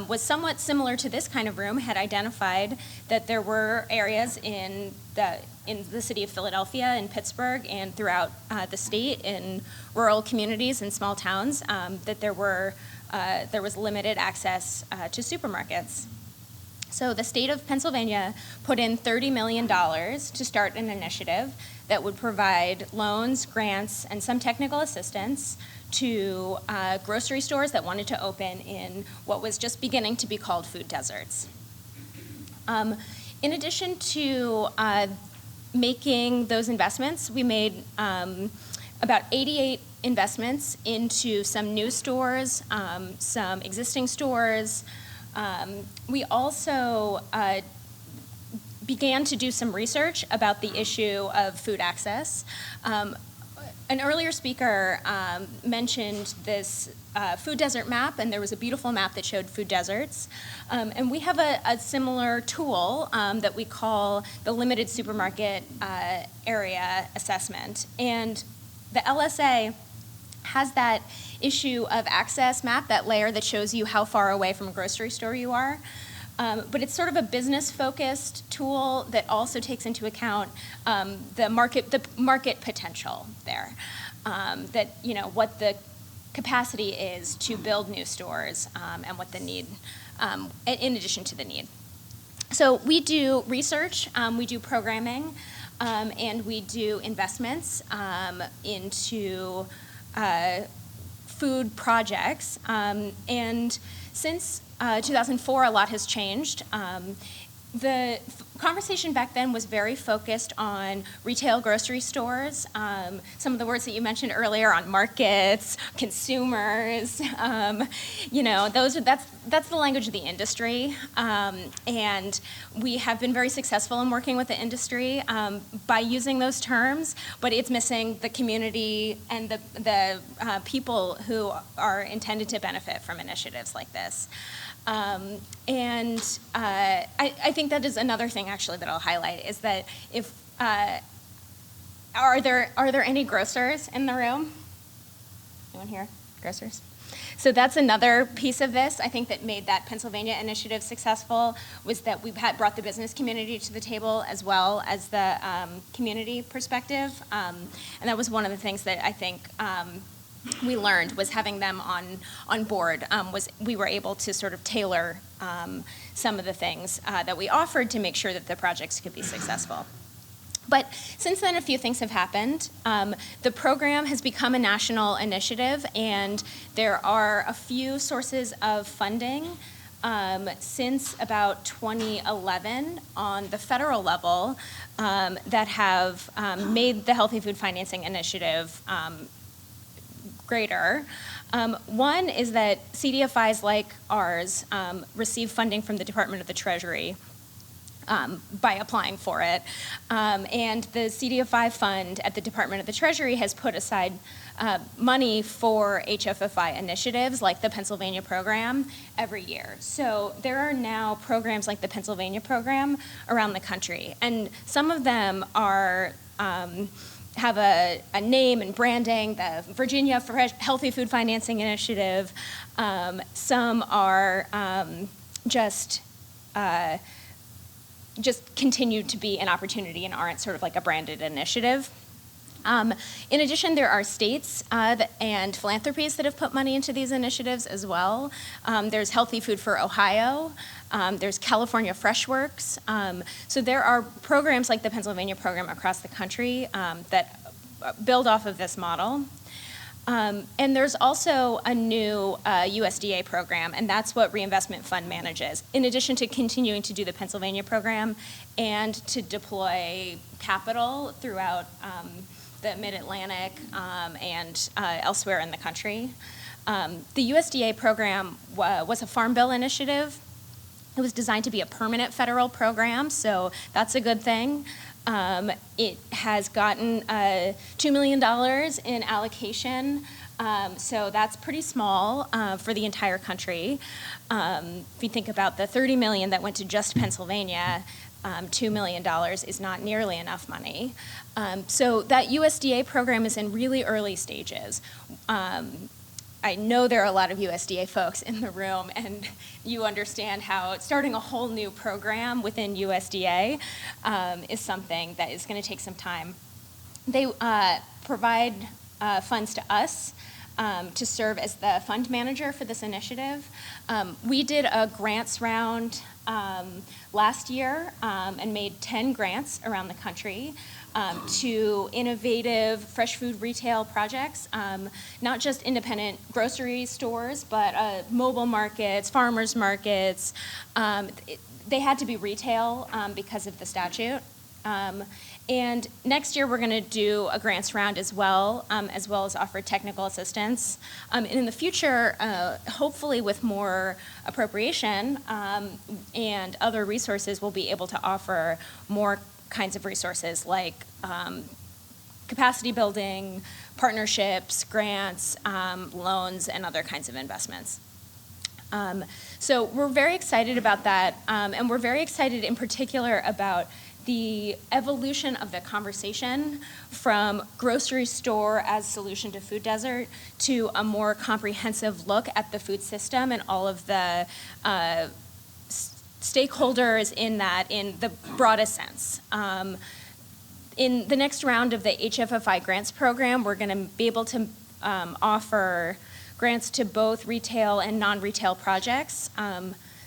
was somewhat similar to this kind of room had identified that there were areas in the city of Philadelphia and Pittsburgh and throughout the state in rural communities and small towns that there was limited access to supermarkets. So the state of Pennsylvania put in $30 million to start an initiative that would provide loans, grants, and some technical assistance to grocery stores that wanted to open in what was just beginning to be called food deserts. In addition to making those investments, we made about 88 investments into some new stores, some existing stores. We also began to do some research about the issue of food access. An earlier speaker mentioned this food desert map, and there was a beautiful map that showed food deserts. And we have a similar tool that we call the Limited Supermarket Area Assessment. And the LSA has that issue of access map, that layer that shows you how far away from a grocery store you are. But it's sort of a business-focused tool that also takes into account the market potential there. That, you know, what the capacity is to build new stores and what the need, in addition to the need. So we do research, we do programming, and we do investments into food projects. And since 2004, a lot has changed. The conversation back then was very focused on retail grocery stores. Some of the words that you mentioned earlier on markets, consumers, you know, that's the language of the industry. And we have been very successful in working with the industry by using those terms, but it's missing the community and the people who are intended to benefit from initiatives like this. And I think that is another thing actually that I'll highlight is that if are there any grocers in the room? Anyone here? Grocers? So that's another piece of this, I think, that made that Pennsylvania initiative successful, was that we've brought the business community to the table as well as the community perspective. And that was one of the things that I think we learned, was having them on board, was we were able to sort of tailor some of the things that we offered to make sure that the projects could be successful. But since then, a few things have happened. The program has become a national initiative, and there are a few sources of funding since about 2011 on the federal level that have made the Healthy Food Financing Initiative greater. One is that CDFIs like ours receive funding from the Department of the Treasury by applying for it. And the CDFI fund at the Department of the Treasury has put aside money for HFFI initiatives like the Pennsylvania program every year. So there are now programs like the Pennsylvania program around the country. And some of them are have a name and branding, the Virginia Healthy Food Financing Initiative. Some are just continue to be an opportunity and aren't sort of like a branded initiative. In addition, there are states and philanthropies that have put money into these initiatives as well. There's Healthy Food for Ohio. There's California Fresh Works. So there are programs like the Pennsylvania program across the country that build off of this model. And there's also a new USDA program, and that's what Reinvestment Fund manages, in addition to continuing to do the Pennsylvania program and to deploy capital throughout the Mid-Atlantic and elsewhere in the country. The USDA program was a Farm Bill initiative. It was designed to be a permanent federal program, so that's a good thing. It has gotten $2 million in allocation, so that's pretty small for the entire country. If you think about the $30 million that went to just Pennsylvania, $2 million is not nearly enough money. So that USDA program is in really early stages. I know there are a lot of USDA folks in the room, and you understand how starting a whole new program within USDA is something that is going to take some time. They provide funds to us to serve as the fund manager for this initiative. We did a grants round last year and made 10 grants around the country to innovative fresh food retail projects, not just independent grocery stores, but mobile markets, farmers markets. They had to be retail because of the statute. And next year, we're going to do a grants round as well as offer technical assistance. And in the future, hopefully with more appropriation and other resources, we'll be able to offer more kinds of resources like capacity building, partnerships, grants, loans, and other kinds of investments. So we're very excited about that, and we're very excited in particular about the evolution of the conversation from grocery store as solution to food desert to a more comprehensive look at the food system and all of the stakeholders in that in the broadest sense. In the next round of the HFFI grants program, we're going to be able to offer grants to both retail and non-retail projects.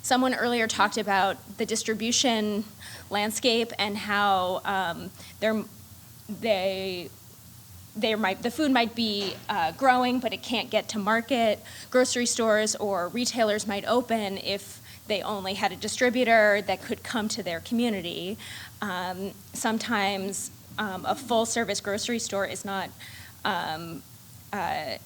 Someone earlier talked about the distribution landscape and how the food might be growing, but it can't get to market. Grocery stores or retailers might open if they only had a distributor that could come to their community. Sometimes a full-service grocery store is not. A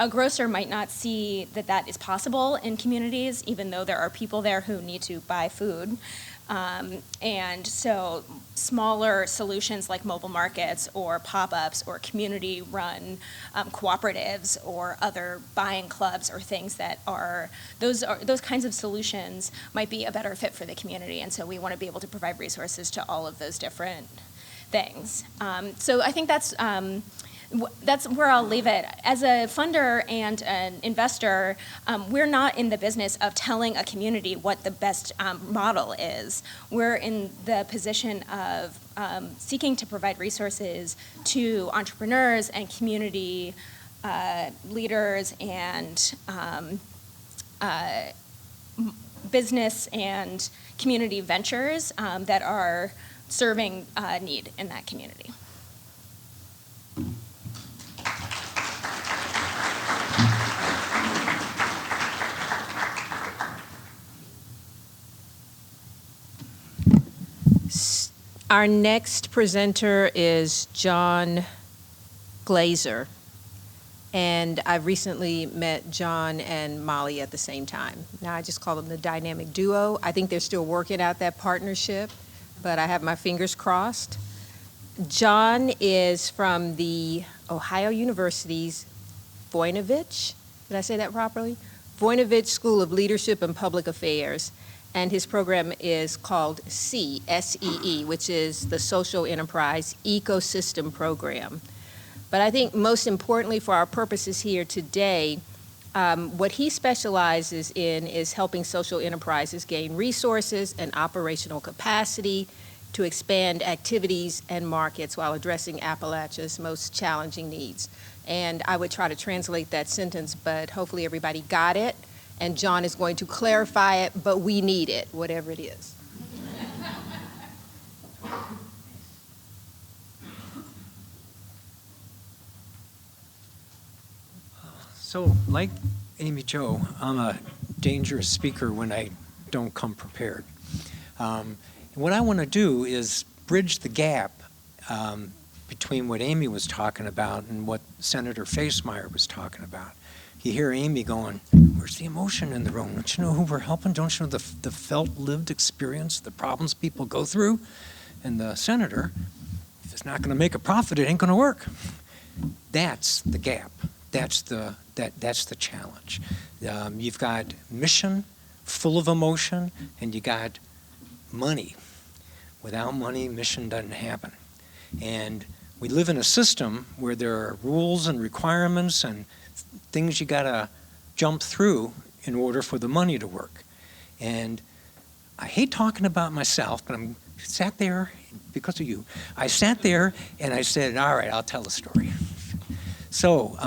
grocer might not see that that is possible in communities, even though there are people there who need to buy food. And so smaller solutions like mobile markets or pop-ups or community-run cooperatives or other buying clubs or things that are those kinds of solutions might be a better fit for the community. And so we want to be able to provide resources to all of those different things. So I think that's where I'll leave it. As a funder and an investor, we're not in the business of telling a community what the best model is. We're in the position of seeking to provide resources to entrepreneurs and community leaders and business and community ventures that are serving need in that community. Our next presenter is John Glazer, and I've recently met John and Molly at the same time. Now I just call them the dynamic duo. I think they're still working out that partnership, but I have my fingers crossed. John is from the Ohio University's Voinovich, did I say that properly? Voinovich School of Leadership and Public Affairs. And his program is called SEE, S-E-E, which is the Social Enterprise Ecosystem Program. But I think most importantly for our purposes here today, what he specializes in is helping social enterprises gain resources and operational capacity to expand activities and markets while addressing Appalachia's most challenging needs. And I would try to translate that sentence, but hopefully everybody got it. And John is going to clarify it, but we need it, whatever it is. So, like Amy Jo, I'm a dangerous speaker when I don't come prepared. What I want to do is bridge the gap between what Amy was talking about and what Senator Facemeyer was talking about. You hear Amy going, where's the emotion in the room? Don't you know who we're helping? Don't you know the felt, lived experience, the problems people go through? And the senator, if it's not going to make a profit, it ain't going to work. That's the gap. That's the challenge. You've got mission, full of emotion, and you got money. Without money, mission doesn't happen. And we live in a system where there are rules and requirements and things you gotta jump through in order for the money to work. And I hate talking about myself, but I sat there because of you. I sat there and I said, all right, I'll tell the story. So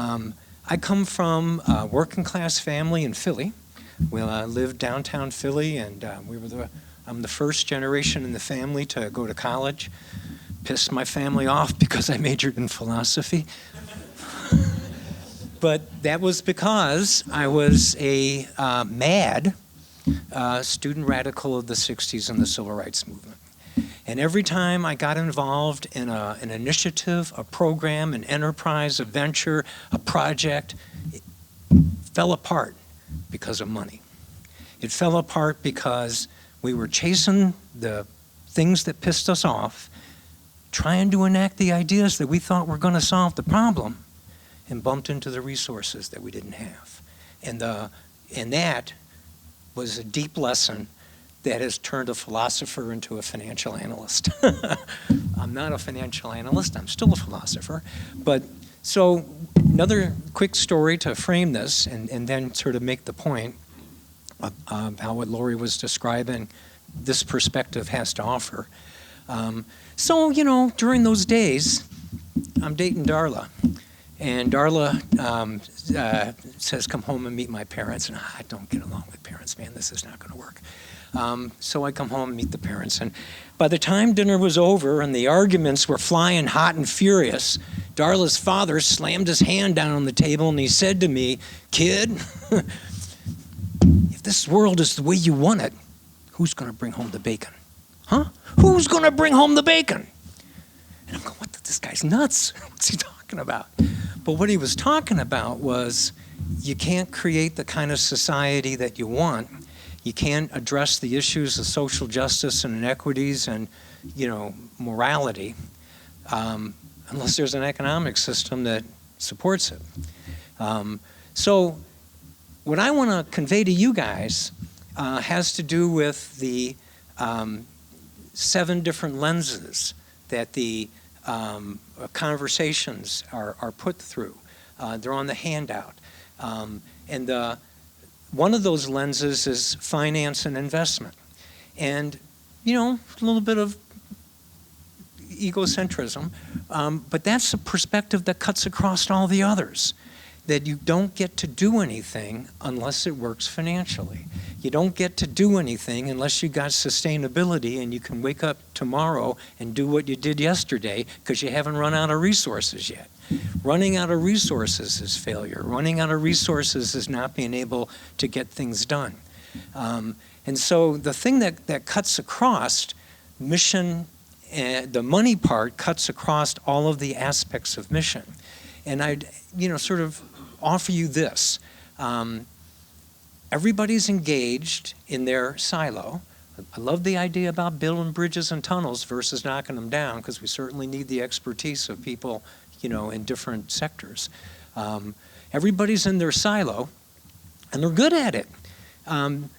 I come from a working class family in Philly. We lived downtown Philly, and I'm the first generation in the family to go to college. Pissed my family off because I majored in philosophy. But that was because I was a mad student radical of the 60s and the civil rights movement. And every time I got involved in an initiative, a program, an enterprise, a venture, a project, it fell apart because of money. It fell apart because we were chasing the things that pissed us off, trying to enact the ideas that we thought were going to solve the problem, and bumped into the resources that we didn't have. And that was a deep lesson that has turned a philosopher into a financial analyst. I'm not a financial analyst, I'm still a philosopher. But so another quick story to frame this and then sort of make the point about what Lori was describing this perspective has to offer. So, you know, during those days, I'm dating Darla. And Darla says, come home and meet my parents. And I don't get along with parents, man. This is not going to work. So I come home and meet the parents. And by the time dinner was over and the arguments were flying hot and furious, Darla's father slammed his hand down on the table and he said to me, kid, if this world is the way you want it, who's going to bring home the bacon? Huh? Who's going to bring home the bacon? And I'm going, what? This guy's nuts. What's he talking about? But what he was talking about was you can't create the kind of society that you want. You can't address the issues of social justice and inequities and, you know, morality unless there's an economic system that supports it. So what I want to convey to you guys has to do with the 7 different lenses that the conversations are put through. They're on the handout. And one of those lenses is finance and investment. And, you know, a little bit of egocentrism, but that's a perspective that cuts across all the others, that you don't get to do anything unless it works financially. You don't get to do anything unless you got sustainability and you can wake up tomorrow and do what you did yesterday because you haven't run out of resources yet. Running out of resources is failure. Running out of resources is not being able to get things done. And so the thing that cuts across mission, the money part cuts across all of the aspects of mission. And I'd, you know, sort of offer you this. Everybody's engaged in their silo. I love the idea about building bridges and tunnels versus knocking them down, because we certainly need the expertise of people, you know, in different sectors. Everybody's in their silo, and they're good at it.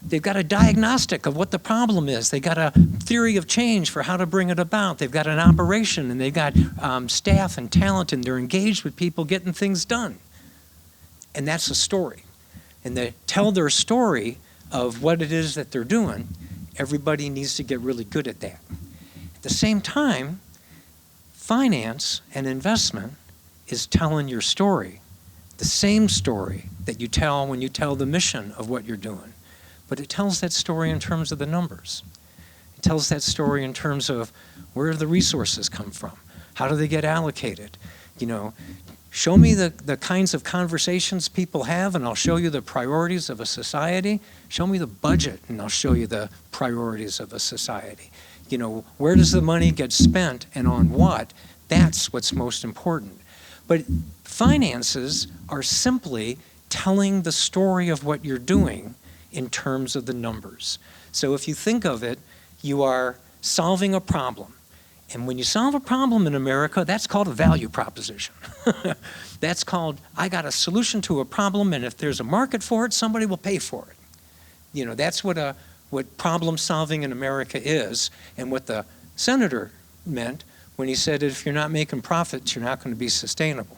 They've got a diagnostic of what the problem is. They've got a theory of change for how to bring it about. They've got an operation, and they've got staff and talent, and they're engaged with people getting things done. And that's a story. And they tell their story of what it is that they're doing. Everybody needs to get really good at that. At the same time, finance and investment is telling your story, the same story that you tell when you tell the mission of what you're doing. But it tells that story in terms of the numbers. It tells that story in terms of where do the resources come from? How do they get allocated? You know, show me the kinds of conversations people have and I'll show you the priorities of a society. Show me the budget and I'll show you the priorities of a society. You know, where does the money get spent and on what? That's what's most important. But finances are simply telling the story of what you're doing in terms of the numbers. So if you think of it, you are solving a problem. And when you solve a problem in America, that's called a value proposition. That's called, I got a solution to a problem, and if there's a market for it, somebody will pay for it. You know, that's what problem solving in America is, and what the senator meant when he said if you're not making profits, you're not going to be sustainable.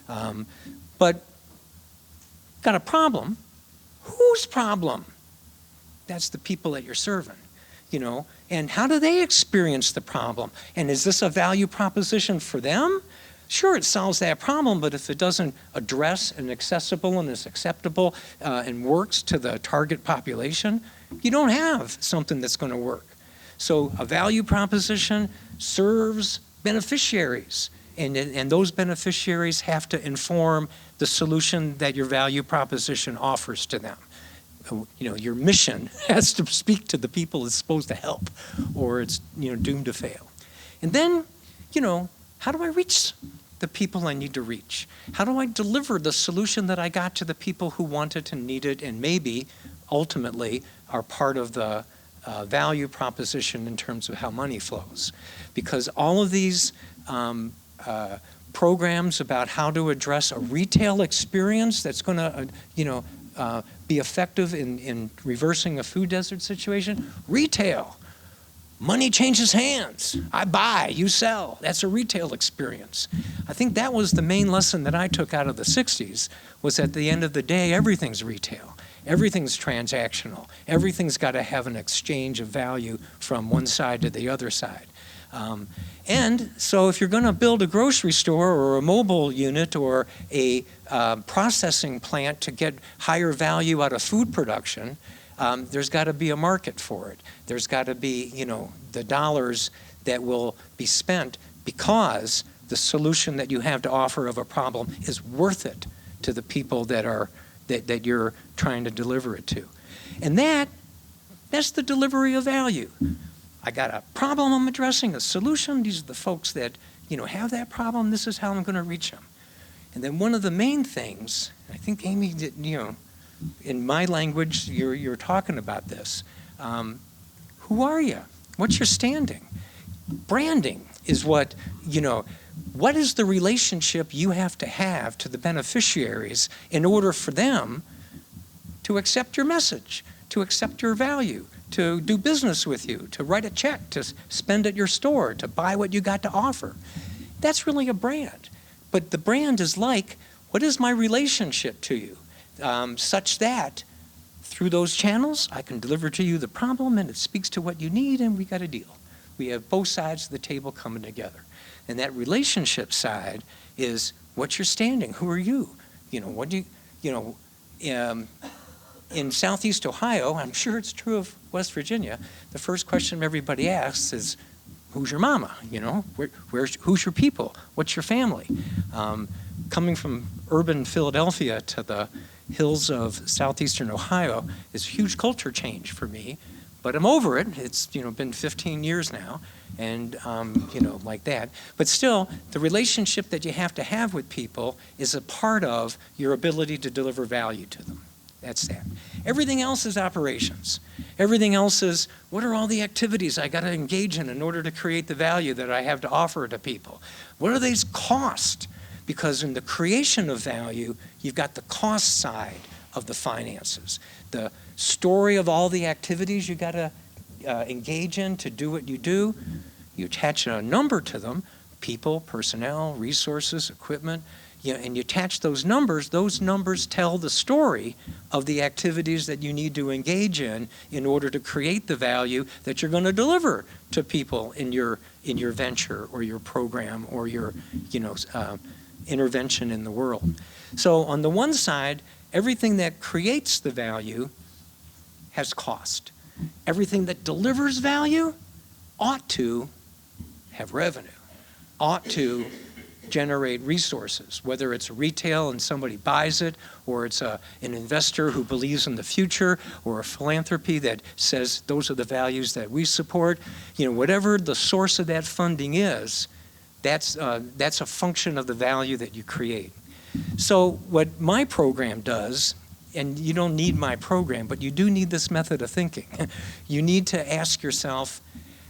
But got a problem. Whose problem? That's the people that you're serving. You know, and how do they experience the problem? And is this a value proposition for them? Sure, it solves that problem, but if it doesn't address and accessible and is acceptable and works to the target population, you don't have something that's going to work. So a value proposition serves beneficiaries, and those beneficiaries have to inform the solution that your value proposition offers to them. You know, your mission has to speak to the people it's supposed to help, or it's, you know, doomed to fail. And then, you know, how do I reach the people I need to reach? How do I deliver the solution that I got to the people who want it and need it, and maybe ultimately are part of the value proposition in terms of how money flows? Because all of these programs about how to address a retail experience that's going to, you know, be effective in reversing a food desert situation, retail. Money changes hands. I buy, you sell. That's a retail experience. I think that was the main lesson that I took out of the 60s, was at the end of the day, everything's retail. Everything's transactional. Everything's got to have an exchange of value from one side to the other side. And so if you're going to build a grocery store or a mobile unit or a processing plant to get higher value out of food production, there's got to be a market for it. There's got to be, you know, the dollars that will be spent because the solution that you have to offer of a problem is worth it to the people that you're trying to deliver it to. And that's the delivery of value. I got a problem I'm addressing, a solution. These are the folks that, you know, have that problem. This is how I'm going to reach them. And then one of the main things, I think Amy did, you know, in my language, you're talking about this. Who are you? What's your standing? Branding is what, you know, what is the relationship you have to the beneficiaries in order for them to accept your message, to accept your value, to do business with you, to write a check, to spend at your store, to buy what you got to offer. That's really a brand. But the brand is like, what is my relationship to you? Such that through those channels, I can deliver to you the problem and it speaks to what you need and we got a deal. We have both sides of the table coming together. And that relationship side is what's your standing? Who are you? You know, what do you know, in Southeast Ohio, I'm sure it's true of West Virginia, the first question everybody asks is, who's your mama? You know, who's your people? What's your family? Coming from urban Philadelphia to the hills of southeastern Ohio is a huge culture change for me, but I'm over it. It's, you know, been 15 years now, and you know, like that. But still, the relationship that you have with people is a part of your ability to deliver value to them. That's that. Everything else is operations. Everything else is, what are all the activities I got to engage in order to create the value that I have to offer to people? What are these cost? Because in the creation of value, you've got the cost side of the finances. The story of all the activities you got to engage in to do what you do. You attach a number to them, people, personnel, resources, equipment. You know, and you attach those numbers tell the story of the activities that you need to engage in order to create the value that you're going to deliver to people in your venture or your program or your, you know, intervention in the world. So on the one side, everything that creates the value has cost. Everything that delivers value ought to have revenue, ought to generate resources, whether it's retail and somebody buys it, or it's an investor who believes in the future, or a philanthropy that says those are the values that we support. You know, whatever the source of that funding is, that's a function of the value that you create. So what my program does, and you don't need my program, but you do need this method of thinking. You need to ask yourself,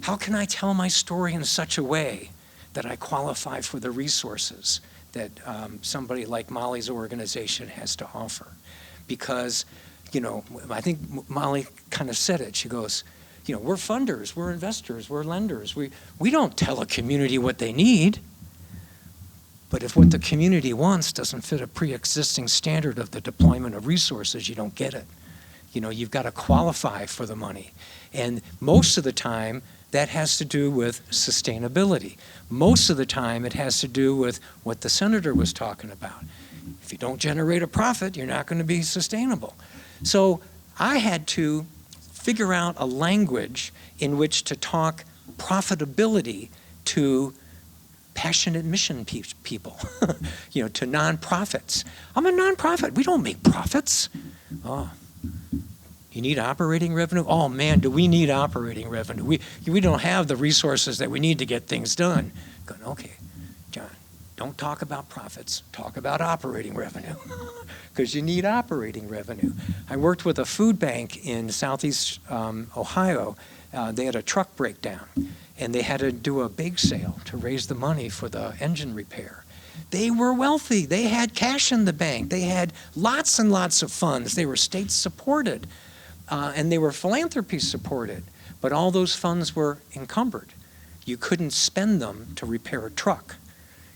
how can I tell my story in such a way that I qualify for the resources that somebody like Molly's organization has to offer? Because, you know, I think Molly kind of said it. She goes, you know, we're funders, we're investors, we're lenders. We don't tell a community what they need. But if what the community wants doesn't fit a pre-existing standard of the deployment of resources, you don't get it. You know, you've got to qualify for the money. And most of the time, that has to do with sustainability. Most of the time, it has to do with what the senator was talking about. If you don't generate a profit, you're not going to be sustainable. So I had to figure out a language in which to talk profitability to passionate mission people, to nonprofits. I'm a nonprofit. We don't make profits. Oh, you need operating revenue? Oh man, do we need operating revenue? We don't have the resources that we need to get things done. Going, okay, John, don't talk about profits. Talk about operating revenue. Because you need operating revenue. I worked with a food bank in southeast Ohio. They had a truck breakdown, and they had to do a bake sale to raise the money for the engine repair. They were wealthy. They had cash in the bank. They had lots and lots of funds. They were state supported, and they were philanthropy supported. But all those funds were encumbered. You couldn't spend them to repair a truck.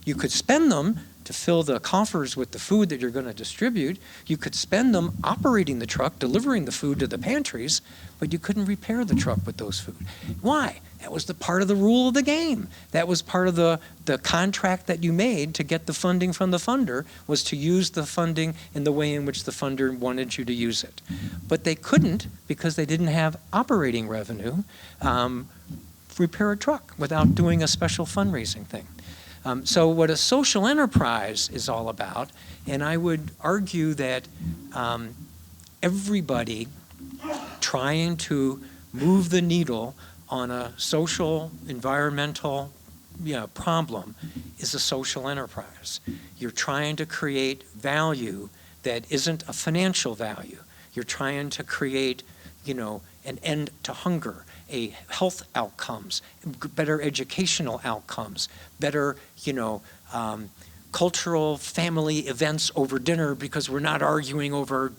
You could spend them to fill the coffers with the food that you're going to distribute. You could spend them operating the truck, delivering the food to the pantries, but you couldn't repair the truck with those food. Why? That was the part of the rule of the game. That was part of the contract that you made to get the funding from the funder, was to use the funding in the way in which the funder wanted you to use it. But they couldn't, because they didn't have operating revenue, repair a truck without doing a special fundraising thing. So what a social enterprise is all about, and I would argue that everybody trying to move the needle on a social, environmental problem is a social enterprise. You're trying to create value that isn't a financial value. You're trying to create, an end to hunger, a health outcomes, better educational outcomes, better, cultural family events over dinner because we're not arguing over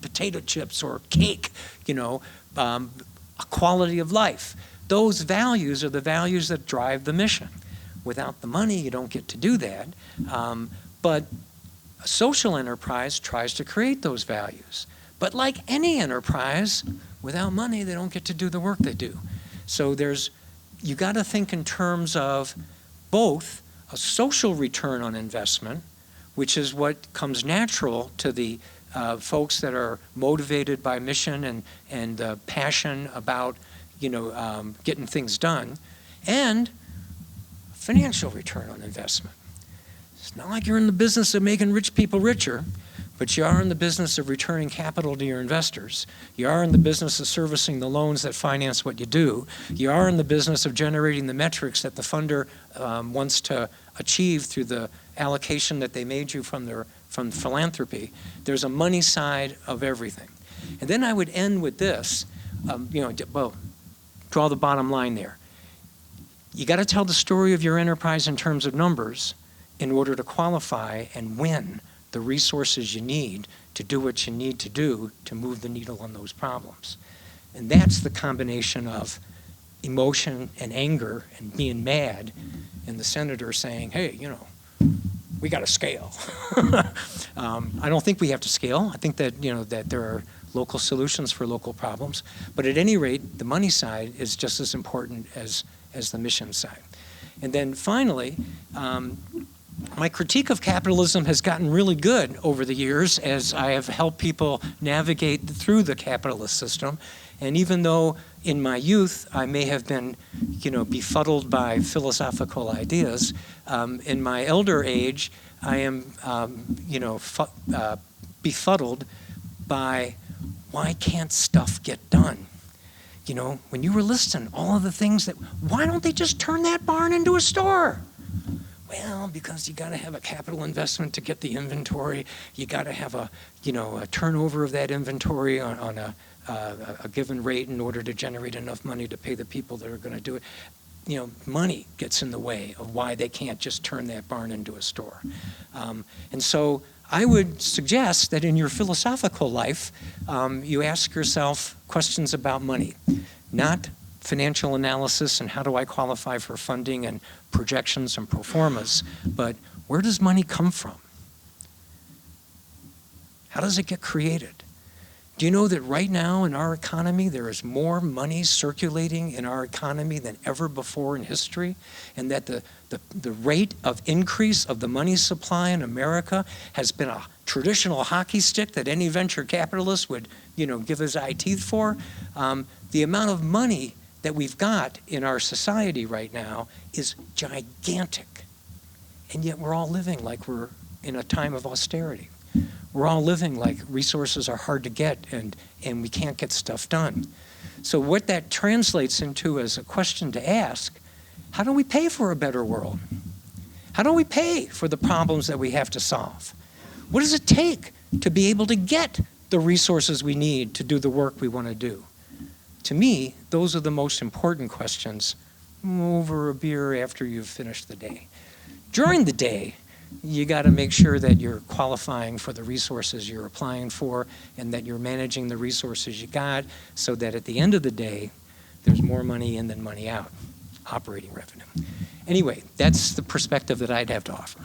potato chips or cake, a quality of life. Those values are the values that drive the mission. Without the money, you don't get to do that. But a social enterprise tries to create those values. But like any enterprise, without money, they don't get to do the work they do. So you got to think in terms of both a social return on investment, which is what comes natural to the folks that are motivated by mission and passion about getting things done, and financial return on investment. It's not like you're in the business of making rich people richer, but you are in the business of returning capital to your investors. You are in the business of servicing the loans that finance what you do. You are in the business of generating the metrics that the funder wants to achieve through the allocation that they made you from philanthropy. There's a money side of everything. And then I would end with this, draw the bottom line there. You got to tell the story of your enterprise in terms of numbers in order to qualify and win the resources you need to do what you need to do to move the needle on those problems. And that's the combination of emotion and anger and being mad, and the senator saying, hey, we got to scale. I don't think we have to scale. I think that, that there are local solutions for local problems. But at any rate, the money side is just as important as the mission side. And then finally, my critique of capitalism has gotten really good over the years as I have helped people navigate through the capitalist system. And even though in my youth I may have been, befuddled by philosophical ideas, in my elder age I am, befuddled by why can't stuff get done? When you were listing all of the things why don't they just turn that barn into a store? Well, because you got to have a capital investment to get the inventory. You got to have a turnover of that inventory on a given rate in order to generate enough money to pay the people that are going to do it. Money gets in the way of why they can't just turn that barn into a store. And so I would suggest that in your philosophical life, you ask yourself questions about money, not financial analysis and how do I qualify for funding and projections and pro formas, but where does money come from? How does it get created? Do you know that right now in our economy, there is more money circulating in our economy than ever before in history? And that the rate of increase of the money supply in America has been a traditional hockey stick that any venture capitalist would, give his eye teeth for? The amount of money that we've got in our society right now is gigantic. And yet we're all living like we're in a time of austerity. We're all living like resources are hard to get and we can't get stuff done. So what that translates into as a question to ask, how do we pay for a better world? How do we pay for the problems that we have to solve? What does it take to be able to get the resources we need to do the work we want to do? To me, those are the most important questions over a beer after you've finished the day. During the day, you got to make sure that you're qualifying for the resources you're applying for and that you're managing the resources you got so that at the end of the day, there's more money in than money out, operating revenue. Anyway, that's the perspective that I'd have to offer.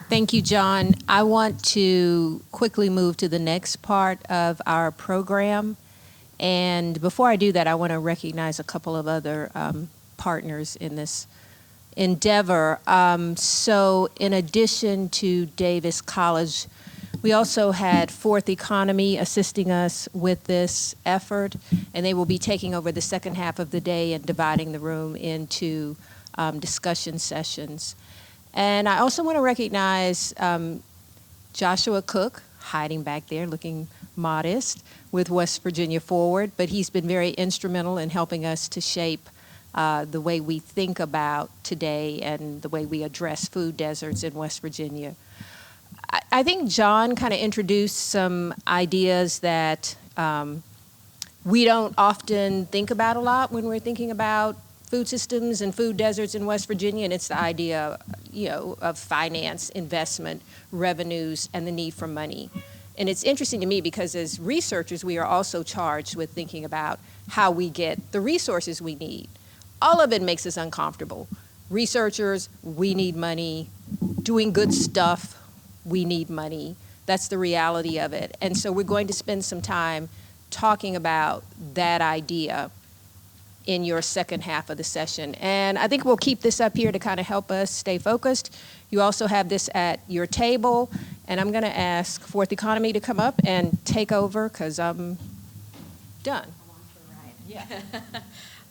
Thank you, John. I want to quickly move to the next part of our program. And before I do that, I want to recognize a couple of other partners in this endeavor. So in addition to Davis College, we also had Fourth Economy assisting us with this effort, and they will be taking over the second half of the day and dividing the room into discussion sessions. And I also want to recognize Joshua Cook, hiding back there, looking modest, with West Virginia Forward, but he's been very instrumental in helping us to shape the way we think about today and the way we address food deserts in West Virginia. I think John kind of introduced some ideas that we don't often think about a lot when we're thinking about food systems and food deserts in West Virginia, and it's the idea, of finance, investment, revenues, and the need for money. And it's interesting to me because as researchers, we are also charged with thinking about how we get the resources we need. All of it makes us uncomfortable. Researchers, we need money. Doing good stuff, we need money. That's the reality of it. And so we're going to spend some time talking about that idea in your second half of the session. And I think we'll keep this up here to kind of help us stay focused. You also have this at your table, and I'm going to ask Fourth Economy to come up and take over because I'm done. Yeah.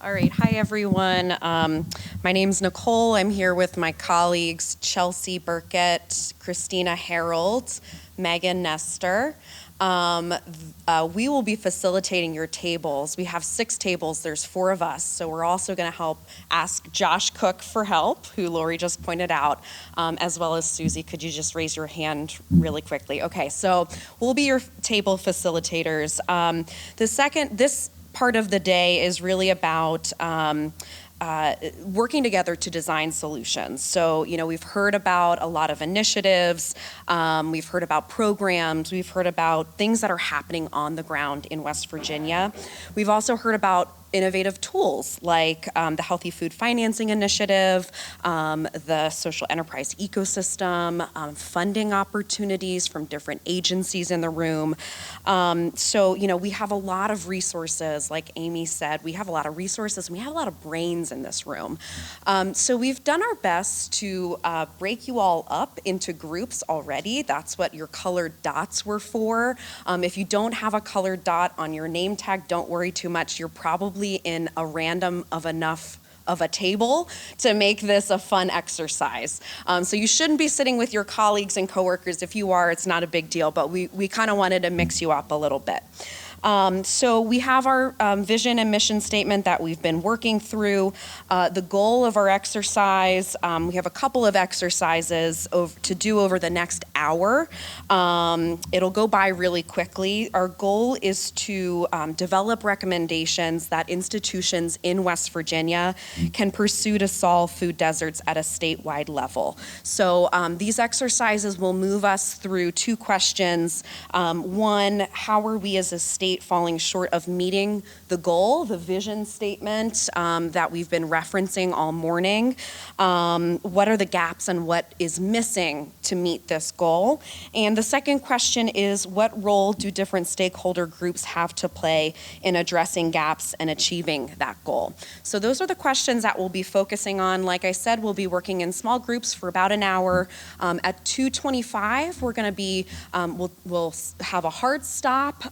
All right. Hi, everyone. My name's Nicole. I'm here with my colleagues Chelsea Burkett, Christina Harold, Megan Nestor. We will be facilitating your tables. We have 6 tables. There's 4 of us. So we're also going to help ask Josh Cook for help, who Lori just pointed out, as well as Susie. Could you just raise your hand really quickly? Okay, so we'll be your table facilitators. This part of the day is really about working together to design solutions. So, we've heard about a lot of initiatives, we've heard about programs, we've heard about things that are happening on the ground in West Virginia. We've also heard about innovative tools like the Healthy Food Financing Initiative, the Social Enterprise Ecosystem, funding opportunities from different agencies in the room. So, we have a lot of resources, like Amy said, we have a lot of resources and we have a lot of brains in this room. So we've done our best to break you all up into groups already. That's what your colored dots were for. If you don't have a colored dot on your name tag, don't worry too much. You're probably in a random of enough of a table to make this a fun exercise. So you shouldn't be sitting with your colleagues and coworkers. If you are, it's not a big deal, but we kind of wanted to mix you up a little bit. So we have our vision and mission statement that we've been working through. The goal of our exercise, we have a couple of exercises to do over the next hour. It'll go by really quickly. Our goal is to develop recommendations that institutions in West Virginia can pursue to solve food deserts at a statewide level. So these exercises will move us through 2 questions. One, how are we as a state state falling short of meeting the goal, the vision statement that we've been referencing all morning. What are the gaps and what is missing to meet this goal? And the second question is, what role do different stakeholder groups have to play in addressing gaps and achieving that goal? So those are the questions that we'll be focusing on. Like I said, we'll be working in small groups for about an hour. At 2:25, we're going to be, we'll have a hard stop,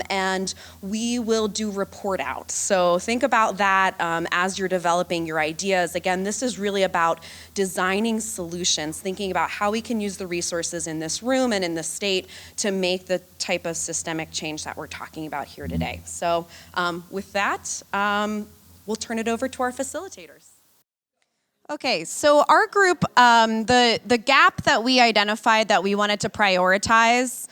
and we will do report out. So think about that as you're developing your ideas. Again, this is really about designing solutions, thinking about how we can use the resources in this room and in the state to make the type of systemic change that we're talking about here today. So with that, we'll turn it over to our facilitators. Okay, so our group, the gap that we identified that we wanted to prioritize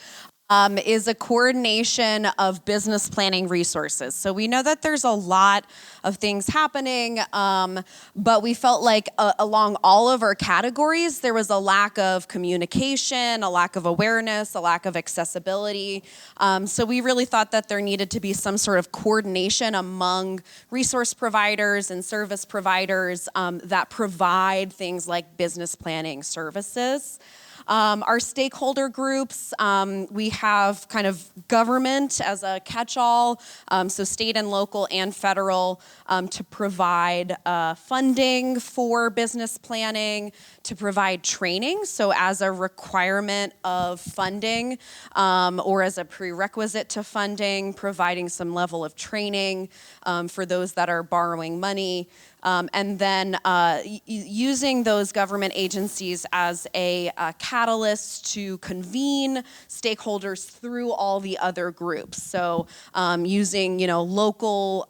is a coordination of business planning resources. So we know that there's a lot of things happening, but we felt like along all of our categories, there was a lack of communication, a lack of awareness, a lack of accessibility. So we really thought that there needed to be some sort of coordination among resource providers and service providers that provide things like business planning services. Our stakeholder groups, we have kind of government as a catch-all, so state and local and federal, to provide funding for business planning, to provide training, so as a requirement of funding or as a prerequisite to funding, providing some level of training for those that are borrowing money. And then using those government agencies as a catalyst to convene stakeholders through all the other groups. So using, local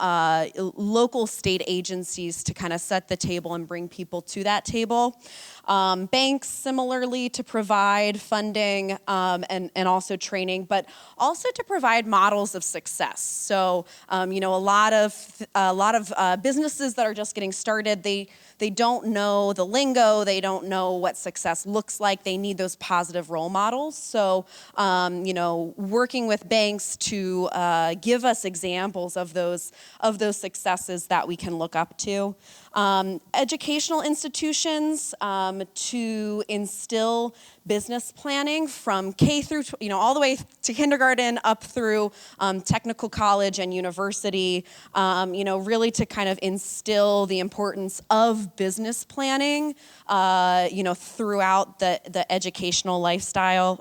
state agencies to kind of set the table and bring people to that table. Banks similarly to provide funding and also training, but also to provide models of success. So a lot of businesses that are just getting started, they don't know the lingo, they don't know what success looks like. They need those positive role models. So working with banks to give us examples of those successes that we can look up to. Educational institutions to instill business planning from K through, all the way to kindergarten up through technical college and university, really to kind of instill the importance of business planning, throughout the educational life cycle.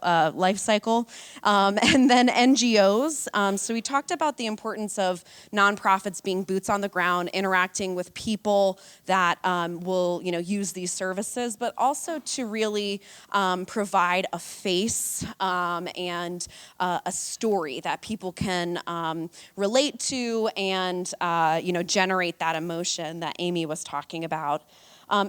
And then NGOs. So we talked about the importance of nonprofits being boots on the ground, interacting with people that will, use these services, but also to really provide a face and a story that people can relate to and, generate that emotion that Amy was talking about.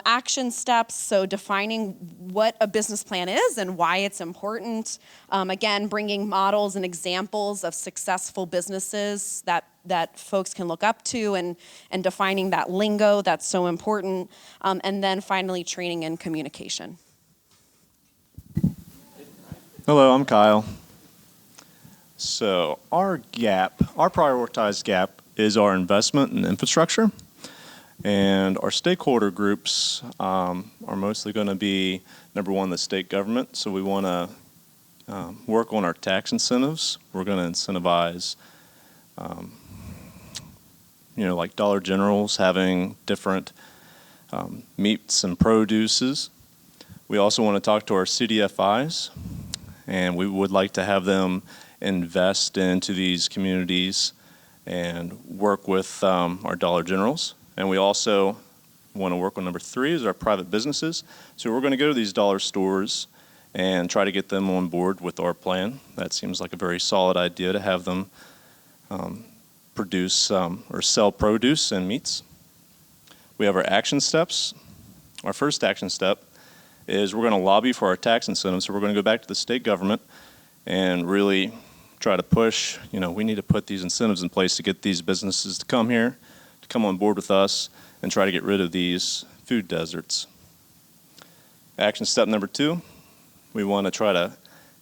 Action steps, so defining what a business plan is and why it's important. Again, bringing models and examples of successful businesses that folks can look up to and defining that lingo that's so important. And then finally, training and communication. Hello, I'm Kyle. So our prioritized gap is our investment in infrastructure. And our stakeholder groups are mostly going to be, number one, the state government. So we want to work on our tax incentives. We're going to incentivize, like Dollar General's having different meats and produces. We also want to talk to our CDFIs, and we would like to have them invest into these communities and work with our Dollar Generals. And we also want to work on number 3 is our private businesses. So we're going to go to these dollar stores and try to get them on board with our plan. That seems like a very solid idea to have them produce or sell produce and meats. We have our action steps. Our first action step is we're going to lobby for our tax incentives. So we're going to go back to the state government and really try to push, we need to put these incentives in place to get these businesses to come here, to come on board with us and try to get rid of these food deserts. Action step number 2, we want to try to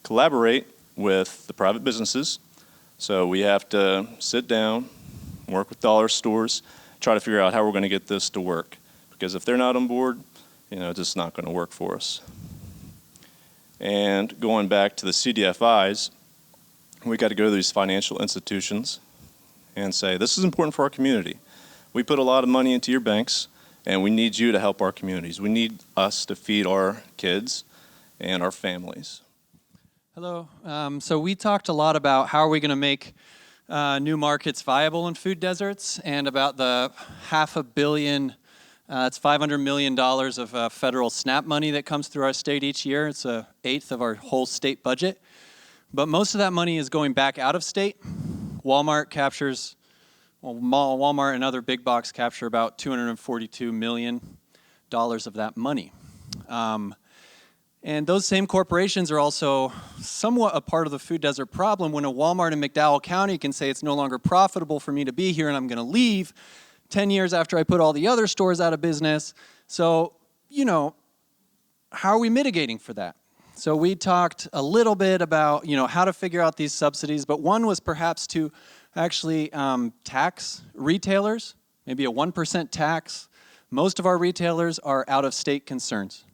collaborate with the private businesses So we have to sit down, work with dollar stores, try to figure out how we're going to get this to work. Because if they're not on board, it's just not going to work for us. And going back to the CDFIs, we got to go to these financial institutions and say, this is important for our community. We put a lot of money into your banks, and we need you to help our communities. We need us to feed our kids and our families. Hello. So we talked a lot about how are we going to make new markets viable in food deserts, and about the $500 million, it's $500 million of federal SNAP money that comes through our state each year. It's 1/8 of our whole state budget. But most of that money is going back out of state. Walmart captures, Walmart and other big box capture about $242 million of that money. And those same corporations are also somewhat a part of the food desert problem. When a Walmart in McDowell County can say it's no longer profitable for me to be here and I'm going to leave 10 years after I put all the other stores out of business. So, how are we mitigating for that? So we talked a little bit about, how to figure out these subsidies, but one was perhaps to actually tax retailers, maybe a 1% tax. Most of our retailers are out-of-state concerns.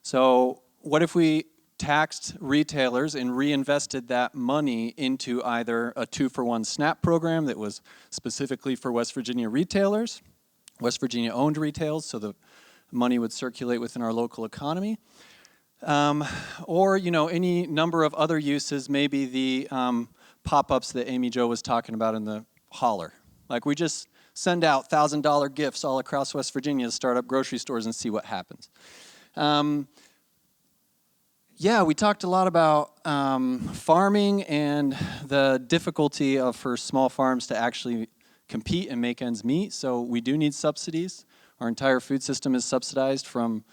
So what if we taxed retailers and reinvested that money into either a 2-for-1 SNAP program that was specifically for West Virginia retailers, West Virginia owned retails, so the money would circulate within our local economy, or any number of other uses, maybe the pop-ups that Amy Jo was talking about in the holler. Like we just send out $1,000 gifts all across West Virginia to start up grocery stores and see what happens. Yeah, we talked a lot about farming and the difficulty for small farms to actually compete and make ends meet. So we do need subsidies. Our entire food system is subsidized from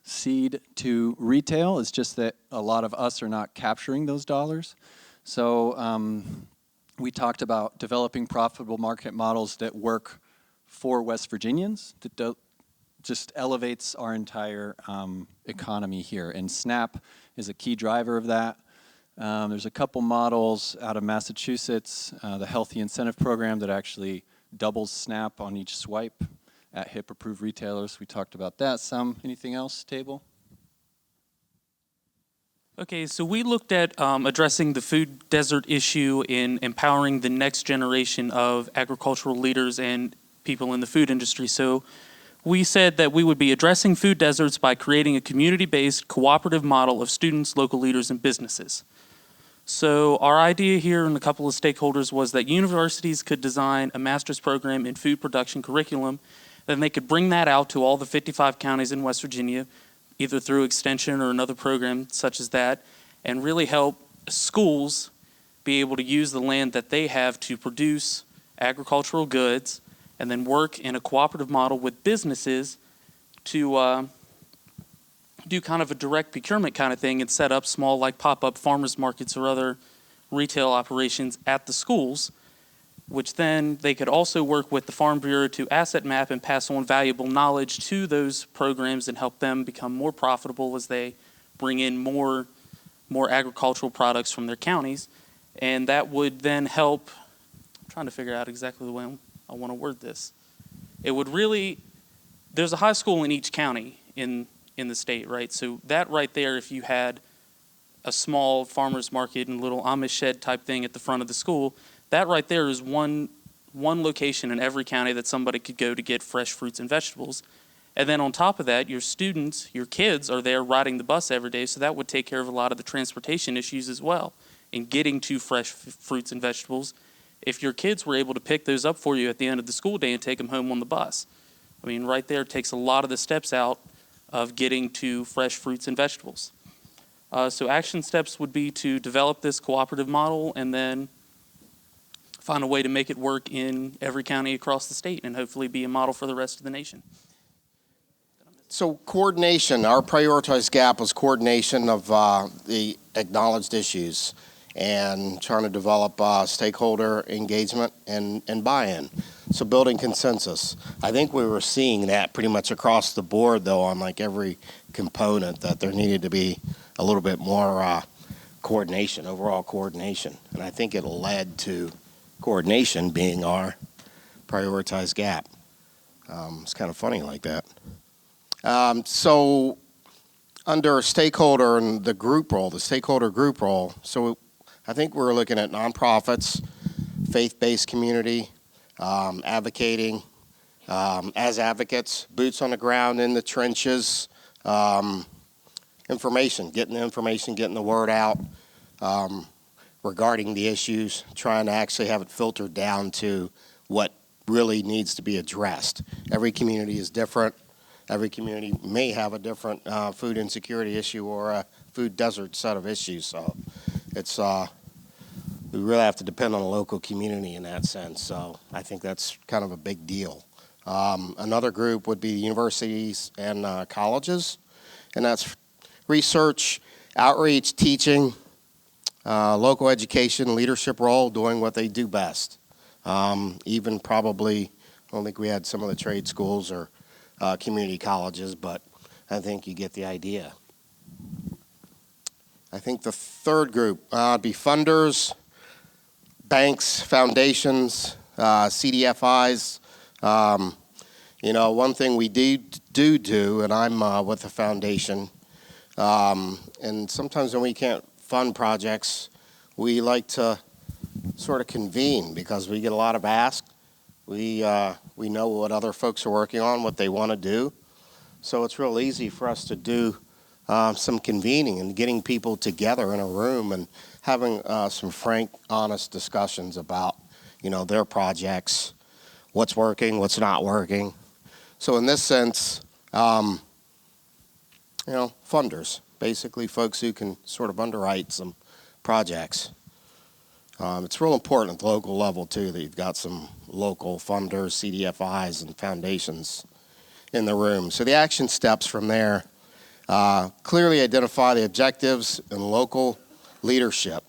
seed to retail. It's just that a lot of us are not capturing those dollars. So we talked about developing profitable market models that work for West Virginians, that just elevates our entire economy here. And SNAP is a key driver of that. There's a couple models out of Massachusetts, the Healthy Incentive Program that actually doubles SNAP on each swipe at HIP-approved retailers. We talked about that some. Anything else, table? Okay, so we looked at addressing the food desert issue in empowering the next generation of agricultural leaders and people in the food industry. So we said that we would be addressing food deserts by creating a community-based cooperative model of students, local leaders, and businesses. So our idea here and a couple of stakeholders was that universities could design a master's program in food production curriculum, then they could bring that out to all the 55 counties in West Virginia, either through extension or another program such as that, and really help schools be able to use the land that they have to produce agricultural goods, and then work in a cooperative model with businesses to do kind of a direct procurement kind of thing and set up small like pop-up farmers markets or other retail operations at the schools, which then they could also work with the Farm Bureau to asset map and pass on valuable knowledge to those programs and help them become more profitable as they bring in more agricultural products from their counties. And that would then help, I'm trying to figure out exactly the way I want to word this. It would really, there's a high school in each county in the state, right? So that right there, if you had a small farmer's market and little Amish shed type thing at the front of the school, that right there is one location in every county that somebody could go to get fresh fruits and vegetables. And then on top of that, your students, your kids are there riding the bus every day, so that would take care of a lot of the transportation issues as well in getting to fresh fruits and vegetables. If your kids were able to pick those up for you at the end of the school day and take them home on the bus, I mean, right there takes a lot of the steps out of getting to fresh fruits and vegetables. So action steps would be to develop this cooperative model and then find a way to make it work in every county across the state and hopefully be a model for the rest of the nation. So coordination, our prioritized gap was coordination of the acknowledged issues and trying to develop stakeholder engagement and buy-in. So building consensus. I think we were seeing that pretty much across the board though on like every component that there needed to be a little bit more coordination, overall coordination. And I think it led to coordination being our prioritized gap. It's kind of funny like that. So under stakeholder and the group role, the stakeholder group role, so I think we're looking at nonprofits, faith-based community, advocating as advocates, boots on the ground in the trenches, getting the word out regarding the issues, trying to actually have it filtered down to what really needs to be addressed. Every community is different. Every community may have a different food insecurity issue or a food desert set of issues. So it's we really have to depend on the local community in that sense. So I think that's kind of a big deal. Another group would be universities and colleges, and that's research, outreach, teaching, local education, leadership role, doing what they do best. Even probably, I don't think we had some of the trade schools or community colleges, but I think you get the idea. I think the third group would be funders, banks, foundations, CDFIs. One thing we do, and I'm with the foundation, and sometimes when we can't fund projects, we like to sort of convene because we get a lot of ask. We know what other folks are working on, what they want to do. So it's real easy for us to do some convening and getting people together in a room and having some frank, honest discussions about, their projects, what's working, what's not working. So in this sense, funders, basically folks who can sort of underwrite some projects. It's real important at the local level, too, that you've got some local funders, CDFIs, and foundations in the room. So the action steps from there, clearly identify the objectives and local leadership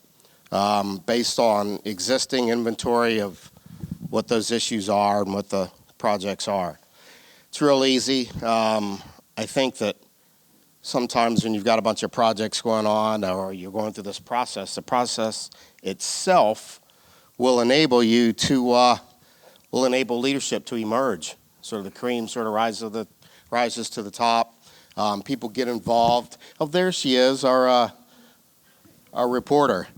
based on existing inventory of what those issues are and what the projects are. It's real easy. I think that sometimes when you've got a bunch of projects going on or you're going through this process, the process itself will enable you to, will enable leadership to emerge. Sort of the cream sort of rises to the top. People get involved. Oh, there she is, our reporter.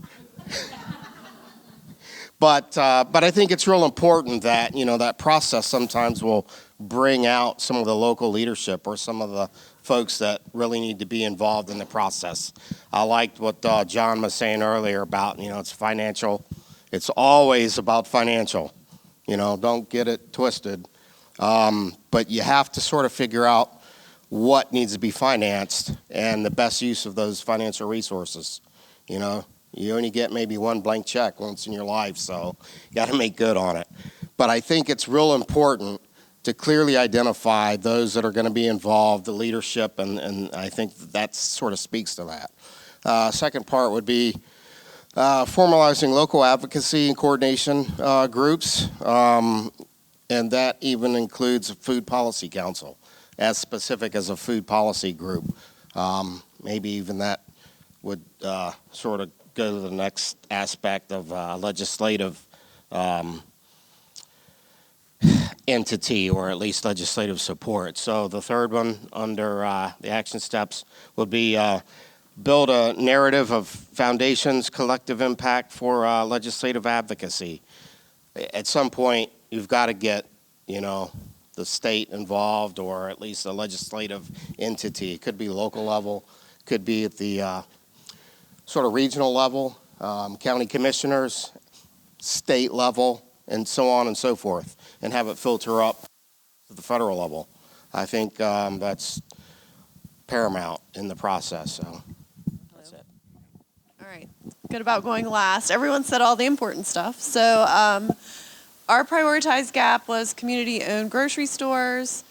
But I think it's real important that, that process sometimes will bring out some of the local leadership or some of the folks that really need to be involved in the process. I liked what John was saying earlier about, it's financial. It's always about financial. Don't get it twisted. But you have to sort of figure out what needs to be financed and the best use of those financial resources. You only get maybe one blank check once in your life, so you got to make good on it. But I think it's real important to clearly identify those that are going to be involved, the leadership, and I think that sort of speaks to that. Second part would be formalizing local advocacy and coordination groups, and that even includes a food policy council, as specific as a food policy group. Maybe even that would sort of go to the next aspect of legislative entity, or at least legislative support. So the third one under the action steps would be build a narrative of foundations, collective impact for legislative advocacy. At some point, you've got to get, the state involved, or at least a legislative entity. It could be local level, could be at the sort of regional level, county commissioners, state level, and so on and so forth, and have it filter up to the federal level. I think that's paramount in the process. So that's it. All right, good about going last. Everyone said all the important stuff. So our prioritized gap was community-owned grocery stores.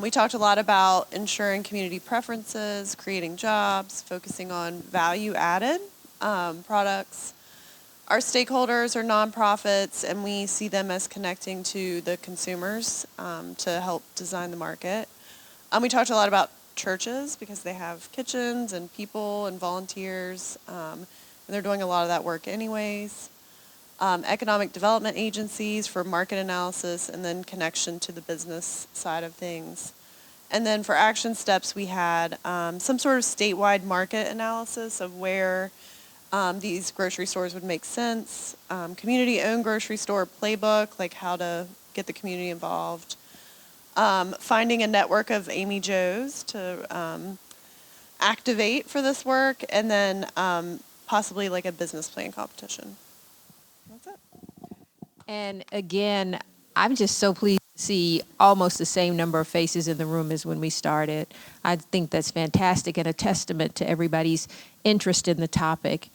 We talked a lot about ensuring community preferences, creating jobs, focusing on value-added products. Our stakeholders are nonprofits, and we see them as connecting to the consumers to help design the market. We talked a lot about churches because they have kitchens and people and volunteers, and they're doing a lot of that work anyways. Economic development agencies for market analysis and then connection to the business side of things. And then for action steps, we had some sort of statewide market analysis of where these grocery stores would make sense, community-owned grocery store playbook, like how to get the community involved, finding a network of Amy Joes to activate for this work, and then possibly like a business plan competition. That's it. And again, I'm just so pleased to see almost the same number of faces in the room as when we started. I think that's fantastic and a testament to everybody's interest in the topic.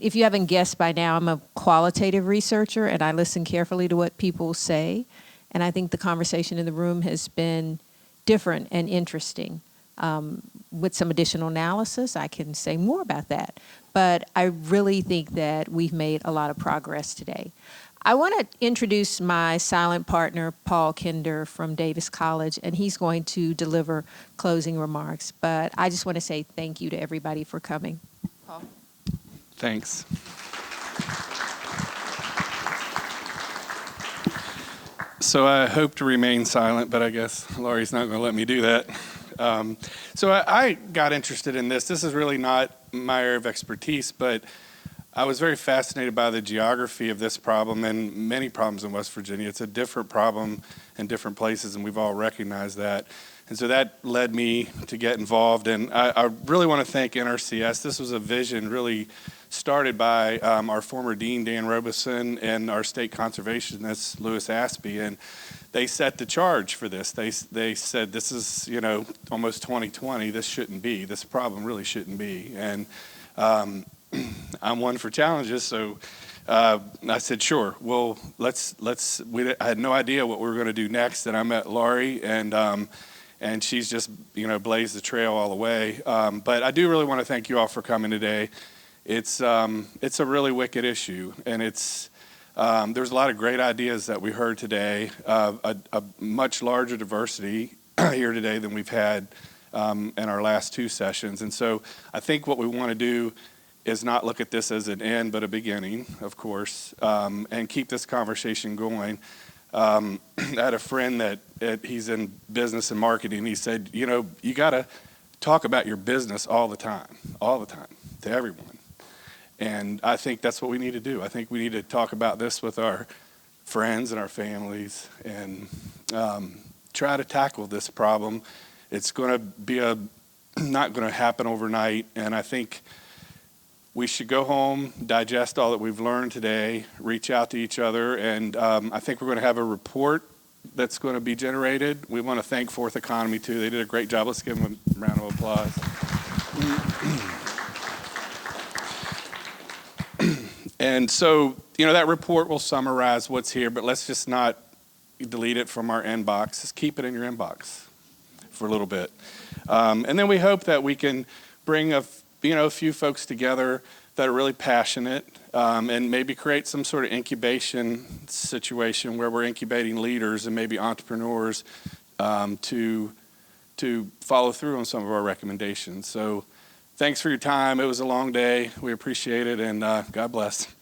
If you haven't guessed by now, I'm a qualitative researcher and I listen carefully to what people say. And I think the conversation in the room has been different and interesting. With some additional analysis, I can say more about that. But I really think that we've made a lot of progress today. I want to introduce my silent partner, Paul Kinder from Davis College, and he's going to deliver closing remarks. But I just want to say thank you to everybody for coming. Paul. Thanks. So I hope to remain silent, but I guess Laurie's not going to let me do that. So I got interested in this. This is really not my area of expertise, but I was very fascinated by the geography of this problem and many problems in West Virginia. It's a different problem in different places, and we've all recognized that. And so that led me to get involved. And I really want to thank NRCS. This was a vision really started by our former dean, Dan Robeson, and our state conservationist, Louis Aspey. And they set the charge for this. They said, this is, you know, almost 2020. This shouldn't be. This problem really shouldn't be. And I'm one for challenges, so I said, sure. Well, I had no idea what we were going to do next, and I met Laurie, and she's just, you know, blazed the trail all the way. But I do really want to thank you all for coming today. It's a really wicked issue, and there's a lot of great ideas that we heard today, a much larger diversity here today than we've had in our last two sessions. And so I think what we want to do is not look at this as an end, but a beginning, of course, and keep this conversation going. I had a friend that he's in business and marketing. He said, you know, you got to talk about your business all the time, to everyone. And I think that's what we need to do. I think we need to talk about this with our friends and our families and try to tackle this problem. It's going to be not going to happen overnight, and I think we should go home, digest all that we've learned today, reach out to each other, and I think we're going to have a report that's going to be generated. We want to thank Fourth Economy, too. They did a great job. Let's give them a round of applause. And so, you know, that report will summarize what's here, but let's just not delete it from our inbox. Just keep it in your inbox for a little bit. And then we hope that we can bring a few folks together that are really passionate and maybe create some sort of incubation situation where we're incubating leaders and maybe entrepreneurs to follow through on some of our recommendations. So thanks for your time. It was a long day. We appreciate it, and God bless.